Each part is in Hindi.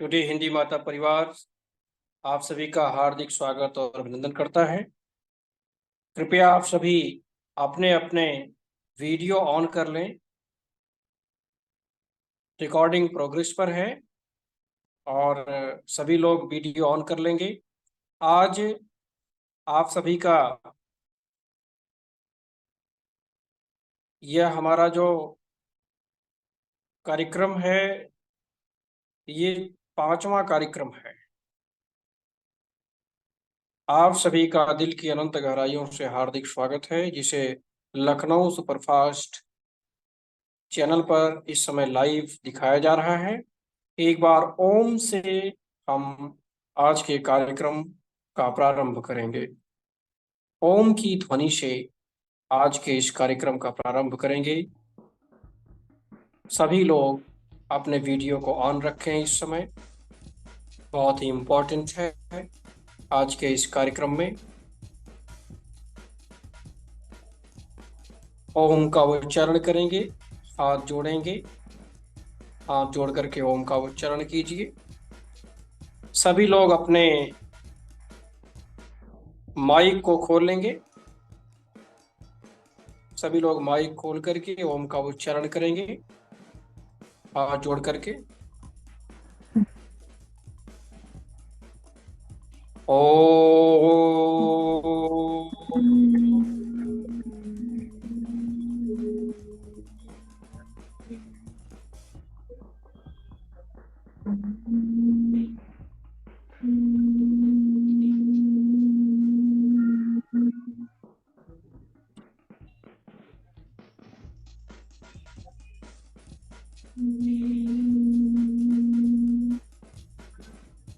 टुडे हिंदी माता परिवार आप सभी का हार्दिक स्वागत और अभिनंदन करता है। कृपया आप सभी अपने अपने वीडियो ऑन कर लें। रिकॉर्डिंग प्रोग्रेस पर है और सभी लोग वीडियो ऑन कर लेंगे। आज आप सभी का यह हमारा जो कार्यक्रम है ये 5वां कार्यक्रम है। आप सभी का दिल की अनंत गहराइयों से हार्दिक स्वागत है, जिसे लखनऊ सुपरफास्ट चैनल पर इस समय लाइव दिखाया जा रहा है। एक बार ओम से हम आज के कार्यक्रम का प्रारंभ करेंगे। ओम की ध्वनि से आज के इस कार्यक्रम का प्रारंभ करेंगे। सभी लोग अपने वीडियो को ऑन रखें। इस समय बहुत ही इम्पोर्टेंट है आज के इस कार्यक्रम में। ओम का उच्चारण करेंगे, हाथ जोड़ेंगे, हाथ जोड़ करके ओम का उच्चारण कीजिए। सभी लोग अपने माइक को खोल लेंगे। सभी लोग माइक खोल करके ओम का उच्चारण करेंगे, हाथ जोड़ करके।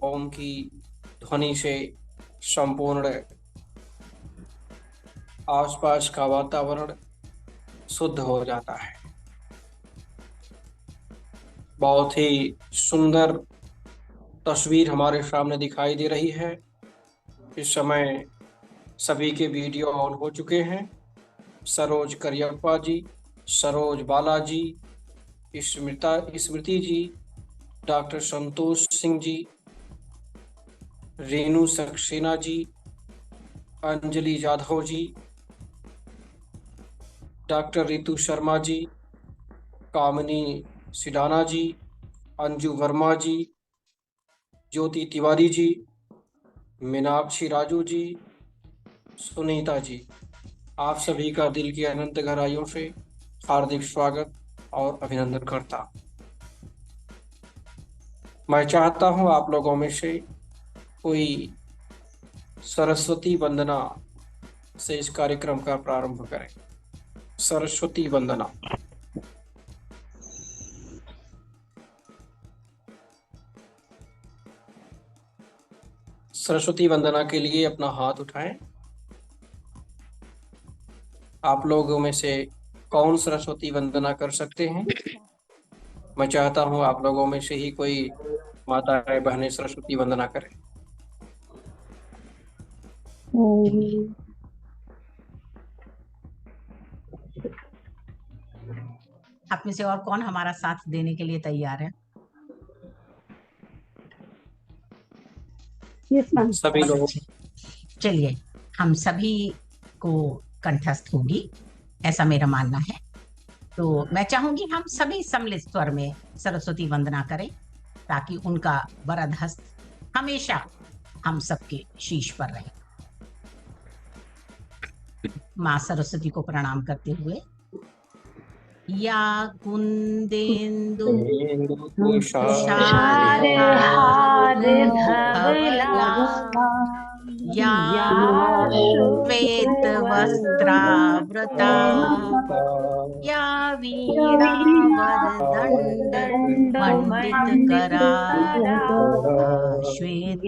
ओम की ध्वनि से संपूर्ण आसपास का वातावरण शुद्ध हो जाता है। बहुत ही सुंदर तस्वीर हमारे सामने दिखाई दे रही है। इस समय सभी के वीडियो ऑन हो चुके हैं। सरोज करियप्पा जी, सरोज बालाजी, स्मृति जी, डॉक्टर संतोष सिंह जी, रेणु सक्सेना जी, अंजलि जाधव जी, डॉक्टर रितु शर्मा जी, कामिनी सिडाना जी, अंजू वर्मा जी, ज्योति तिवारी जी, मीनाक्षी राजू जी, सुनीता जी, आप सभी का दिल की अनंत गहराइयों से हार्दिक स्वागत और अभिनंदन करता। मैं चाहता हूं आप लोगों में से कोई सरस्वती वंदना से इस कार्यक्रम का प्रारंभ करें। सरस्वती वंदना। सरस्वती वंदना के लिए अपना हाथ उठाएं। आप लोगों में से कौन सरस्वती वंदना कर सकते हैं? मैं चाहता हूं आप लोगों में से ही कोई माताएं बहनें सरस्वती वंदना करें। आप में से और कौन हमारा साथ देने के लिए तैयार है? सभी लोग। चलिए, हम सभी को कंठस्थ होगी, ऐसा मेरा मानना है। तो मैं चाहूंगी हम सभी सम्मिलित स्वर में सरस्वती वंदना करें, ताकि उनका वरद हस्त हमेशा हम सबके शीश पर रहे। माँ सरस्वती को प्रणाम करते हुए, या कुंदेन्दु धवला, या श्वेत वस्त्रावृता, या वीणावरदण्ड मंडितकरा, श्वेत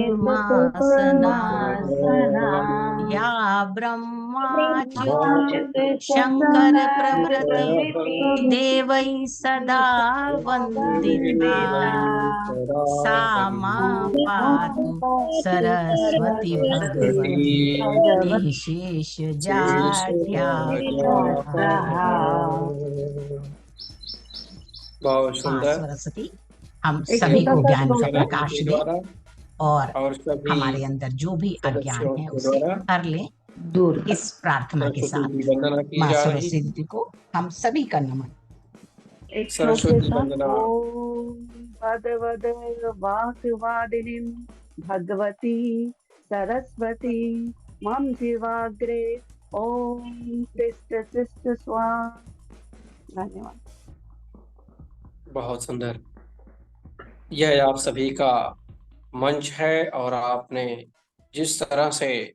पद्मासना, या ब्रह्माच्युत शंकर प्रभृति देवै सदा वंदिता, सा मां पातु सरस्वती भगवती शेष बहुत सुंदर। सरस्वती हम श्री सभी को अनंत ज्ञान का सेना जी प्रकाश के दे द्वारा और और सभी हमारे अंदर जो भी अज्ञान सदस्यों है के उसे द्वारा हर ले। दूर कर। इस प्रार्थना के सरस्वती की साथ वंदना की माँ जा रही है। सरस्वती को हम सभी का नमन। एक श्लोक के सरस्वती साथ वंदना ओम भगवद वाक्वादिनीं भगवती सरस्वती मम जीवाग्रे ओम तिष्ठ तिष्ठ स्वाहा। धन्यवाद। बहुत सुंदर। यह आप सभी का मंच है और आपने जिस तरह से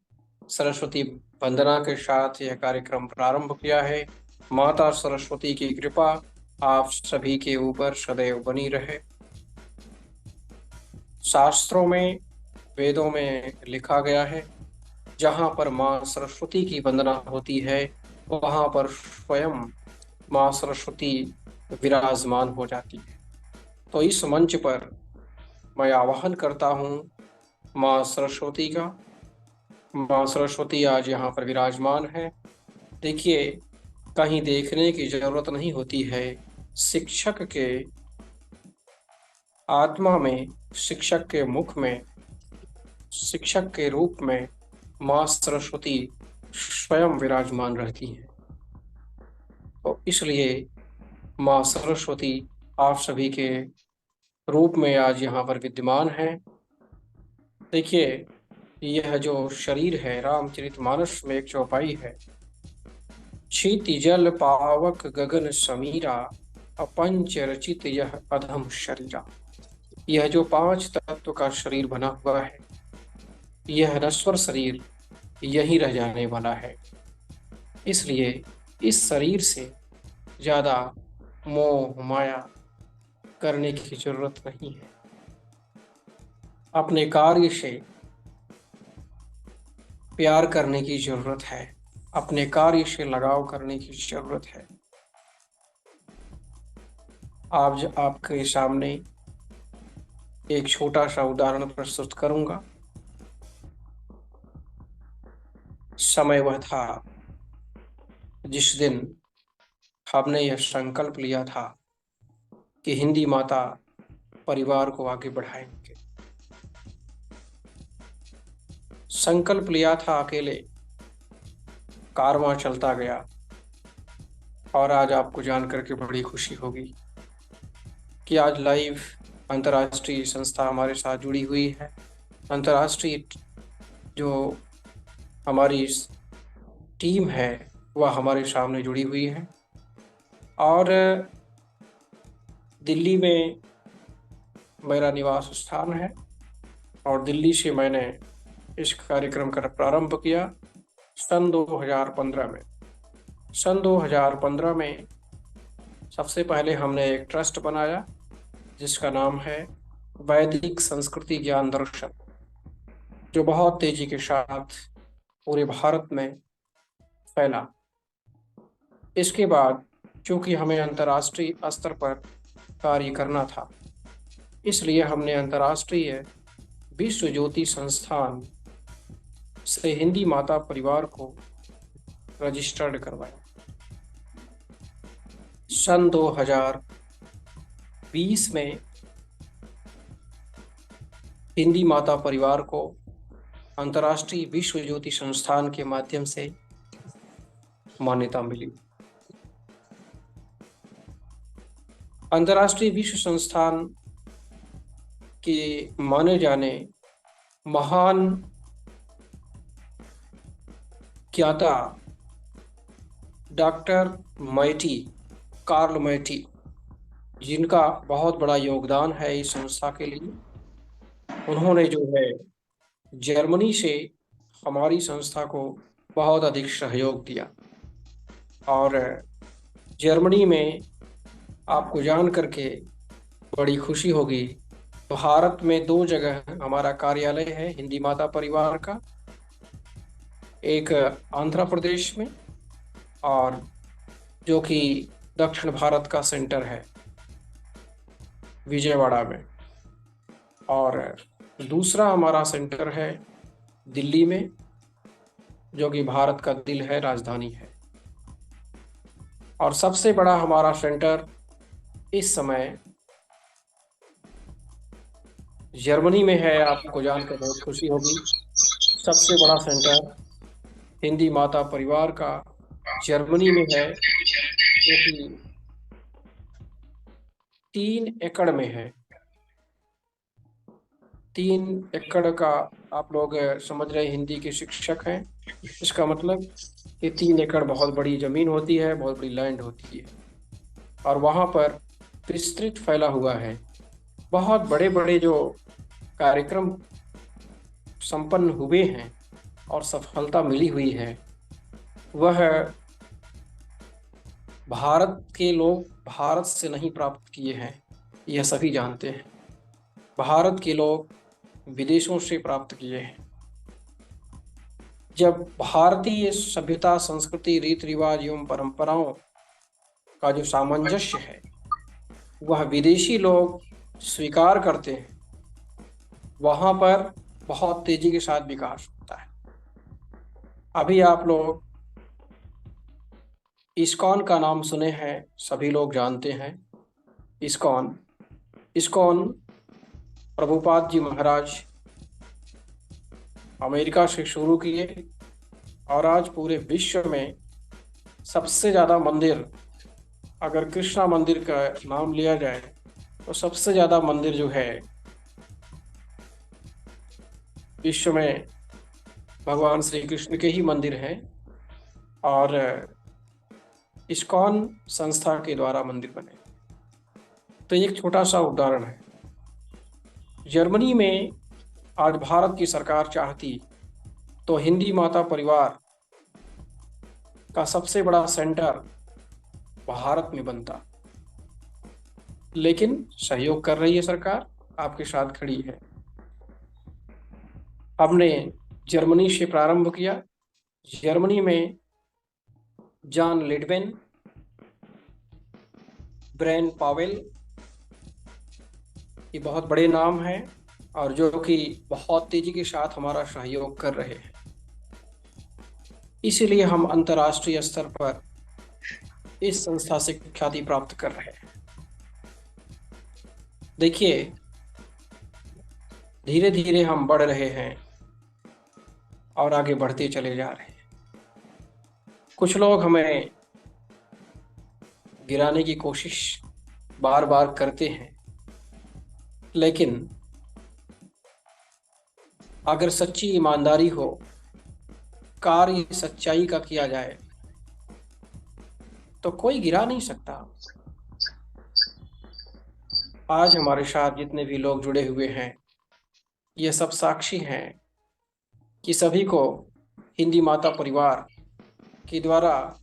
सरस्वती वंदना के साथ यह कार्यक्रम प्रारंभ किया है, माता सरस्वती की कृपा आप सभी के ऊपर सदैव बनी रहे। शास्त्रों में, वेदों में लिखा गया है, जहाँ पर माँ सरस्वती की वंदना होती है वहाँ पर स्वयं माँ सरस्वती विराजमान हो जाती है। तो इस मंच पर मैं आवाहन करता हूँ माँ सरस्वती का। माँ सरस्वती आज यहाँ पर विराजमान है। देखिए, कहीं देखने की जरूरत नहीं होती है। शिक्षक के आत्मा में, शिक्षक के मुख में, शिक्षक के रूप में माँ सरस्वती स्वयं विराजमान रहती है। तो इसलिए माँ सरस्वती आप सभी के रूप में आज यहाँ पर विद्यमान है। देखिए, यह जो शरीर है, रामचरितमानस में एक चौपाई है, क्षिति जल पावक गगन समीरा अपंच रचित यह अधम शरीरा। यह जो 5 तत्व का शरीर बना हुआ है, यह नश्वर शरीर यही रह जाने वाला है। इसलिए इस शरीर से ज्यादा मोह माया करने की जरूरत नहीं है। अपने कार्य से प्यार करने की जरूरत है, अपने कार्य से लगाव करने की जरूरत है। आज आपके सामने एक छोटा सा उदाहरण प्रस्तुत करूंगा। समय वह था जिस दिन हमने यह संकल्प लिया था कि हिंदी माता परिवार को आगे बढ़ाएंगे। संकल्प लिया था अकेले, कारवां चलता गया। और आज आपको जानकर के बड़ी खुशी होगी कि आज लाइव अंतर्राष्ट्रीय संस्था हमारे साथ जुड़ी हुई है। अंतर्राष्ट्रीय जो हमारी टीम है वह हमारे सामने जुड़ी हुई है। और दिल्ली में मेरा निवास स्थान है और दिल्ली से मैंने इस कार्यक्रम का प्रारंभ किया सन 2015 में। सन 2015 में सबसे पहले हमने एक ट्रस्ट बनाया जिसका नाम है वैदिक संस्कृति ज्ञान दर्शन, जो बहुत तेजी के साथ पूरे भारत में फैला। इसके बाद चूंकि हमें अंतर्राष्ट्रीय स्तर पर कार्य करना था, इसलिए हमने अंतर्राष्ट्रीय विश्व ज्योति संस्थान से हिंदी माता परिवार को रजिस्टर्ड करवाया। सन 2020 में हिंदी माता परिवार को अंतर्राष्ट्रीय विश्व ज्योति संस्थान के माध्यम से मान्यता मिली। अंतर्राष्ट्रीय विश्व संस्थान के माने जाने महान ज्ञाता डॉक्टर मैटी, कार्ल मैटी, जिनका बहुत बड़ा योगदान है इस संस्था के लिए, उन्होंने जो है जर्मनी से हमारी संस्था को बहुत अधिक सहयोग दिया। और जर्मनी में आपको जान करके बड़ी खुशी होगी, भारत में 2 जगह हमारा कार्यालय है हिंदी माता परिवार का, एक आंध्र प्रदेश में और जो कि दक्षिण भारत का सेंटर है विजयवाड़ा में, और दूसरा हमारा सेंटर है दिल्ली में जो कि भारत का दिल है, राजधानी है। और सबसे बड़ा हमारा सेंटर इस समय जर्मनी में है, आपको जानकर बहुत खुशी होगी। सबसे बड़ा सेंटर हिंदी माता परिवार का जर्मनी में है, जो कि 3 एकड़ में है। 3 एकड़ का आप लोग समझ रहे हैं, हिंदी के शिक्षक हैं, इसका मतलब कि 3 एकड़ बहुत बड़ी जमीन होती है, बहुत बड़ी लैंड होती है, और वहाँ पर विस्तृत फैला हुआ है। बहुत बड़े बड़े जो कार्यक्रम संपन्न हुए हैं और सफलता मिली हुई है, वह भारत के लोग भारत से नहीं प्राप्त किए हैं, यह सभी जानते हैं। भारत के लोग विदेशों से प्राप्त किए हैं। जब भारतीय सभ्यता, संस्कृति, रीति रिवाज एवं परंपराओं का जो सामंजस्य है वह विदेशी लोग स्वीकार करते हैं, वहां पर बहुत तेजी के साथ विकास होता है। अभी आप लोग इस्कॉन का नाम सुने हैं, सभी लोग जानते हैं। इस्कॉन इस्कॉन प्रभुपाद जी महाराज अमेरिका से शुरू किए और आज पूरे विश्व में सबसे ज़्यादा मंदिर, अगर कृष्णा मंदिर का नाम लिया जाए तो सबसे ज़्यादा मंदिर जो है विश्व में भगवान श्री कृष्ण के ही मंदिर हैं, और इस्कॉन संस्था के द्वारा मंदिर बने। तो एक छोटा सा उदाहरण है। जर्मनी में आज भारत की सरकार चाहती तो हिंदी माता परिवार का सबसे बड़ा सेंटर भारत में बनता, लेकिन सहयोग कर रही है सरकार, आपके साथ खड़ी है। हमने जर्मनी से प्रारंभ किया। जर्मनी में जॉन लिडवेन, ब्रेन पावेल, ये बहुत बड़े नाम हैं और जो कि बहुत तेजी के साथ हमारा सहयोग कर रहे हैं। इसीलिए हम अंतर्राष्ट्रीय स्तर पर इस संस्था से ख्याति प्राप्त कर रहे हैं। देखिए, धीरे धीरे हम बढ़ रहे हैं और आगे बढ़ते चले जा रहे हैं। कुछ लोग हमें गिराने की कोशिश बार बार करते हैं, लेकिन अगर सच्ची ईमानदारी हो, कार्य सच्चाई का किया जाए तो कोई गिरा नहीं सकता। आज हमारे साथ जितने भी लोग जुड़े हुए हैं, ये सब साक्षी हैं कि सभी को हिंदी माता परिवार के द्वारा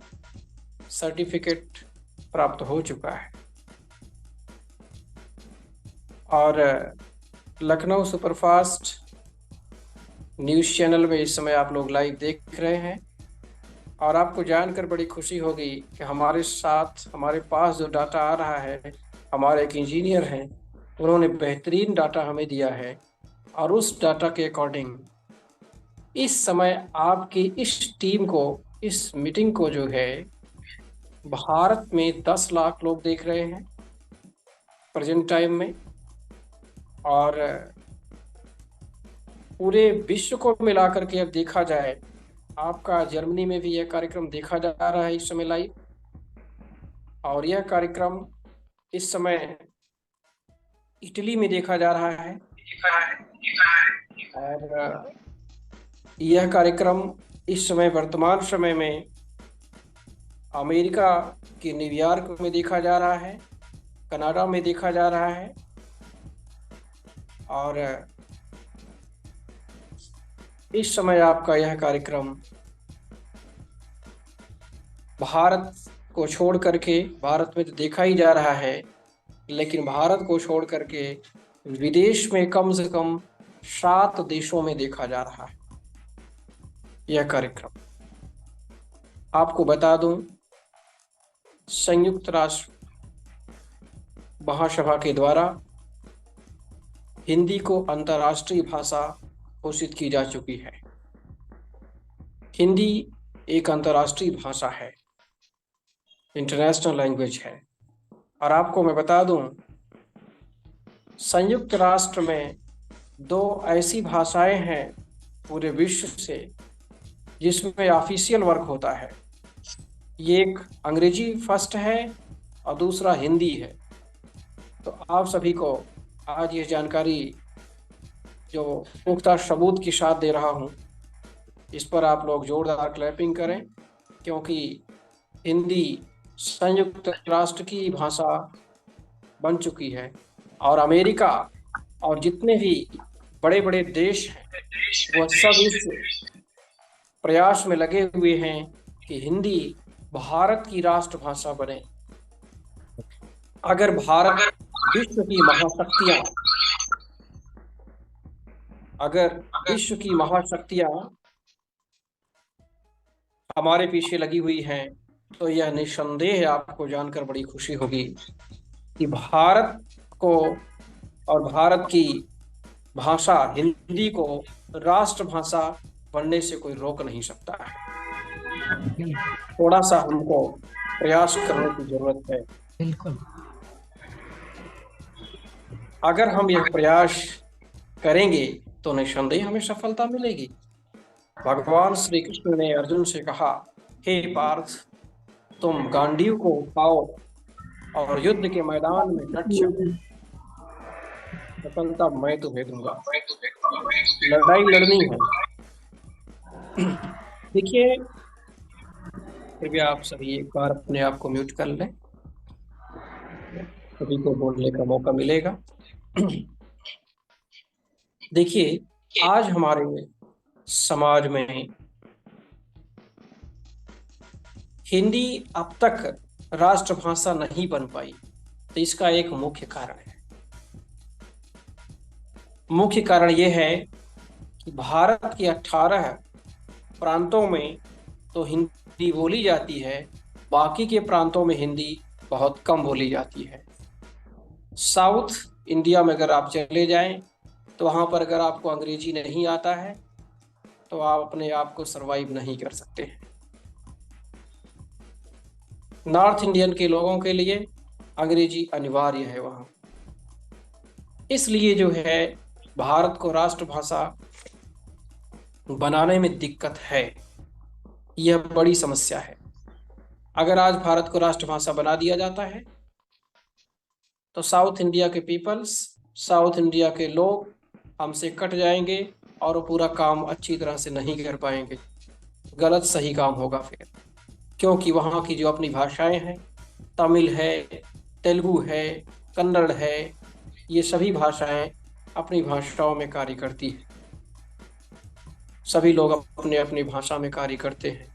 सर्टिफिकेट प्राप्त हो चुका है। और लखनऊ सुपरफास्ट न्यूज़ चैनल में इस समय आप लोग लाइव देख रहे हैं, और आपको जानकर बड़ी खुशी होगी कि हमारे साथ, हमारे पास जो डाटा आ रहा है, हमारे एक इंजीनियर हैं, उन्होंने बेहतरीन डाटा हमें दिया है, और उस डाटा के अकॉर्डिंग इस समय आपकी इस टीम को, इस मीटिंग को जो है भारत में 10 लाख लोग देख रहे हैं प्रेजेंट टाइम में, और पूरे विश्व को मिलाकर के अब देखा जाए, आपका जर्मनी में भी यह कार्यक्रम देखा जा रहा है इस समय लाइव, और यह कार्यक्रम इस समय इटली में देखा जा रहा है, और यह कार्यक्रम इस समय वर्तमान समय में अमेरिका के न्यूयॉर्क में देखा जा रहा है, कनाडा में देखा जा रहा है, और इस समय आपका यह कार्यक्रम भारत को छोड़ करके, भारत में तो देखा ही जा रहा है, लेकिन भारत को छोड़ करके विदेश में कम से कम 7 देशों में देखा जा रहा है यह कार्यक्रम। आपको बता दूं, संयुक्त राष्ट्र महासभा के द्वारा हिंदी को अंतर्राष्ट्रीय भाषा घोषित की जा चुकी है। हिंदी एक अंतर्राष्ट्रीय भाषा है, इंटरनेशनल लैंग्वेज है। और आपको मैं बता दूं, संयुक्त राष्ट्र में दो ऐसी भाषाएं हैं पूरे विश्व से जिसमें ऑफिशियल वर्क होता है। ये एक अंग्रेजी फर्स्ट है और दूसरा हिंदी है। तो आप सभी को आज ये जानकारी जो पुख्ता सबूत के साथ दे रहा हूँ, इस पर आप लोग जोरदार क्लैपिंग करें, क्योंकि हिंदी संयुक्त राष्ट्र की भाषा बन चुकी है और अमेरिका और जितने भी बड़े बड़े देश हैं वह सब इस प्रयास में लगे हुए हैं कि हिंदी भारत की राष्ट्रभाषा बने। अगर भारत विश्व की महाशक्तियां अगर विश्व की महाशक्तियां हमारे पीछे लगी हुई हैं, तो यह निस्संदेह आपको जानकर बड़ी खुशी होगी कि भारत को और भारत की भाषा हिंदी को राष्ट्रभाषा बनने से कोई रोक नहीं सकता है। थोड़ा सा हमको प्रयास करने की जरूरत है। बिल्कुल। अगर हम यह प्रयास करेंगे तो निस्संदेह हमें सफलता मिलेगी। भगवान श्री कृष्ण ने अर्जुन से कहा, हे पार्थ, तुम गांडीव को उठाओ और युद्ध के मैदान में डट जाओ, सफलता मैं तुम्हें दूंगा। लड़ाई लड़नी है। देखिए, कृपया आप सभी एक बार अपने आप को म्यूट कर लें, सभी को बोलने का मौका मिलेगा। देखिए, आज हमारे समाज में हिंदी अब तक राष्ट्रभाषा नहीं बन पाई, तो इसका एक मुख्य कारण है। मुख्य कारण यह है कि भारत के 18 प्रांतों में तो हिंदी बोली जाती है, बाकी के प्रांतों में हिंदी बहुत कम बोली जाती है। साउथ इंडिया में अगर आप चले जाएं तो वहाँ पर अगर आपको अंग्रेजी नहीं आता है तो आप अपने आप को सरवाइव नहीं कर सकते हैं। नॉर्थ इंडियन के लोगों के लिए अंग्रेजी अनिवार्य है वहाँ। इसलिए जो है भारत को राष्ट्रभाषा बनाने में दिक्कत है, यह बड़ी समस्या है। अगर आज भारत को राष्ट्रभाषा बना दिया जाता है तो साउथ इंडिया के पीपल्स, साउथ इंडिया के लोग हमसे कट जाएंगे और वो पूरा काम अच्छी तरह से नहीं कर पाएंगे। गलत सही काम होगा फिर, क्योंकि वहाँ की जो अपनी भाषाएं हैं, तमिल है, तेलुगु है, कन्नड़ है, ये सभी भाषाएं अपनी भाषाओं में कार्य करती हैं। सभी लोग अपने अपनी भाषा में कार्य करते हैं।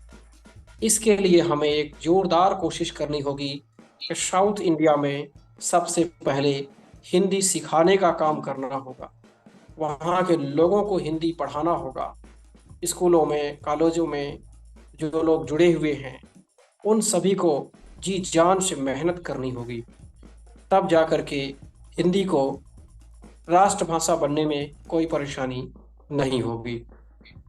इसके लिए हमें एक जोरदार कोशिश करनी होगी कि साउथ इंडिया में सबसे पहले हिंदी सिखाने का काम करना होगा। वहाँ के लोगों को हिंदी पढ़ाना होगा। स्कूलों में, कॉलेजों में जो लोग जुड़े हुए हैं उन सभी को जी जान से मेहनत करनी होगी, तब जाकर के हिंदी को राष्ट्रभाषा बनने में कोई परेशानी नहीं होगी।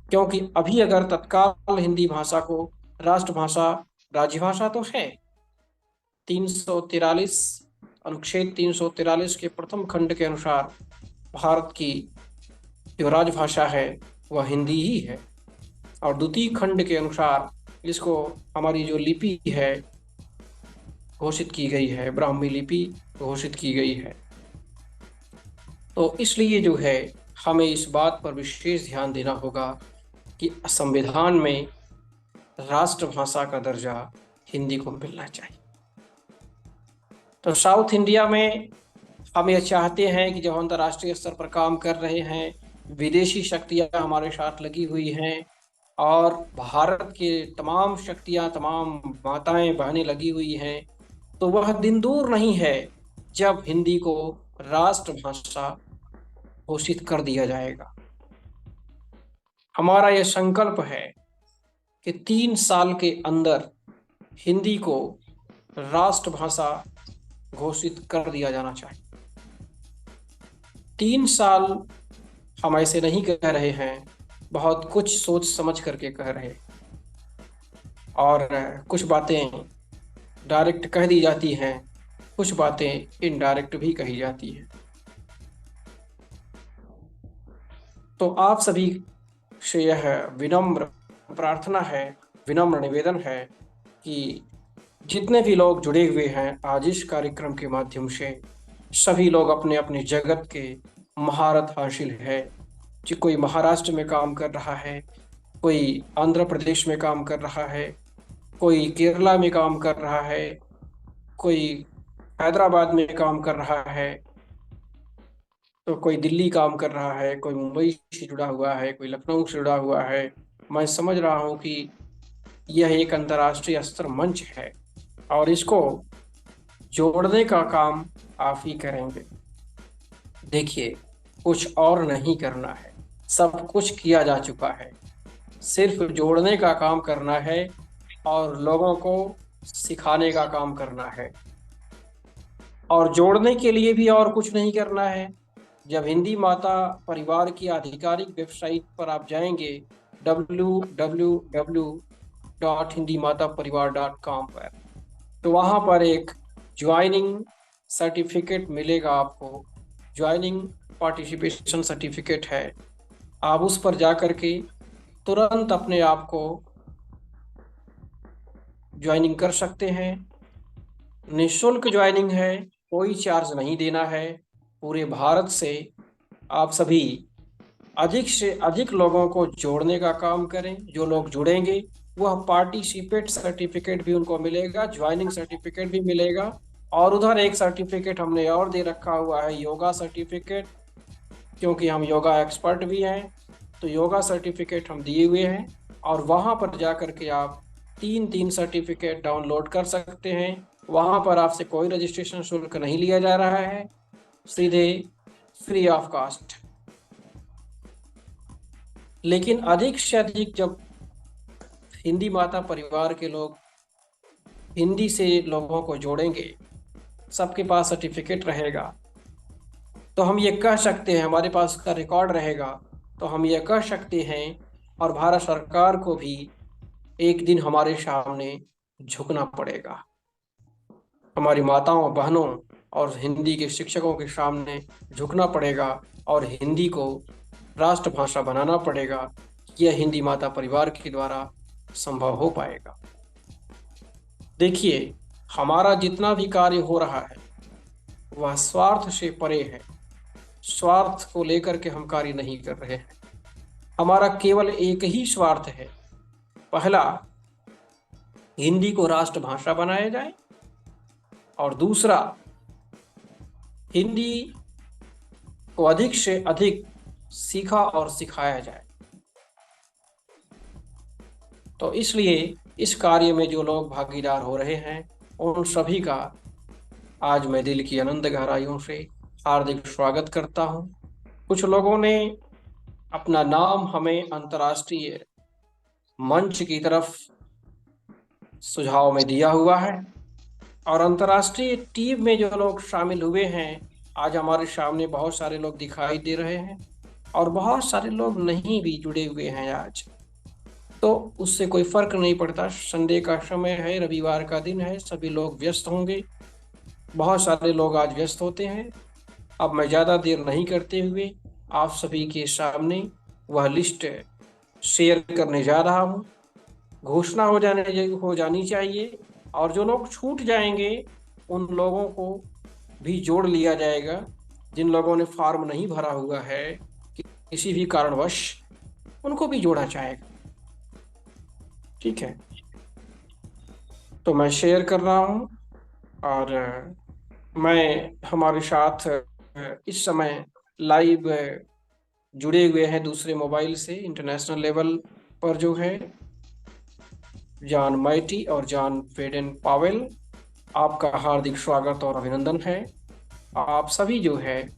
क्योंकि अभी अगर तत्काल हिंदी भाषा को राष्ट्रभाषा, राज्यभाषा तो है, 343 अनुच्छेद 343 के प्रथम खंड के अनुसार भारत की जो राजभाषा है वह हिंदी ही है, और द्वितीय खंड के अनुसार जिसको हमारी जो लिपि है घोषित की गई है, ब्राह्मी लिपि घोषित की गई है। तो इसलिए जो है हमें इस बात पर विशेष ध्यान देना होगा कि संविधान में राष्ट्रभाषा का दर्जा हिंदी को मिलना चाहिए। तो साउथ इंडिया में हम ये चाहते हैं कि जब हम अंतर्राष्ट्रीय स्तर पर काम कर रहे हैं, विदेशी शक्तियां हमारे साथ लगी हुई हैं और भारत के तमाम शक्तियां, तमाम माताएं बहनें लगी हुई हैं, तो वह दिन दूर नहीं है जब हिंदी को राष्ट्रभाषा घोषित कर दिया जाएगा। हमारा यह संकल्प है कि 3 साल के अंदर हिंदी को राष्ट्रभाषा घोषित कर दिया जाना चाहिए। 3 साल हम ऐसे नहीं कह रहे हैं, बहुत कुछ सोच समझ करके कह रहे हैं, और कुछ बातें डायरेक्ट कह दी जाती हैं, कुछ बातें इनडायरेक्ट भी कही जाती हैं। तो आप सभी से यह विनम्र प्रार्थना है, विनम्र निवेदन है कि जितने भी लोग जुड़े हुए हैं आज इस कार्यक्रम के माध्यम से, सभी लोग अपने अपने जगत के महारत हासिल है। कि कोई महाराष्ट्र में काम कर रहा है, कोई आंध्र प्रदेश में काम कर रहा है, कोई केरला में काम कर रहा है, कोई हैदराबाद में काम कर रहा है, तो कोई दिल्ली काम कर रहा है, कोई मुंबई से जुड़ा हुआ है, कोई लखनऊ से जुड़ा हुआ है। मैं समझ रहा हूँ कि यह एक अंतर्राष्ट्रीय स्तर मंच है और इसको जोड़ने का काम आप ही करेंगे। देखिए, कुछ और नहीं करना है, सब कुछ किया जा चुका है, सिर्फ जोड़ने का काम करना है और लोगों को सिखाने का काम करना है। और जोड़ने के लिए भी और कुछ नहीं करना है। जब हिंदी माता परिवार की आधिकारिक वेबसाइट पर आप जाएंगे www.hindimataParivar.com पर, तो वहाँ पर एक ज्वाइनिंग सर्टिफिकेट मिलेगा आपको, ज्वाइनिंग पार्टिसिपेशन सर्टिफिकेट है। आप उस पर जा कर के तुरंत अपने आप को ज्वाइनिंग कर सकते हैं। निःशुल्क ज्वाइनिंग है, कोई चार्ज नहीं देना है। पूरे भारत से आप सभी अधिक से अधिक लोगों को जोड़ने का काम करें। जो लोग जुड़ेंगे वह पार्टिसिपेट सर्टिफिकेट भी उनको मिलेगा, ज्वाइनिंग सर्टिफिकेट भी मिलेगा। और उधर एक सर्टिफिकेट हमने और दे रखा हुआ है, योगा सर्टिफिकेट, क्योंकि हम योगा एक्सपर्ट भी हैं, तो योगा सर्टिफिकेट हम दिए हुए हैं। और वहाँ पर जा कर के आप 3 सर्टिफिकेट डाउनलोड कर सकते हैं। वहाँ पर आपसे कोई रजिस्ट्रेशन शुल्क नहीं लिया जा रहा है, सीधे फ्री ऑफ कॉस्ट। लेकिन अधिक से अधिक जब हिंदी माता परिवार के लोग हिंदी से लोगों को जोड़ेंगे, सबके पास सर्टिफिकेट रहेगा, तो हम ये कह सकते हैं, हमारे पास उसका रिकॉर्ड रहेगा, तो हम ये कह सकते हैं और भारत सरकार को भी एक दिन हमारे सामने झुकना पड़ेगा। हमारी माताओं, बहनों और हिंदी के शिक्षकों के सामने झुकना पड़ेगा और हिंदी को राष्ट्रभाषा बनाना पड़ेगा। यह हिंदी माता परिवार के द्वारा संभव हो पाएगा। देखिए, हमारा जितना भी कार्य हो रहा है वह स्वार्थ से परे है। स्वार्थ को लेकर के हम कार्य नहीं कर रहे हैं। हमारा केवल एक ही स्वार्थ है, पहला, हिंदी को राष्ट्रभाषा बनाया जाए, और दूसरा, हिंदी को अधिक से अधिक सीखा और सिखाया जाए। तो इसलिए इस कार्य में जो लोग भागीदार हो रहे हैं उन सभी का आज मैं दिल की अनंत गहराइयों से हार्दिक स्वागत करता हूं। कुछ लोगों ने अपना नाम हमें अंतर्राष्ट्रीय मंच की तरफ सुझाव में दिया हुआ है और अंतर्राष्ट्रीय टीम में जो लोग शामिल हुए हैं, आज हमारे सामने बहुत सारे लोग दिखाई दे रहे हैं और बहुत सारे लोग नहीं भी जुड़े हुए हैं आज। तो उससे कोई फर्क नहीं पड़ता, संडे का समय है, रविवार का दिन है, सभी लोग व्यस्त होंगे, बहुत सारे लोग आज व्यस्त होते हैं। अब मैं ज़्यादा देर नहीं करते हुए आप सभी के सामने वह लिस्ट शेयर करने जा रहा हूँ। घोषणा हो जानी चाहिए और जो लोग छूट जाएंगे उन लोगों को भी जोड़ लिया जाएगा। जिन लोगों ने फॉर्म नहीं भरा हुआ है किसी भी कारणवश, उनको भी जोड़ा जाएगा। ठीक है, तो मैं शेयर कर रहा हूँ और मैं हमारे साथ इस समय लाइव जुड़े हुए हैं दूसरे मोबाइल से, इंटरनेशनल लेवल पर जो है जॉन मैटी और जॉन वेडेन पावेल, आपका हार्दिक स्वागत और अभिनंदन है। आप सभी जो है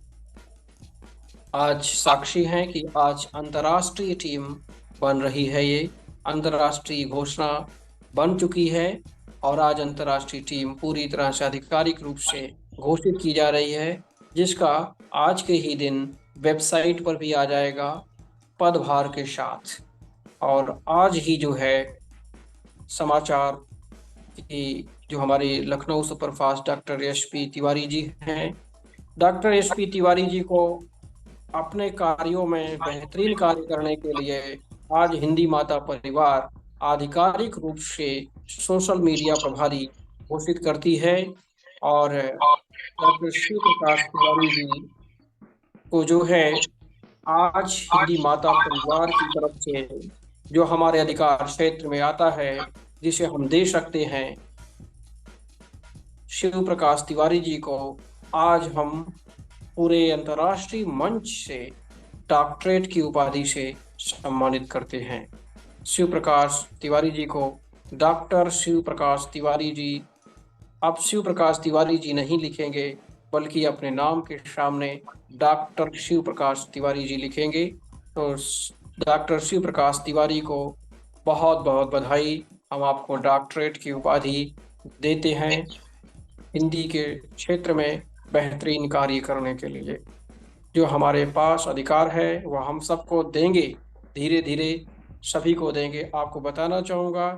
आज साक्षी हैं कि आज अंतर्राष्ट्रीय टीम बन रही है, ये अंतर्राष्ट्रीय घोषणा बन चुकी है और आज अंतर्राष्ट्रीय टीम पूरी तरह से आधिकारिक रूप से घोषित की जा रही है, जिसका आज के ही दिन वेबसाइट पर भी आ जाएगा पदभार के साथ। और आज ही जो है समाचार की जो हमारे Lucknow superfast doctor SP Tiwari ji हैं, डॉक्टर एसपी तिवारी जी को अपने कार्यों में बेहतरीन कार्य करने के लिए आज हिंदी माता परिवार आधिकारिक रूप से सोशल मीडिया प्रभारी घोषित करती है। और डॉक्टर शिव प्रकाश तिवारी जी को जो है आज हिंदी माता परिवार की तरफ से जो हमारे अधिकार क्षेत्र में आता है, जिसे हम दे सकते हैं, शिव प्रकाश तिवारी जी को आज हम पूरे अंतर्राष्ट्रीय मंच से डॉक्टरेट की उपाधि से सम्मानित करते हैं। शिव प्रकाश तिवारी जी को डॉक्टर शिव प्रकाश तिवारी जी, अब शिव प्रकाश तिवारी जी नहीं लिखेंगे, बल्कि अपने नाम के सामने डॉक्टर शिव प्रकाश तिवारी जी लिखेंगे। तो डॉक्टर शिव प्रकाश तिवारी को बहुत बहुत बधाई। हम आपको डॉक्टरेट की उपाधि देते हैं हिंदी के क्षेत्र में बेहतरीन कार्य करने के लिए। जो हमारे पास अधिकार है वह हम सबको देंगे, धीरे धीरे सभी को देंगे। आपको बताना चाहूँगा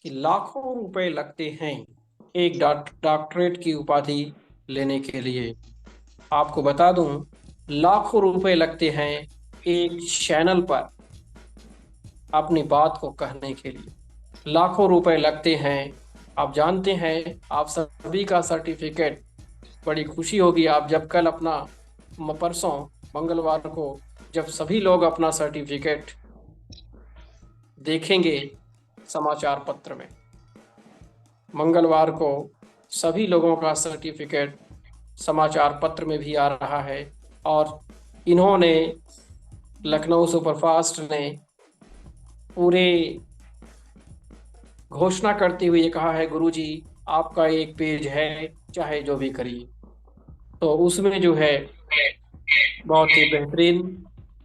कि लाखों रुपए लगते हैं एक डॉक्टरेट की उपाधि लेने के लिए। आपको बता दूं, लाखों रुपए लगते हैं एक चैनल पर अपनी बात को कहने के लिए, लाखों रुपए लगते हैं। आप जानते हैं, आप सभी का सर्टिफिकेट, बड़ी खुशी होगी आप जब कल अपना परसों मंगलवार को जब सभी लोग अपना सर्टिफिकेट देखेंगे समाचार पत्र में। मंगलवार को सभी लोगों का सर्टिफिकेट समाचार पत्र में भी आ रहा है। और इन्होंने, लखनऊ सुपरफास्ट ने पूरे घोषणा करते हुए ये कहा है, गुरुजी आपका एक पेज है, चाहे जो भी करिए। तो उसमें जो है बहुत ही बेहतरीन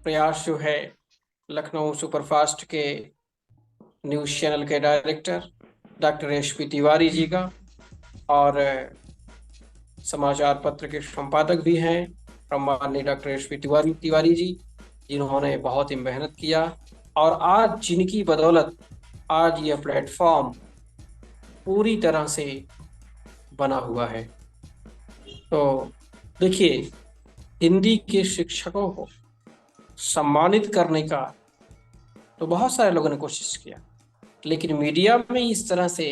प्रयास जो है लखनऊ सुपरफास्ट के न्यूज़ चैनल के director doctor SP. Tiwari ji का, और समाचार पत्र के संपादक भी हैं सम्माननीय डॉक्टर एस.पी. तिवारी जी, जिन्होंने बहुत ही मेहनत किया। और आज जिनकी बदौलत आज यह प्लेटफॉर्म पूरी तरह से बना हुआ है। तो देखिए, हिंदी के शिक्षकों को सम्मानित करने का तो बहुत सारे लोगों ने कोशिश किया, लेकिन मीडिया में इस तरह से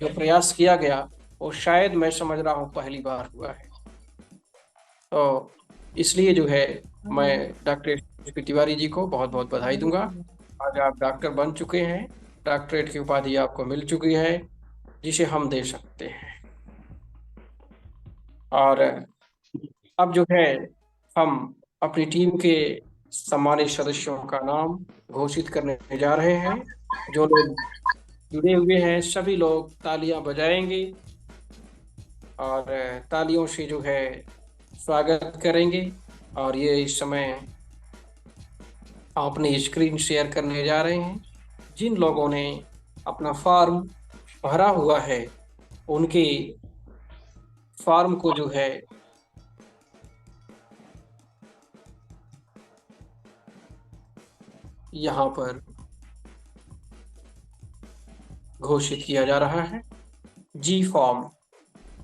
जो प्रयास किया गया वो शायद मैं समझ रहा हूँ पहली बार हुआ है। तो इसलिए जो है मैं डॉक्टर एस.पी. तिवारी जी को बहुत बहुत बधाई दूंगा। आज आप डॉक्टर बन चुके हैं, डॉक्टरेट की उपाधि आपको मिल चुकी है, जिसे हम दे सकते हैं। और अब जो है हम अपनी टीम के सम्मानित सदस्यों का नाम घोषित करने जा रहे हैं। जो लोग जुड़े हुए हैं सभी लोग तालियां बजाएंगे और तालियों से जो है स्वागत करेंगे। और ये इस समय अपनी स्क्रीन शेयर करने जा रहे हैं। जिन लोगों ने अपना फॉर्म भरा हुआ है उनके फॉर्म को जो है यहाँ पर घोषित किया जा रहा है। जी फॉर्म,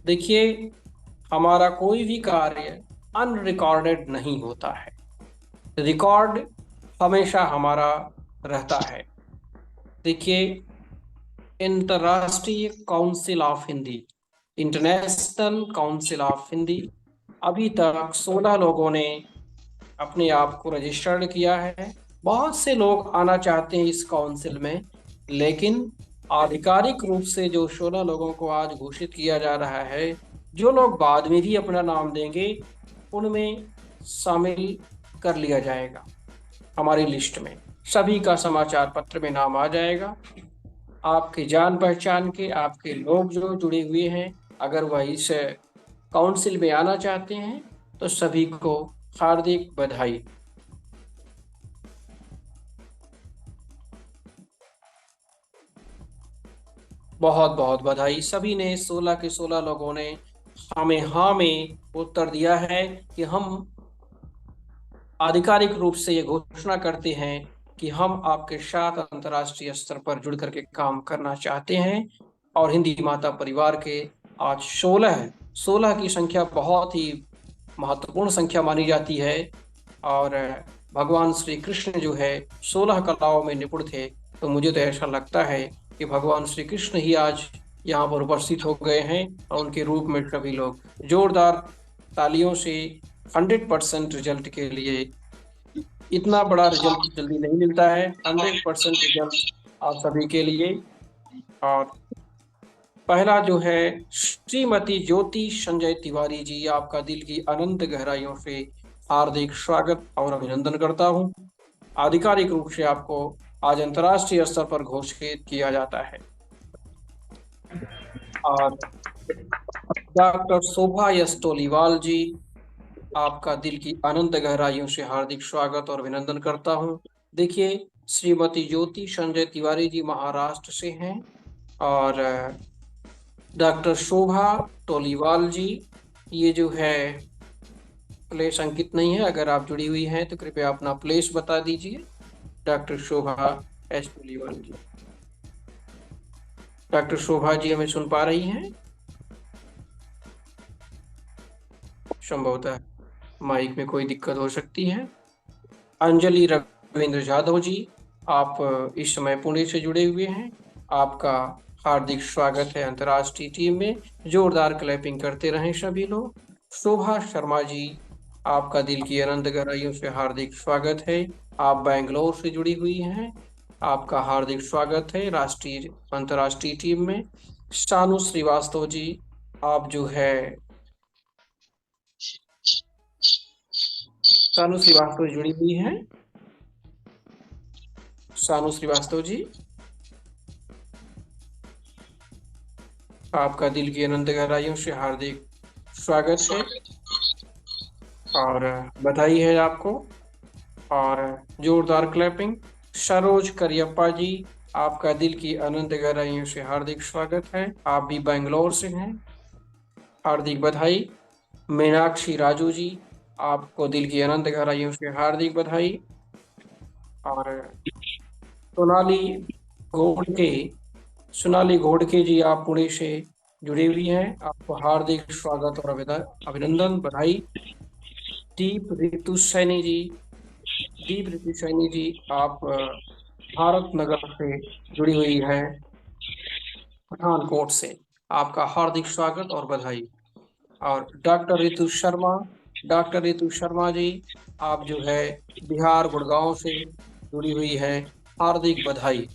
देखिए हमारा कोई भी कार्य अनरिकॉर्डेड नहीं होता है, रिकॉर्ड हमेशा हमारा रहता है। देखिए, इंटरराष्ट्रीय council of Hindi, international council of Hindi, अभी तक 16 लोगों ने अपने आप को रजिस्टर्ड किया है। बहुत से लोग आना चाहते हैं इस काउंसिल में, लेकिन आधिकारिक रूप से जो 16 लोगों को आज घोषित किया जा रहा है, जो लोग बाद में भी अपना नाम देंगे उनमें शामिल कर लिया जाएगा। हमारी लिस्ट में सभी का समाचार पत्र में नाम आ जाएगा। आपके जान पहचान के आपके लोग जो जुड़े हुए हैं, अगर वह इस काउंसिल में आना चाहते हैं तो सभी को हार्दिक बधाई। बहुत बहुत बधाई। सभी ने 16 के 16 लोगों ने हमें हाँ में उत्तर दिया है कि हम आधिकारिक रूप से ये घोषणा करते हैं कि हम आपके साथ अंतर्राष्ट्रीय स्तर पर जुड़ करके काम करना चाहते हैं। और हिंदी माता परिवार के आज 16 की संख्या बहुत ही महत्वपूर्ण संख्या मानी जाती है। और भगवान श्री कृष्ण जो है 16 कलाओं में निपुण थे, तो मुझे तो ऐसा लगता है कि भगवान श्री कृष्ण ही आज यहाँ पर उपस्थित हो गए हैं और उनके रूप में सभी लोग जोरदार तालियों से 100% रिजल्ट के लिए। इतना बड़ा रिजल्ट जल्दी नहीं मिलता है, 100% रिजल्ट आप सभी के लिए। और पहला जो है श्रीमती ज्योति संजय तिवारी जी, आपका दिल की अनंत गहराइयों से हार्दिक स्वागत और अभिनंदन करता हूं। आधिकारिक रूप से आपको आज अंतर्राष्ट्रीय स्तर पर घोषित किया जाता है। और डॉक्टर शोभा यस टोलीवाल जी, आपका दिल की अनंत गहराइयों से हार्दिक स्वागत और अभिनंदन करता हूं। देखिए, श्रीमती ज्योति संजय तिवारी जी महाराष्ट्र से हैं और डॉक्टर शोभा टोलीवाल जी, ये जो है प्लेस अंकित नहीं है। अगर आप जुड़ी हुई हैं तो कृपया अपना प्लेस बता दीजिए। डॉक्टर शोभा एस टोलीवाल जी, डॉक्टर शोभा जी हमें सुन पा रही हैं? संभवतः माइक में कोई दिक्कत हो सकती है। अंजलि रविंद्र जाधव जी, आप इस समय पुणे से जुड़े हुए हैं। आपका हार्दिक स्वागत है अंतर्राष्ट्रीय टीम में। जोरदार क्लैपिंग करते रहें सभी लोग। शोभा शर्मा जी, आपका दिल की अनंत गहराइयों से हार्दिक स्वागत है। आप बैंगलोर से जुड़ी हुई हैं। आपका हार्दिक स्वागत है राष्ट्रीय अंतर्राष्ट्रीय टीम में। शानू श्रीवास्तव जी, आप जो है शानू श्रीवास्तव जुड़ी हुई हैं। शानू श्रीवास्तव जी, आपका दिल की अनंत गहराइयों से हार्दिक स्वागत है और बधाई है आपको। और जोरदार क्लैपिंग। सरोज करियप्पा जी, आपका दिल की अनंत गहराइयों से हार्दिक स्वागत है। आप भी बेंगलोर से हैं, हार्दिक बधाई। मीनाक्षी राजू जी, आपको दिल की अनंत गहराइयों से हार्दिक बधाई। और सोनाली घोड़के जी, आप पुणे से जुड़ी हुई हैं। आपको हार्दिक स्वागत और अभिनंदन, बधाई। दीप ऋतु सैनी जी, आप भारत नगर से जुड़ी हुई हैं, पठानकोट से। आपका हार्दिक स्वागत और बधाई। और डॉक्टर ऋतु शर्मा जी, आप जो है बिहार गुड़गांव से जुड़ी हुई है, हार्दिक बधाई।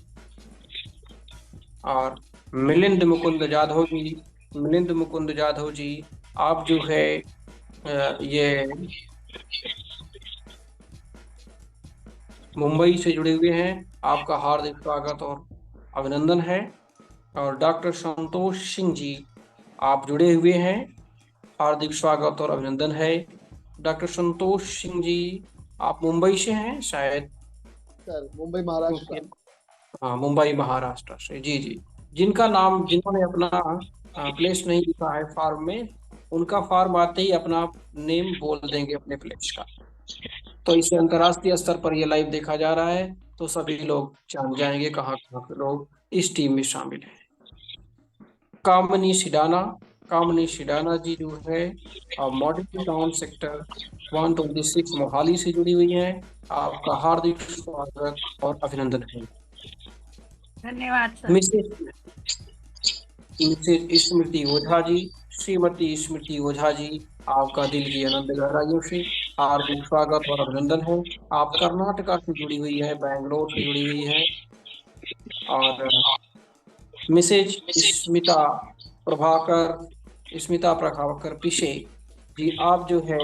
और मिलिंद मुकुंद जाधव जी, आप जो है ये मुंबई से जुड़े हुए हैं। आपका हार्दिक स्वागत और अभिनंदन है। और डॉक्टर संतोष सिंह जी, आप जुड़े हुए हैं, हार्दिक स्वागत और अभिनंदन है। डॉक्टर संतोष सिंह जी, आप मुंबई से हैं शायद? सर, मुंबई महाराष्ट्र। हाँ, मुंबई महाराष्ट्र से। जी जी, जिन्होंने अपना प्लेस नहीं लिखा है फॉर्म में, उनका फॉर्म आते ही अपना नेम बोल देंगे अपने प्लेस का। तो इसे अंतर्राष्ट्रीय स्तर पर ये लाइव देखा जा रहा है, तो सभी लोग जान जाएंगे कहाँ कहाँ के लोग इस टीम में शामिल हैं। कामनी सिडाना जी जो है मॉडल टाउन सेक्टर 126 मोहाली से जुड़ी हुई है। आपका हार्दिक स्वागत और अभिनंदन है। धन्यवाद सर। मिसेज स्मृति ओझा जी, श्रीमती स्मृति ओझा जी, आपका दिल की अनंत गहराइयों से हार्दिक स्वागत और अभिनंदन है। आप कर्नाटका से जुड़ी हुई है, बैंगलोर से जुड़ी हुई है। और मिसेज स्मिता प्रभाकर पिशे जी, आप जो है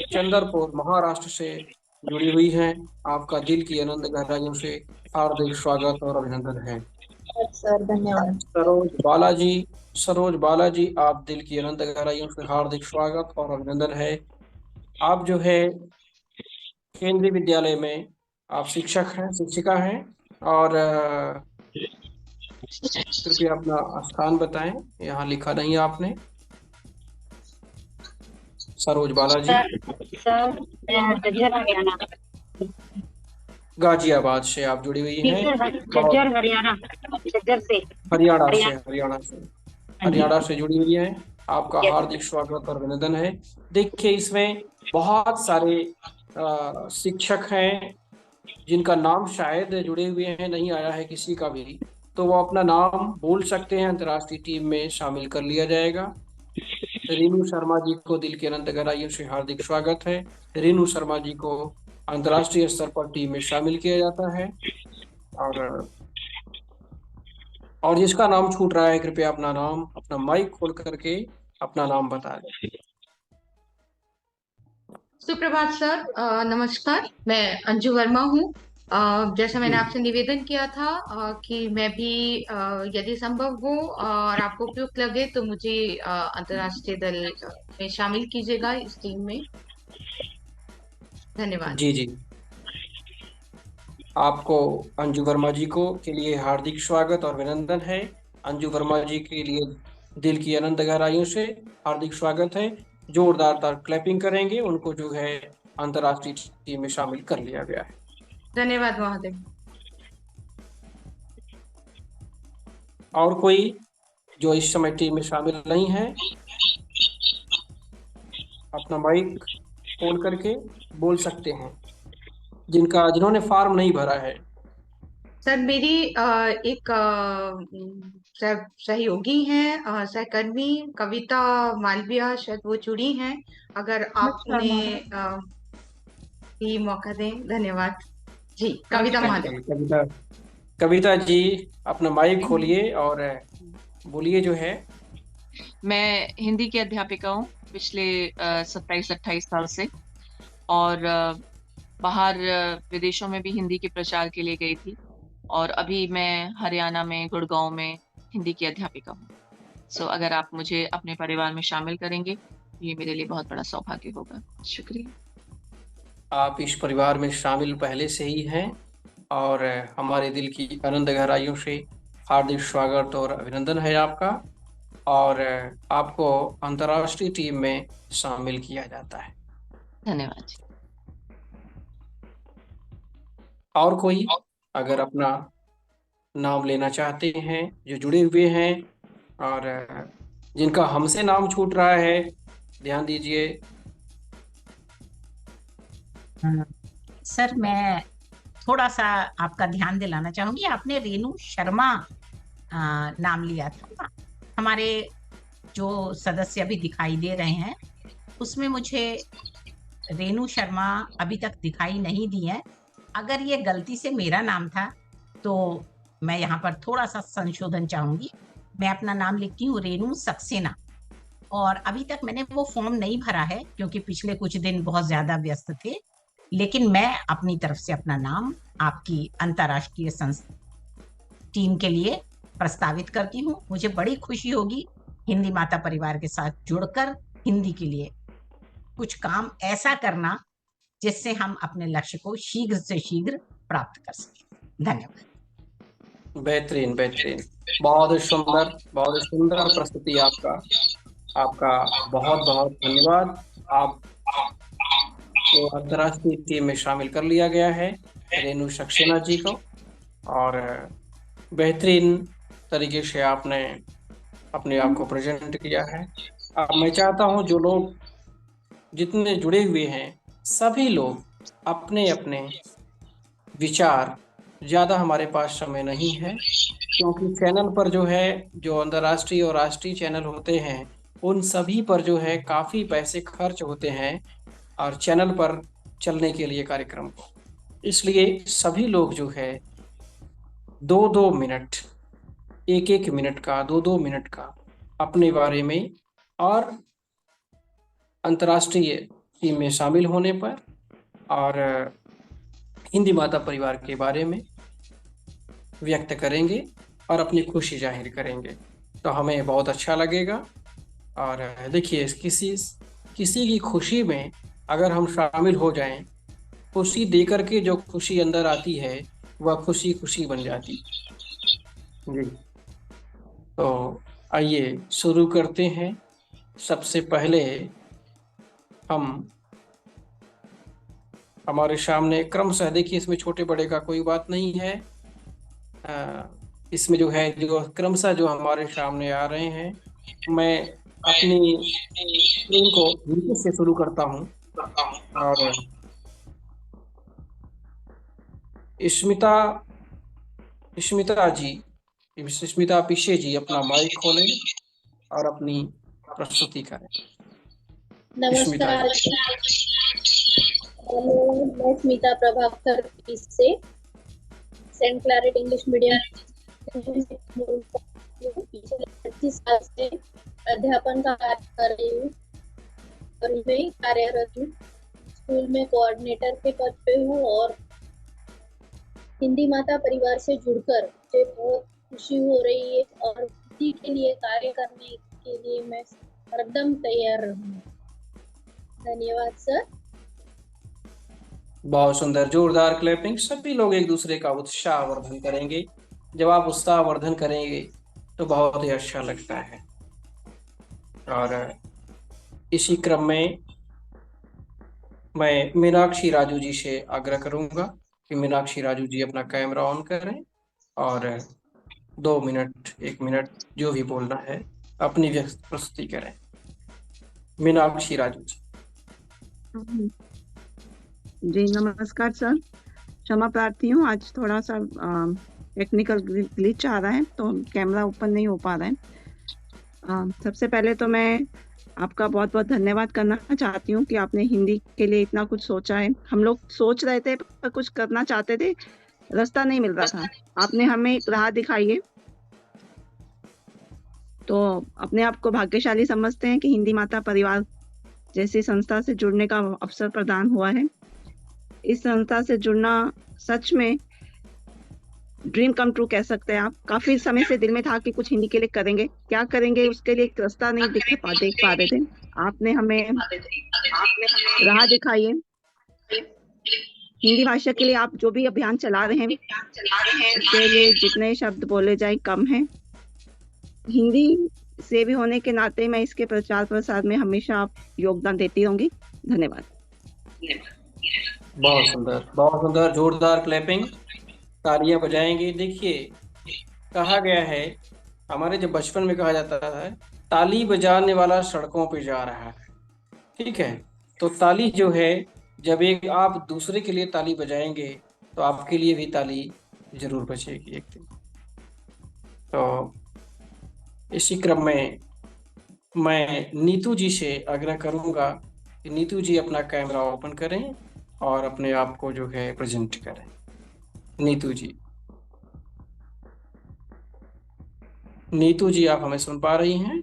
चंद्रपुर महाराष्ट्र से जुड़ी हुई हैं। आपका दिल की अनंत गहराइयों से हार्दिक स्वागत और अभिनंदन है। सर धन्यवाद। सरोज बालाजी, आप दिल की अनंत गहराइयों से हार्दिक स्वागत और अभिनंदन है। आप जो है केंद्रीय विद्यालय में आप शिक्षिका हैं। और कृपया अपना स्थान बताएं, यहाँ लिखा नहीं है आपने। सरोज बालाजी, सर जज्जर हरियाणा। गाजियाबाद से आप जुड़ी हुई हैं। जज्जर हरियाणा, जज्जर से हरियाणा से जुड़ी हुई हैं। आपका Yes, हार्दिक स्वागत और अभिनंदन है। देखिए, इसमें बहुत सारे शिक्षक हैं जिनका नाम शायद जुड़े हुए हैं, नहीं आया है किसी का भी, तो वो अपना नाम बोल सकते हैं, अंतर्राष्ट्रीय टीम में शामिल कर लिया जाएगा। रेणु शर्मा जी को दिल की अनंत गहराइयों से हार्दिक स्वागत है। रेणु शर्मा जी को अंतर्राष्ट्रीय स्तर पर टीम में शामिल किया जाता है। और जिसका नाम छूट रहा है, कृपया अपना नाम, अपना माइक खोल करके अपना नाम बता दें। सुप्रभात सर, नमस्कार। मैं अंजू वर्मा हूँ। जैसा मैंने आपसे निवेदन किया था कि मैं भी यदि संभव हो और आपको उपयुक्त लगे तो मुझे अंतर्राष्ट्रीय दल में शामिल कीजिएगा, इस टीम में। धन्यवाद। जी जी, आपको अंजू वर्मा जी को के लिए हार्दिक स्वागत और अभिनंदन है। अंजू वर्मा जी के लिए दिल की अनंत गहराइयों से हार्दिक स्वागत है। जोरदार क्लैपिंग करेंगे, उनको जो है अंतर्राष्ट्रीय टीम में शामिल कर लिया गया है। धन्यवाद महोदय। और कोई जो इस समय टीम में शामिल नहीं है, अपना माइक खोल करके बोल सकते हैं, जिन्होंने फॉर्म नहीं भरा है। सर, मेरी एक सहयोगी हैं, सहकर्मी कविता मालविया, शायद वो जुड़ी हैं। अगर आप उन्हें भी मौका दें। धन्यवाद जी। कविता महोदय। कविता जी, अपना माइक खोलिए और बोलिए जो है। मैं हिंदी की अध्यापिका हूँ पिछले 27-28 साल से, और बाहर विदेशों में भी हिंदी के प्रचार के लिए गई थी, और अभी मैं हरियाणा में गुड़गांव में हिंदी की अध्यापिका हूँ। सो अगर आप मुझे अपने परिवार में शामिल करेंगे, ये मेरे लिए बहुत बड़ा सौभाग्य होगा। शुक्रिया। आप इस परिवार में शामिल पहले से ही हैं, और हमारे दिल की अनंत गहराइयों से हार्दिक स्वागत और अभिनंदन है आपका, और आपको अंतर्राष्ट्रीय टीम में शामिल किया जाता है। धन्यवाद जी। और कोई अगर अपना नाम लेना चाहते हैं, जो जुड़े हुए हैं और जिनका हमसे नाम छूट रहा है, ध्यान दीजिए। सर, मैं थोड़ा सा आपका ध्यान दिलाना चाहूंगी। आपने रेणु शर्मा नाम लिया था। हमारे जो सदस्य अभी दिखाई दे रहे हैं, उसमें मुझे रेणु शर्मा अभी तक दिखाई नहीं दी है। अगर ये गलती से मेरा नाम था तो मैं यहाँ पर थोड़ा सा संशोधन चाहूंगी। मैं अपना नाम लिखती हूँ रेणु सक्सेना, और अभी तक मैंने वो फॉर्म नहीं भरा है क्योंकि पिछले कुछ दिन बहुत ज्यादा व्यस्त थे। लेकिन मैं अपनी तरफ से अपना नाम आपकी अंतर्राष्ट्रीय टीम के लिए प्रस्तावित करती हूँ। मुझे बड़ी खुशी होगी हिंदी माता परिवार के साथ जुड़कर हिंदी के लिए कुछ काम ऐसा करना जिससे हम अपने लक्ष्य को शीघ्र से शीघ्र प्राप्त कर सकें। धन्यवाद। बेहतरीन बेहतरीन, बहुत सुंदर प्रस्तुति आपका बहुत बहुत धन्यवाद। आप तो अंतर्राष्ट्रीय टीम में शामिल कर लिया गया है रेणु सक्सेना जी को, और बेहतरीन तरीके से आपने अपने आप को प्रेजेंट किया है। अब मैं चाहता हूं जो लोग जितने जुड़े हुए हैं, सभी लोग अपने अपने विचार, ज़्यादा हमारे पास समय नहीं है क्योंकि चैनल पर जो है, जो अंतर्राष्ट्रीय और राष्ट्रीय चैनल होते हैं, उन सभी पर जो है काफ़ी पैसे खर्च होते हैं और चैनल पर चलने के लिए कार्यक्रम को, इसलिए सभी लोग जो है 2-2 मिनट, 1-1 मिनट का, 2-2 मिनट का अपने बारे में और अंतर्राष्ट्रीय टीम में शामिल होने पर और हिंदी माता परिवार के बारे में व्यक्त करेंगे और अपनी खुशी जाहिर करेंगे, तो हमें बहुत अच्छा लगेगा। और देखिए, किसी की खुशी में अगर हम शामिल हो जाएं, खुशी देकर के जो खुशी अंदर आती है वह खुशी खुशी बन जाती जी। तो आइए शुरू करते हैं। सबसे पहले हमारे सामने क्रमशः, देखिए इसमें छोटे बड़े का कोई बात नहीं है, इसमें जो है जो क्रमशः जो हमारे सामने आ रहे हैं, मैं अपनी स्क्रीन को नीचे से शुरू करता हूँ और स्मिता स्मिता जी स्मिता पिशे जी अपना माइक खोलें और अपनी प्रस्तुति करें। स्मिता नमस्कार। जी। हेलो, मैं स्मिता प्रभाकर से सेंट क्लैरेट इंग्लिश मीडियम पिछले 25 साल से अध्यापन का कार्य कर रही हूँ और मैं कार्यरत हूँ। स्कूल में कोऑर्डिनेटर के पद पे हूँ और हिंदी माता परिवार से जुड़कर मुझे बहुत खुशी हो रही है और हिंदी के लिए कार्य करने के लिए मैं हरदम तैयार रहूँ। धन्यवाद सर। बहुत सुंदर, जोरदार क्लैपिंग। सभी लोग एक दूसरे का उत्साह वर्धन करेंगे। जब आप उत्साह वर्धन करेंगे तो बहुत ही अच्छा लगता है। और इसी क्रम में मैं मीनाक्षी राजू जी से आग्रह करूंगा कि मीनाक्षी राजू जी अपना कैमरा ऑन करें और 2 मिनट 1 मिनट जो भी बोलना है अपनी प्रस्तुति करें। मीनाक्षी राजू जी। जी नमस्कार सर, क्षमा प्रार्थी हूँ। आज थोड़ा सा टेक्निकल ग्लिच आ रहा है तो कैमरा ओपन नहीं हो पा रहा है। सबसे पहले तो मैं आपका बहुत बहुत धन्यवाद करना चाहती हूँ कि आपने हिंदी के लिए इतना कुछ सोचा है। हम लोग सोच रहे थे पर कुछ करना चाहते थे, रास्ता नहीं मिल रहा था। आपने हमें एक राह दिखाई है तो अपने आप को भाग्यशाली समझते हैं कि हिंदी माता परिवार जैसी संस्था से जुड़ने का अवसर प्रदान हुआ है। इस संस्था से जुड़ना सच में ड्रीम कम ट्रू कह सकते हैं आप। काफी समय से दिल में था कि कुछ हिंदी के लिए करेंगे, क्या करेंगे उसके लिए एक रास्ता नहीं देख पा रहे थे। आपने हमें राह दिखाई है। हिंदी भाषा के लिए आप जो भी अभियान चला रहे हैं उसके लिए जितने शब्द बोले जाए कम है। हिंदी से भी होने के नाते मैं इसके प्रचार प्रसार में हमेशा आप योगदान देती रहूंगी। धन्यवाद। बहुत सुंदर, बहुत सुंदर, जोरदार क्लैपिंग, तालियां बजाएंगे। देखिए, कहा गया है, हमारे जब बचपन में कहा जाता है ताली बजाने वाला सड़कों पे जा रहा है। ठीक है, तो ताली जो है, जब एक आप दूसरे के लिए ताली बजाएंगे तो आपके लिए भी ताली जरूर बजेगी एक दिन। तो इसी क्रम में मैं नीतू जी से आग्रह करूंगा कि नीतू जी अपना कैमरा ओपन करें और अपने आप को जो है प्रेजेंट करें। नीतू जी, नीतू जी आप हमें सुन पा रही हैं?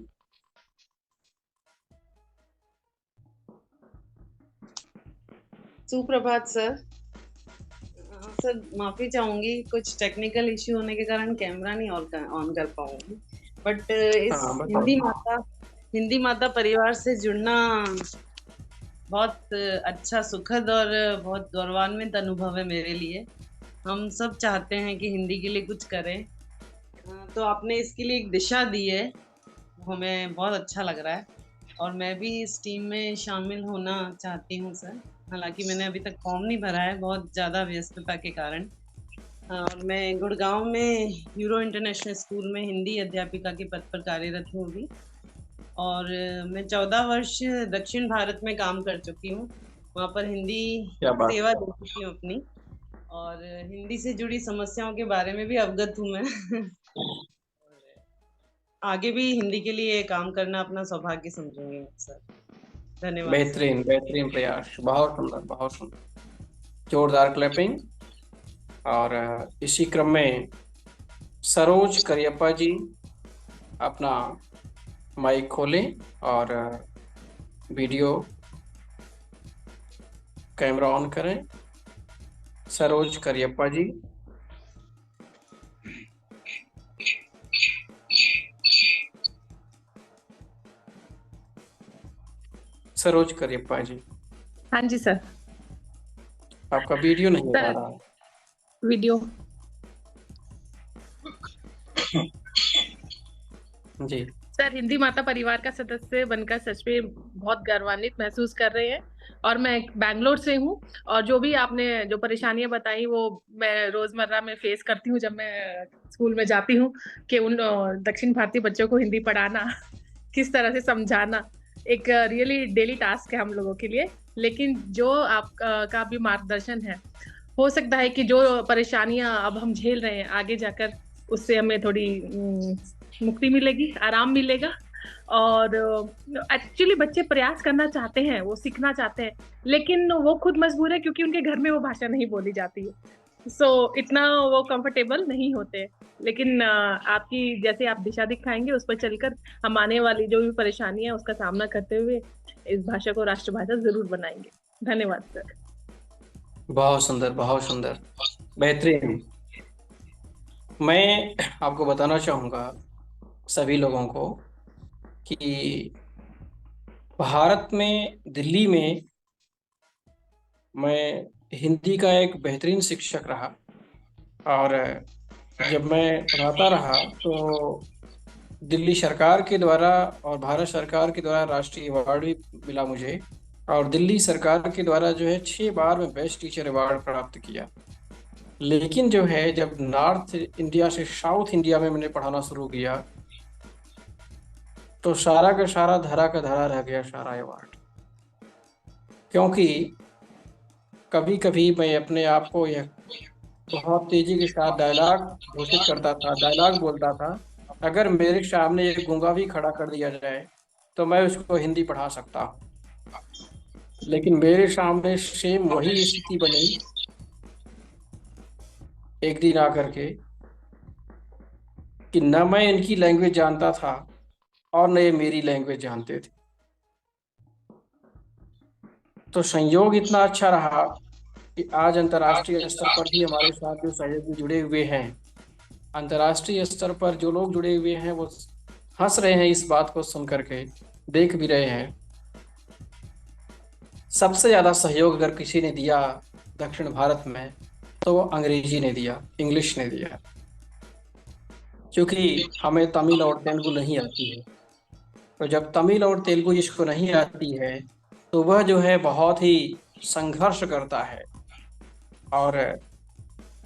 सुप्रभात सर। सर माफी चाहूंगी, कुछ टेक्निकल इश्यू होने के कारण कैमरा नहीं ऑन कर पाऊंगी। बट इस हिंदी माता परिवार से जुड़ना बहुत अच्छा, सुखद और बहुत गौरवान्वित अनुभव है मेरे लिए। हम सब चाहते हैं कि हिंदी के लिए कुछ करें, तो आपने इसके लिए एक दिशा दी है, हमें बहुत अच्छा लग रहा है और मैं भी इस टीम में शामिल होना चाहती हूँ सर। हालांकि मैंने अभी तक फॉर्म नहीं भरा है, बहुत ज़्यादा व्यस्तता के कारण। और मैं गुड़गांव में यूरो इंटरनेशनल स्कूल में हिंदी अध्यापिका के पद पर कार्यरत हूँ अभी। और मैं 14 वर्ष दक्षिण भारत में काम कर चुकी हूँ, वहाँ पर हिंदी सेवा दे चुकी हूँ अपनी, और हिंदी से जुड़ी समस्याओं के बारे में भी अवगत हूँ मैं। आगे भी हिंदी के लिए काम करना अपना सौभाग्य समझूंगी सर। धन्यवाद। बेहतरीन, बेहतरीन प्रयास, बहुत सुंदर, बहुत सुंदर, जोरदार क्लैपिंग। और इसी क्रम में सरोज करियप्पा जी अपना माइक खोलें और वीडियो कैमरा ऑन करें। सरोज करियप्पा जी। सरोज करियप्पा जी। हाँ जी सर। आपका वीडियो नहीं आ रहा है। वीडियो जी सर, हिंदी माता परिवार का सदस्य बनकर सच में बहुत गर्वान्वित महसूस कर रहे हैं। और मैं बैंगलोर से हूँ और जो भी आपने जो परेशानियां बताई वो मैं रोजमर्रा में फेस करती हूँ जब मैं स्कूल में जाती हूँ कि उन दक्षिण भारतीय बच्चों को हिंदी पढ़ाना। किस तरह से समझाना एक रियली डेली टास्क है हम लोगों के लिए। लेकिन जो आपका भी मार्गदर्शन है, हो सकता है कि जो परेशानियां अब हम झेल रहे हैं आगे जाकर उससे हमें थोड़ी मुक्ति मिलेगी, आराम मिलेगा। और एक्चुअली बच्चे प्रयास करना चाहते हैं, वो सीखना चाहते हैं, लेकिन वो खुद मजबूर है क्योंकि उनके घर में वो भाषा नहीं बोली जाती है। इतना वो कंफर्टेबल नहीं होते। लेकिन आपकी जैसे आप दिशा दिखाएंगे उस पर चलकर हम आने वाली जो भी परेशानी है उसका सामना करते हुए इस भाषा को राष्ट्रभाषा जरूर बनाएंगे। धन्यवाद सर। बहुत सुंदर, बहुत सुंदर, बेहतरीन। मैं आपको बताना चाहूँगा सभी लोगों को कि भारत में, दिल्ली में मैं हिंदी का एक बेहतरीन शिक्षक रहा। और जब मैं पढ़ाता रहा तो दिल्ली सरकार के द्वारा और भारत सरकार के द्वारा राष्ट्रीय अवार्ड भी मिला मुझे। और दिल्ली सरकार के द्वारा जो है 6 बार में बेस्ट टीचर अवार्ड प्राप्त किया। लेकिन जो है जब नॉर्थ इंडिया से साउथ इंडिया में मैंने पढ़ाना शुरू किया तो सारा का सारा धरा का धरा रह गया सारा अवार्ड। क्योंकि कभी कभी मैं अपने आप को यह बहुत तेजी के साथ डायलॉग घोषित करता था, डायलॉग बोलता था। अगर मेरे सामने एक गूंगा भी खड़ा कर दिया जाए तो मैं उसको हिंदी पढ़ा सकता हूँ। लेकिन मेरे सामने सेम वही स्थिति बनी एक दिन आकर के कि न मैं इनकी लैंग्वेज जानता था और न ये मेरी लैंग्वेज जानते थे। तो संयोग इतना अच्छा रहा कि आज अंतर्राष्ट्रीय स्तर पर भी हमारे साथ जो सहयोगी जुड़े हुए हैं, अंतर्राष्ट्रीय स्तर पर जो लोग जुड़े हुए हैं वो हंस रहे हैं इस बात को सुन करके, देख भी रहे हैं। सबसे ज़्यादा सहयोग अगर किसी ने दिया दक्षिण भारत में तो वो अंग्रेजी ने दिया, इंग्लिश ने दिया। क्योंकि हमें तमिल और तेलुगु नहीं आती है, तो जब तमिल और तेलुगु जिसको नहीं आती है तो वह जो है बहुत ही संघर्ष करता है, और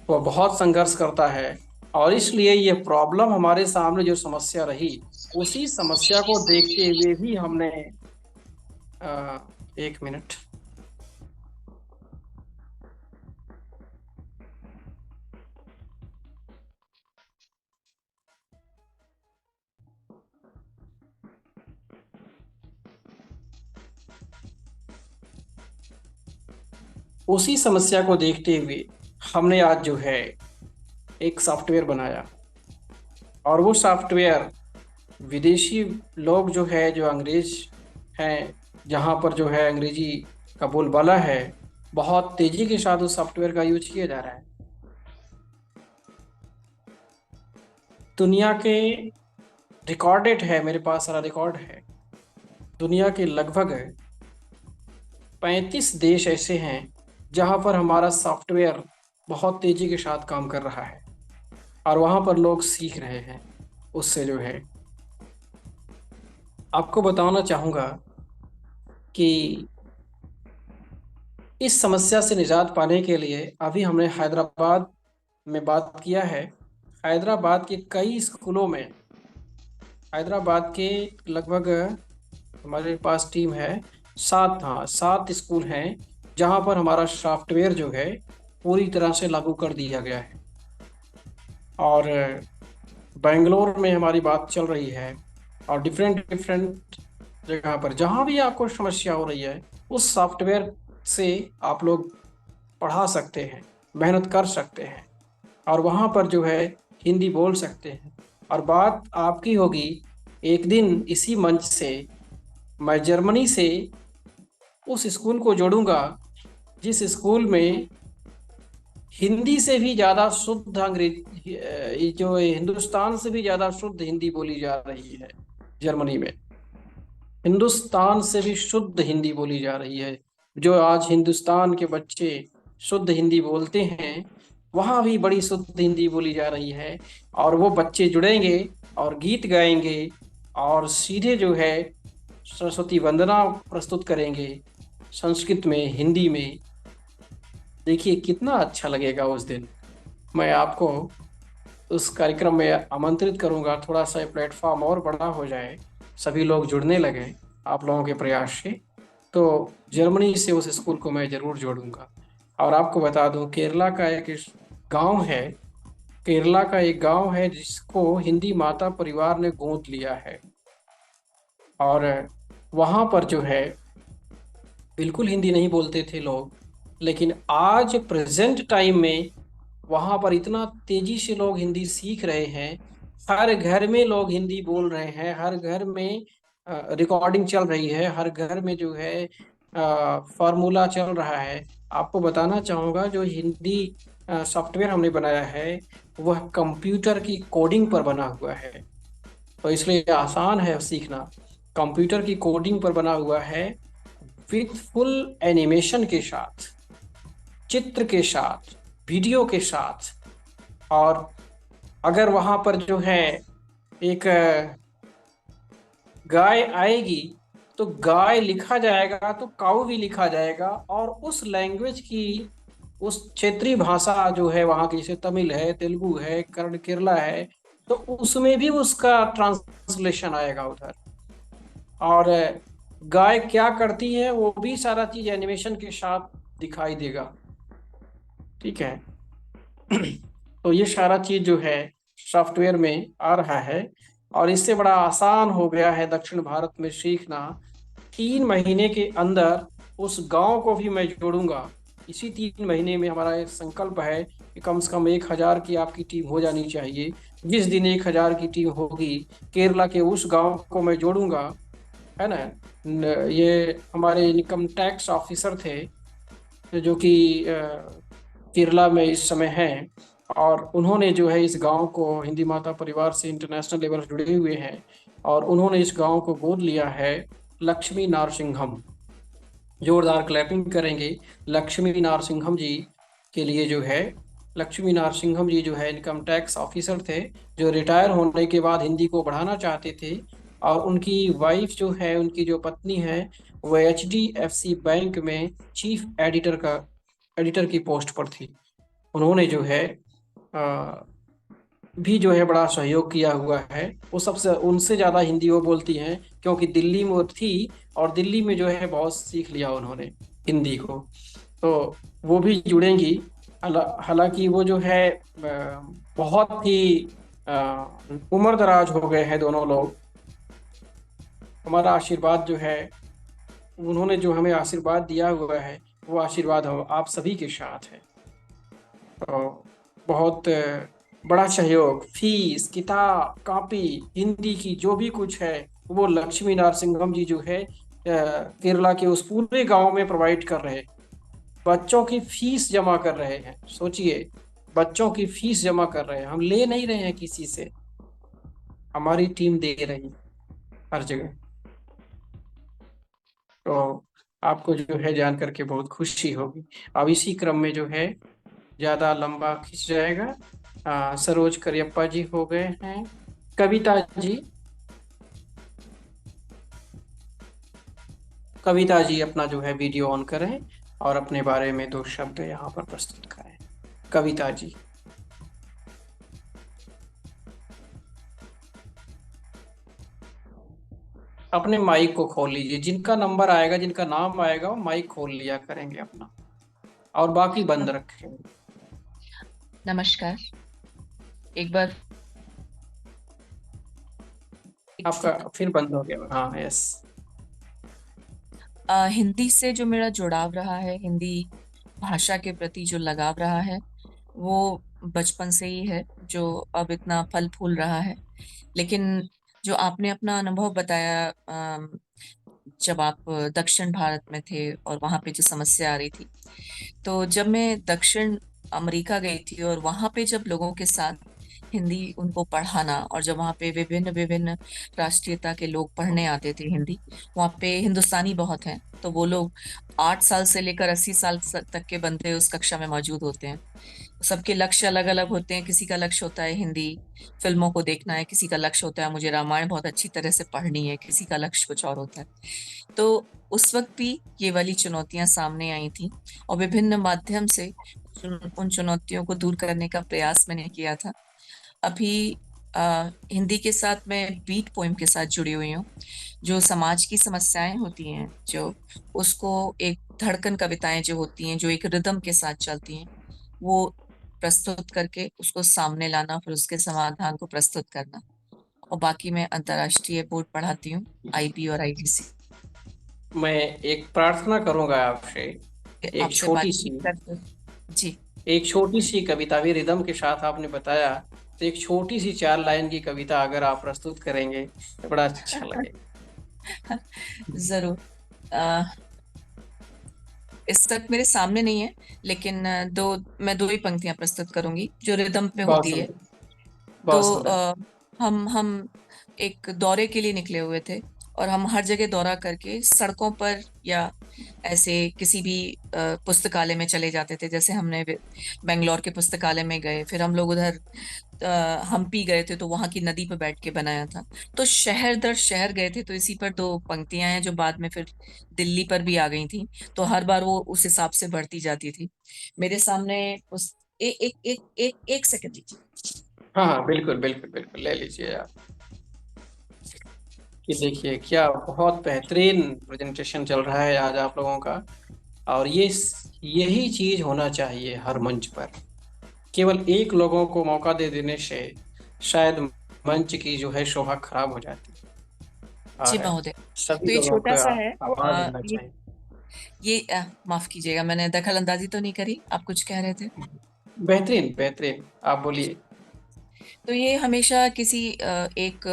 वह बहुत संघर्ष करता है। और इसलिए ये प्रॉब्लम हमारे सामने जो समस्या रही, उसी समस्या को देखते हुए भी हमने एक मिनट, उसी समस्या को देखते हुए हमने आज जो है एक सॉफ्टवेयर बनाया। और वो सॉफ्टवेयर विदेशी लोग जो है, जो अंग्रेज हैं, जहाँ पर जो है अंग्रेजी का बोलबाला है, बहुत तेजी के साथ उस सॉफ्टवेयर का यूज किया जा रहा है। दुनिया के रिकॉर्डेड है, मेरे पास सारा रिकॉर्ड है, दुनिया के लगभग 35 देश ऐसे हैं जहाँ पर हमारा सॉफ्टवेयर बहुत तेजी के साथ काम कर रहा है और वहाँ पर लोग सीख रहे हैं उससे। जो है आपको बताना चाहूँगा कि इस समस्या से निजात पाने के लिए अभी हमने हैदराबाद में बात किया है। हैदराबाद के कई स्कूलों में, हैदराबाद के लगभग हमारे पास टीम है 7 स्कूल हैं जहाँ पर हमारा सॉफ्टवेयर जो है पूरी तरह से लागू कर दिया गया है। और बेंगलोर में हमारी बात चल रही है, और डिफरेंट जगह पर जहाँ भी आपको समस्या हो रही है उस सॉफ्टवेयर से आप लोग पढ़ा सकते हैं, मेहनत कर सकते हैं, और वहाँ पर जो है हिंदी बोल सकते हैं। और बात आपकी होगी, एक दिन इसी मंच से मैं जर्मनी से उस स्कूल को जोड़ूंगा जिस स्कूल में हिंदी से भी ज़्यादा शुद्ध अंग्रेजी, जो हिंदुस्तान से भी ज़्यादा शुद्ध हिंदी बोली जा रही है। जर्मनी में हिंदुस्तान से भी शुद्ध हिंदी बोली जा रही है। जो आज हिंदुस्तान के बच्चे शुद्ध हिंदी बोलते हैं, वहाँ भी बड़ी शुद्ध हिंदी बोली जा रही है। और वो बच्चे जुड़ेंगे और गीत गाएंगे और सीधे जो है सरस्वती वंदना प्रस्तुत करेंगे संस्कृत में, हिंदी में। देखिए कितना अच्छा लगेगा उस दिन। मैं आपको उस कार्यक्रम में आमंत्रित करूंगा, थोड़ा सा प्लेटफॉर्म और बड़ा हो जाए सभी लोग जुड़ने लगे आप लोगों के प्रयास से, तो जर्मनी से उस स्कूल को मैं ज़रूर जोड़ूंगा। और आपको बता दूं, केरला का एक गांव है, केरला का एक गांव है जिसको हिंदी माता परिवार ने गोद लिया है। और वहाँ पर जो है बिल्कुल हिंदी नहीं बोलते थे लोग, लेकिन आज प्रेजेंट टाइम में वहाँ पर इतना तेजी से लोग हिंदी सीख रहे हैं। हर घर में लोग हिंदी बोल रहे हैं, हर घर में रिकॉर्डिंग चल रही है, हर घर में जो है फार्मूला चल रहा है। आपको बताना चाहूँगा, जो हिंदी सॉफ्टवेयर हमने बनाया है वह कंप्यूटर की कोडिंग पर बना हुआ है, तो इसलिए आसान है सीखना। कंप्यूटर की कोडिंग पर बना हुआ है, विथ फुल एनिमेशन के साथ, चित्र के साथ, वीडियो के साथ। और अगर वहाँ पर जो है एक गाय आएगी तो गाय लिखा जाएगा, तो काऊ भी लिखा जाएगा, और उस लैंग्वेज की, उस क्षेत्रीय भाषा जो है वहाँ की, जैसे तमिल है, तेलुगु है, कन्नड़, केरला है, तो उसमें भी उसका ट्रांसलेशन आएगा उधर। और गाय क्या करती है वो भी सारा चीज एनिमेशन के साथ दिखाई देगा। ठीक है। तो ये सारा चीज जो है सॉफ्टवेयर में आ रहा है, और इससे बड़ा आसान हो गया है दक्षिण भारत में सीखना। 3 महीने के अंदर उस गांव को भी मैं जोड़ूंगा। इसी 3 महीने में हमारा एक संकल्प है कि कम से कम 1000 की आपकी टीम हो जानी चाहिए। जिस दिन 1000 की टीम होगी, केरला के उस गांव को मैं जोड़ूंगा, है ना। ये हमारे इनकम टैक्स ऑफिसर थे जो कि केरला में इस समय हैं, और उन्होंने जो है इस गांव को, हिंदी माता परिवार से इंटरनेशनल लेवल से जुड़े हुए हैं, और उन्होंने इस गांव को गोद लिया है लक्ष्मी नारसिंघम। जोरदार क्लैपिंग करेंगे लक्ष्मी नारसिंघम जी के लिए। जो है लक्ष्मी नारसिंघम जी जो है इनकम टैक्स ऑफिसर थे, जो रिटायर होने के बाद हिंदी को बढ़ाना चाहते थे। और उनकी वाइफ जो है, उनकी जो पत्नी है, वह HDFC बैंक में चीफ एडिटर की पोस्ट पर थी। उन्होंने जो है भी जो है बड़ा सहयोग किया हुआ है। वो सबसे, उनसे ज़्यादा हिंदी वो बोलती हैं, क्योंकि दिल्ली में वो थी, और दिल्ली में जो है बहुत सीख लिया उन्होंने हिंदी को। तो वो भी जुड़ेंगी। हालांकि वो जो है बहुत ही उम्र दराज हो गए हैं दोनों लोग। हमारा आशीर्वाद जो है, उन्होंने जो हमें आशीर्वाद दिया हुआ है, वो आशीर्वाद हम आप सभी के साथ है। तो बहुत बड़ा सहयोग, फीस, किताब, कॉपी, हिंदी की जो भी कुछ है, वो लक्ष्मी नारसिंघम जी जो है केरला के उस पूरे गांव में प्रोवाइड कर रहे हैं। बच्चों की फीस जमा कर रहे हैं। सोचिए, बच्चों की फीस जमा कर रहे हैं। हम ले नहीं रहे हैं किसी से, हमारी टीम दे रही है हर जगह। तो आपको जो है जान करके बहुत खुशी होगी। अब इसी क्रम में जो है, ज़्यादा लंबा खिंच जाएगा। सरोज करियप्पा जी हो गए हैं। कविता जी, कविता जी अपना जो है वीडियो ऑन करें और अपने बारे में 2 शब्द यहाँ पर प्रस्तुत करें। कविता जी। अपने माइक को खोल लीजिए। जिनका नंबर आएगा, जिनका नाम आएगा, वो माइक खोल लिया करेंगे अपना, और बाकी बंद रखेंगे। नमस्कार। एक बार आपका फिर बंद हो गया। हाँ, यस। हिंदी से जो मेरा जुड़ाव रहा है, हिंदी भाषा के प्रति जो लगाव रहा है, वो बचपन से ही है, जो अब इतना फल फूल रहा है। लेकिन जो आपने अपना अनुभव बताया, जब आप दक्षिण भारत में थे और वहाँ पे जो समस्या आ रही थी, तो जब मैं दक्षिण अमेरिका गई थी और वहाँ पे जब लोगों के साथ हिंदी उनको पढ़ाना, और जब वहाँ पे विभिन्न विभिन्न राष्ट्रीयता के लोग पढ़ने आते थे हिंदी, वहाँ पे हिंदुस्तानी बहुत हैं, तो वो लोग 8 साल से लेकर 80 साल तक के बंदे उस कक्षा में मौजूद होते हैं। सबके लक्ष्य अलग अलग होते हैं। किसी का लक्ष्य होता है हिंदी फिल्मों को देखना है, किसी का लक्ष्य होता है मुझे रामायण बहुत अच्छी तरह से पढ़नी है, किसी का लक्ष्य कुछ और होता है। तो उस वक्त भी ये वाली चुनौतियां सामने आई थी, और विभिन्न माध्यम से उन चुनौतियों को दूर करने का प्रयास मैंने किया था। अभी हिंदी के साथ मैं बीट पोएम के साथ जुड़ी हुई हूँ, जो समाज की समस्याएं होती हैं, जो उसको एक धड़कन कविताएं जो होती हैं, जो एक रिदम के साथ चलती हैं, वो प्रस्तुत करके उसको सामने लाना, फिर उसके समाधान को प्रस्तुत करना। और बाकी मैं अंतर्राष्ट्रीय बोर्ड पढ़ाती हूँ, IB और IGC। मैं एक प्रार्थना करूंगा आपसे, एक आपसे छोटी सी बातचीत करते जी। एक छोटी सी कविता भी रिदम के साथ आपने बताया, तो एक छोटी सी 4 लाइन की कविता अगर आप प्रस्तुत करेंगे तो बड़ा अच्छा लगेगा। जरूर। इस तक मेरे सामने नहीं है, लेकिन मैं दो ही पंक्तियां प्रस्तुत करूंगी जो रिदम पे बहुत होती है। सुंदर, तो बहुत सुंदर। हम एक दौरे के लिए निकले हुए थे, और हम हर जगह दौरा करके सड़कों पर या ऐसे किसी भी पुस्तकालय में चले जाते थे। जैसे हमने बेंगलोर के पुस्तकालय में गए, फिर हम लोग उधर हम्पी गए थे, तो वहां की नदी पर बैठ के बनाया था। तो शहर दर शहर गए थे, तो इसी पर दो पंक्तियां हैं जो बाद में फिर दिल्ली पर भी आ गई थी। तो हर बार वो उस हिसाब से बढ़ती जाती थी। मेरे सामने उस एक एक एक एक एक सेकंड दीजिए। हाँ हाँ, बिल्कुल बिल्कुल बिल्कुल, ले लीजिए आप। कि देखिए क्या बहुत बेहतरीन प्रेजेंटेशन चल रहा है आज आप लोगों का, और यही चीज होना चाहिए हर मंच पर। केवल एक लोगों को मौका दे देने से शायद मंच की जो है शोभा खराब हो जाती है, जी और महोदय। सभी तो ये लोगों छोटा को सा है। आवाज देना ये चाहिए। माफ कीजिएगा, मैंने दखल अंदाजी तो नहीं करी, आप कुछ कह रहे थे? बेहतरीन बेहतरीन, आप बोलिए। तो ये हमेशा किसी एक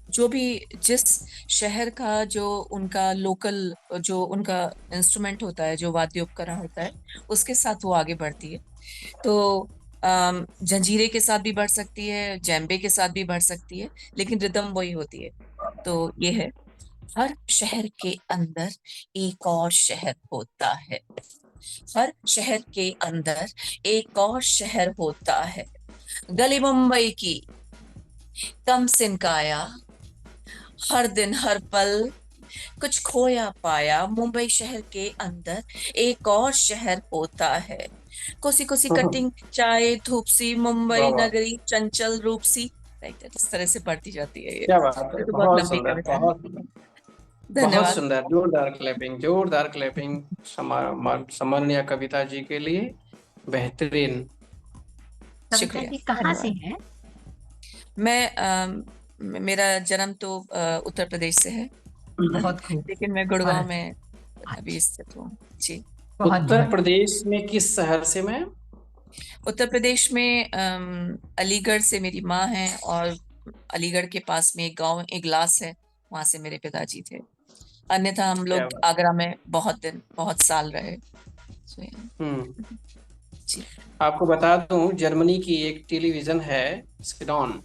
जो भी जिस शहर का जो उनका लोकल जो उनका इंस्ट्रूमेंट होता है, जो वाद्य उपकरण होता है, उसके साथ वो आगे बढ़ती है। तो जंजीरे के साथ भी बढ़ सकती है, जैम्बे के साथ भी बढ़ सकती है, लेकिन रिदम वही होती है। तो ये है, हर शहर के अंदर एक और शहर होता है। हर शहर के अंदर एक और शहर होता है। गली मुंबई की कम सिनकाया, हर दिन हर पल कुछ खोया पाया। मुंबई शहर के अंदर एक और शहर होता है। कोसी कोसी कटिंग चाय धूप सी, वाह मुंबई वाह, नगरी चंचल रूप सी। राइट, इस तरह से बढ़ती जाती है क्या बात है, ये तो बहुत बहुत लंबी सुंदर कविता है। बहुत सुंदर। बहुत धन्यवाद। सुंदर, जोरदार क्लैपिंग, जोरदार क्लैपिंग सम्माननीय कविता जी के लिए। बेहतरीन। कविता शुक्रिया, जी कहाँ से धन्यवाद। है? मेरा जन्म तो उत्तर प्रदेश से है, बहुत खूब। लेकिन मैं और गुड़गांव में अभी अच्छा, स्थित हूँ जी। बहुत उत्तर बहुत प्रदेश में किस शहर से मैं? उत्तर प्रदेश में अलीगढ़ से मेरी माँ है, और अलीगढ़ के पास में एक गांव इगलास है, वहां से मेरे पिताजी थे। अन्यथा हम क्या लोग बात। आगरा में बहुत साल रहे। So, yeah, हम्म। जी। आपको बता दूं, जर्मनी की एक टेलीविजन है सिडॉन,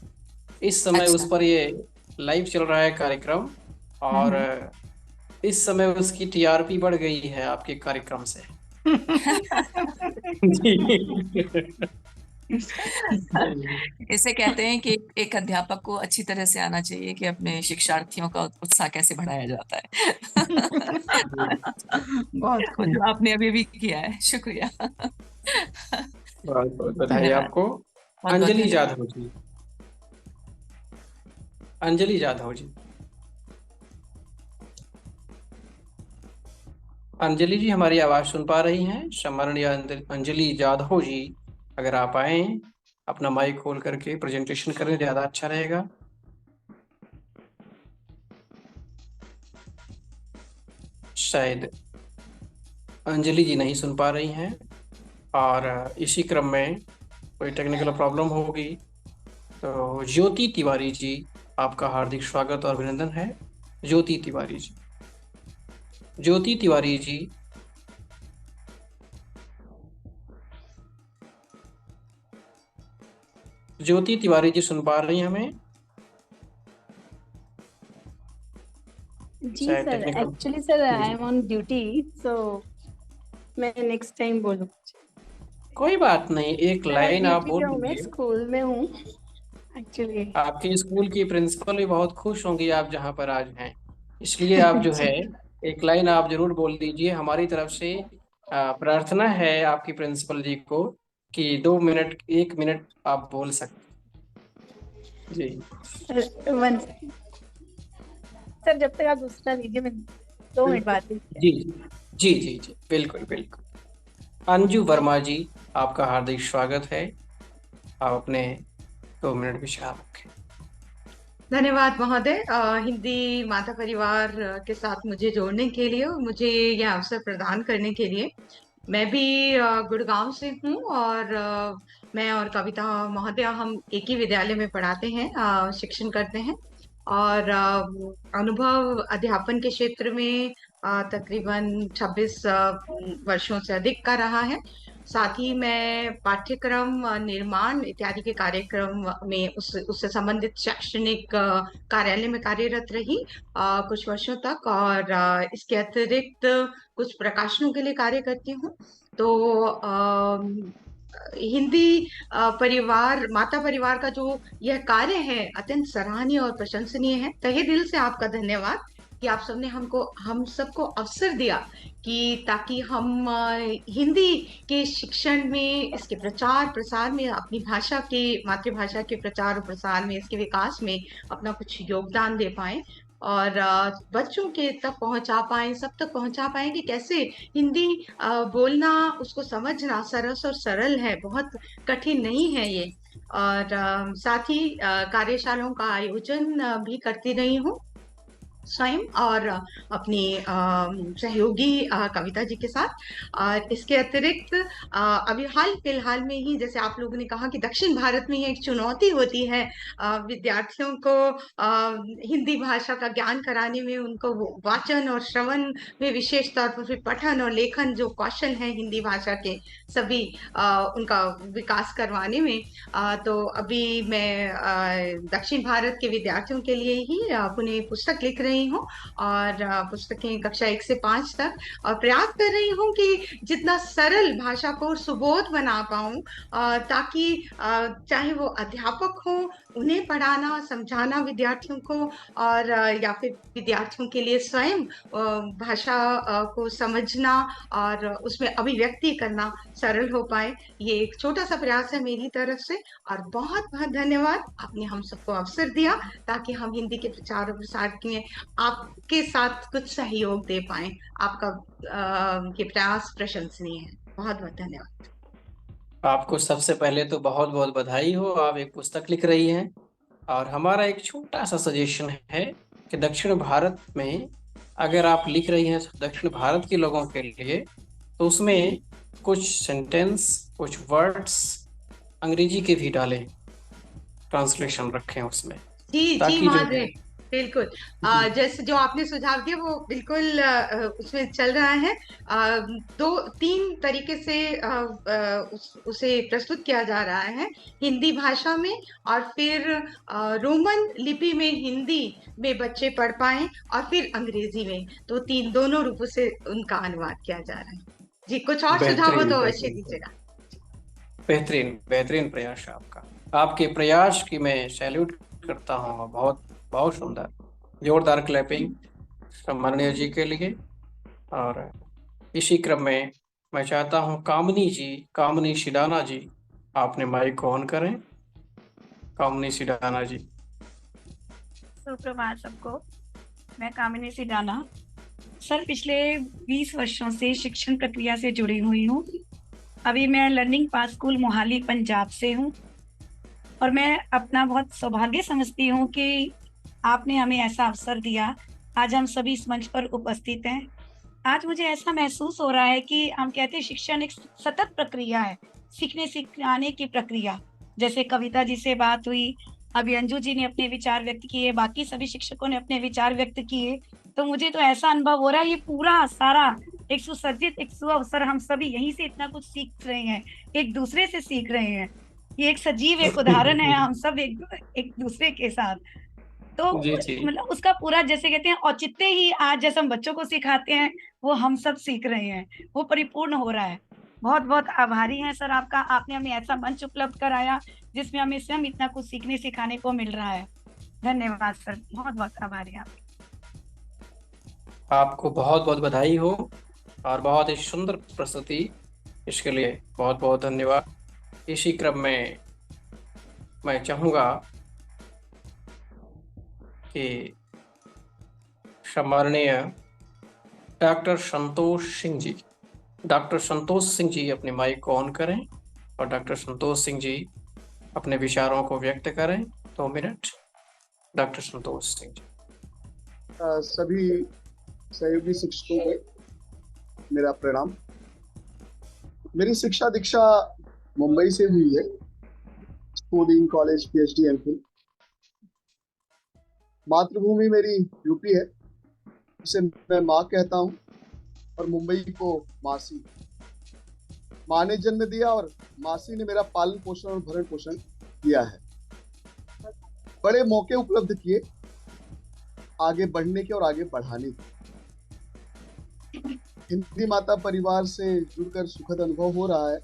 इस समय उस अच्छा। पर ये लाइव चल रहा है कार्यक्रम, और हम्म। इस समय उसकी TRP बढ़ गई है आपके कार्यक्रम से। जी। इसे कहते हैं कि एक अध्यापक को अच्छी तरह से आना चाहिए कि अपने शिक्षार्थियों का उत्साह कैसे बढ़ाया जाता है। बहुत खूब। जो आपने अभी भी किया है, शुक्रिया। बहुत बहुत बधाई धन्यवाद, आपको। बहुत बहुत अंजलि धन्यवाद। जाधव जी, अंजलि जाधव जी, अंजलि जी हमारी आवाज सुन पा रही हैं? सम्माननीय अंजलि जाधव जी, अगर आप आए अपना माइक खोल करके प्रेजेंटेशन करें, ज्यादा अच्छा रहेगा। शायद अंजलि जी नहीं सुन पा रही हैं, और इसी क्रम में कोई टेक्निकल प्रॉब्लम होगी। तो ज्योति तिवारी जी, आपका हार्दिक स्वागत और अभिनंदन है। ज्योति तिवारी जी, ज्योति तिवारी जी, ज्योति तिवारी जी सुन पा रही हैं हमें? जी शायद sir, technical. Actually sir I am on duty, so मैं नेक्स्ट टाइम बोलूँ। कोई बात नहीं, एक सर लाइन आप ड्यूटी बोल पे हूँ, मैं दीजिए। स्कूल में हूँ एक्चुअली। आपके स्कूल की प्रिंसिपल भी बहुत खुश होंगी आप जहाँ पर आज हैं, इसलिए आप जो है जी एक लाइन आप जरूर बोल दीजिए। हमारी तरफ से प्रार्थना है आपकी प्रिंसिपल जी को कि 2 मिनट 1 मिनट आप बोल सकते। जी सर जब तक आप दूसरा लीजिए, मैं 2 मिनट बात जी जी जी जी, बिल्कुल बिल्कुल। अंजू वर्मा जी, आपका हार्दिक स्वागत है। आप अपने 2 मिनट विचार रखें। धन्यवाद महोदय, हिंदी माता परिवार के साथ मुझे जोड़ने के लिए और मुझे यह अवसर प्रदान करने के लिए। मैं भी गुड़गांव से हूँ और मैं और कविता महोदय हम एक ही विद्यालय में पढ़ाते हैं, शिक्षण करते हैं और अनुभव अध्यापन के क्षेत्र में तकरीबन 26 वर्षों से अधिक का रहा है। साथ ही मैं पाठ्यक्रम निर्माण इत्यादि के कार्यक्रम में उससे संबंधित शैक्षणिक कार्यालय में कार्यरत रही कुछ वर्षों तक, और इसके अतिरिक्त कुछ प्रकाशनों के लिए कार्य करती हूँ। तो हिंदी परिवार, माता परिवार का जो यह कार्य है अत्यंत सराहनीय और प्रशंसनीय है। तहे दिल से आपका धन्यवाद कि आप सबने हम सबको अवसर दिया कि ताकि हम हिंदी के शिक्षण में, इसके प्रचार प्रसार में, अपनी भाषा के, मातृभाषा के प्रचार और प्रसार में, इसके विकास में अपना कुछ योगदान दे पाए और बच्चों के तक पहुंचा पाए, सब तक पहुंचा पाए कि कैसे हिंदी बोलना, उसको समझना सरस और सरल है, बहुत कठिन नहीं है ये। और साथ ही कार्यशालाओं का आयोजन भी करती रही हूँ स्वयं और अपनी सहयोगी कविता जी के साथ। और इसके अतिरिक्त अभी हाल फिलहाल में ही, जैसे आप लोगों ने कहा कि दक्षिण भारत में ये एक चुनौती होती है विद्यार्थियों को हिंदी भाषा का ज्ञान कराने में, उनको वाचन और श्रवण में विशेष तौर पर, फिर पठन और लेखन जो कौशल है हिंदी भाषा के सभी उनका विकास करवाने में। तो अभी मैं दक्षिण भारत के विद्यार्थियों के लिए ही पुनः पुस्तक लिख रही हूँ और पुस्तकें कक्षा 1 से 5 तक, और प्रयास कर रही हूँ कि जितना सरल भाषा को सुबोध बना पाऊँ ताकि चाहे वो अध्यापक हो, उन्हें पढ़ाना समझाना विद्यार्थियों को, और या फिर विद्यार्थियों के लिए स्वयं भाषा को समझना और उसमें अभिव्यक्ति करना सरल हो पाए। ये एक छोटा सा प्रयास है मेरी तरफ से, और बहुत बहुत धन्यवाद, आपने हम सबको अवसर दिया ताकि हम हिंदी के प्रचार और प्रसार में आपके साथ कुछ सहयोग दे पाए। आपका ये प्रयास प्रशंसनीय है। बहुत बहुत धन्यवाद। आपको सबसे पहले तो बहुत बहुत बधाई हो, आप एक पुस्तक लिख रही हैं। और हमारा एक छोटा सा सजेशन है कि दक्षिण भारत में अगर आप लिख रही हैं दक्षिण भारत के लोगों के लिए, तो उसमें कुछ सेंटेंस, कुछ वर्ड्स अंग्रेजी के भी डालें, ट्रांसलेशन रखें उसमें। जी जी महादेव, बिल्कुल। जैसे जो आपने सुझाव दिया वो बिल्कुल उसमें चल रहा है। 2-3 तरीके से उसे प्रस्तुत किया जा रहा है, हिंदी भाषा में और फिर रोमन लिपि में हिंदी में बच्चे पढ़ पाए, और फिर अंग्रेजी में। तो दोनों रूपों से उनका अनुवाद किया जा रहा है। जी, कुछ और सुझाव हो तो अवश्य दीजिएगा। बेहतरीन बेहतरीन प्रयास आपका। आपके प्रयास की मैं सैल्यूट करता हूँ। बहुत बहुत सुंदर, जोरदार क्लैपिंग सम्माननीय जी के लिए। और इसी क्रम में मैं चाहता हूँ कामनी सिडाना जी, आपने माइक को ऑन करें। कामनी सिडाना जी। सुप्रभात सबको, मैं कामिनी सिडाना। सर पिछले 20 वर्षों से शिक्षण प्रक्रिया से जुड़ी हुई हूँ। अभी मैं learning path school Mohali Punjab से हूँ, और मैं अपना बहुत सौभाग्य समझती हूँ कि आपने हमें ऐसा अवसर दिया। आज हम सभी इस मंच पर उपस्थित हैं। आज मुझे ऐसा महसूस हो रहा है कि हम कहते हैं शिक्षण एक सतत प्रक्रिया है, सीखने सिखाने की प्रक्रिया। जैसे कविता जी से बात हुई, अभी अंजू जी ने अपने विचार व्यक्त किए, बाकी सभी शिक्षकों ने अपने विचार व्यक्त किए, तो मुझे तो ऐसा अनुभव हो रहा है ये पूरा सारा एक सुसज्जित एक सुअवसर, हम सभी यहीं से इतना कुछ सीख रहे हैं, एक दूसरे से सीख रहे हैं। ये एक सजीव एक उदाहरण है, हम सब एक दूसरे के साथ। तो मतलब उसका पूरा, जैसे कहते हैं औचित्य ही, आज जैसे हम बच्चों को सिखाते हैं वो हम सब सीख रहे हैं, वो परिपूर्ण हो रहा है। बहुत बहुत आभारी हैं सर आपका, आपने हमें ऐसा मंच उपलब्ध कराया जिसमें हमें स्वयं इतना कुछ सीखने सिखाने को मिल रहा है। धन्यवाद सर, बहुत बहुत आभारी आपको बहुत बहुत बधाई हो और बहुत ही सुंदर प्रस्तुति, इसके लिए बहुत बहुत धन्यवाद। इसी क्रम में मैं चाहूँगा कि सम्माननीय डॉक्टर संतोष सिंह जी, डॉक्टर संतोष सिंह जी अपने माइक को ऑन करें और डॉक्टर संतोष सिंह जी अपने विचारों को व्यक्त करें। 2 मिनट। डॉक्टर संतोष सिंह जी। सभी सहयोगी शिक्षकों को मेरा प्रणाम। मेरी शिक्षा दीक्षा मुंबई से हुई है, स्कूलिंग, कॉलेज, PhD, MPhil। मातृभूमि मेरी यूपी है, उसे मैं माँ कहता हूँ, और मुंबई को मासी। माँ ने जन्म दिया और मासी ने मेरा पालन पोषण और भरण पोषण किया है। बड़े मौके उपलब्ध किए आगे बढ़ने के और आगे बढ़ाने के। हिंदी माता परिवार से जुड़कर सुखद अनुभव हो रहा है,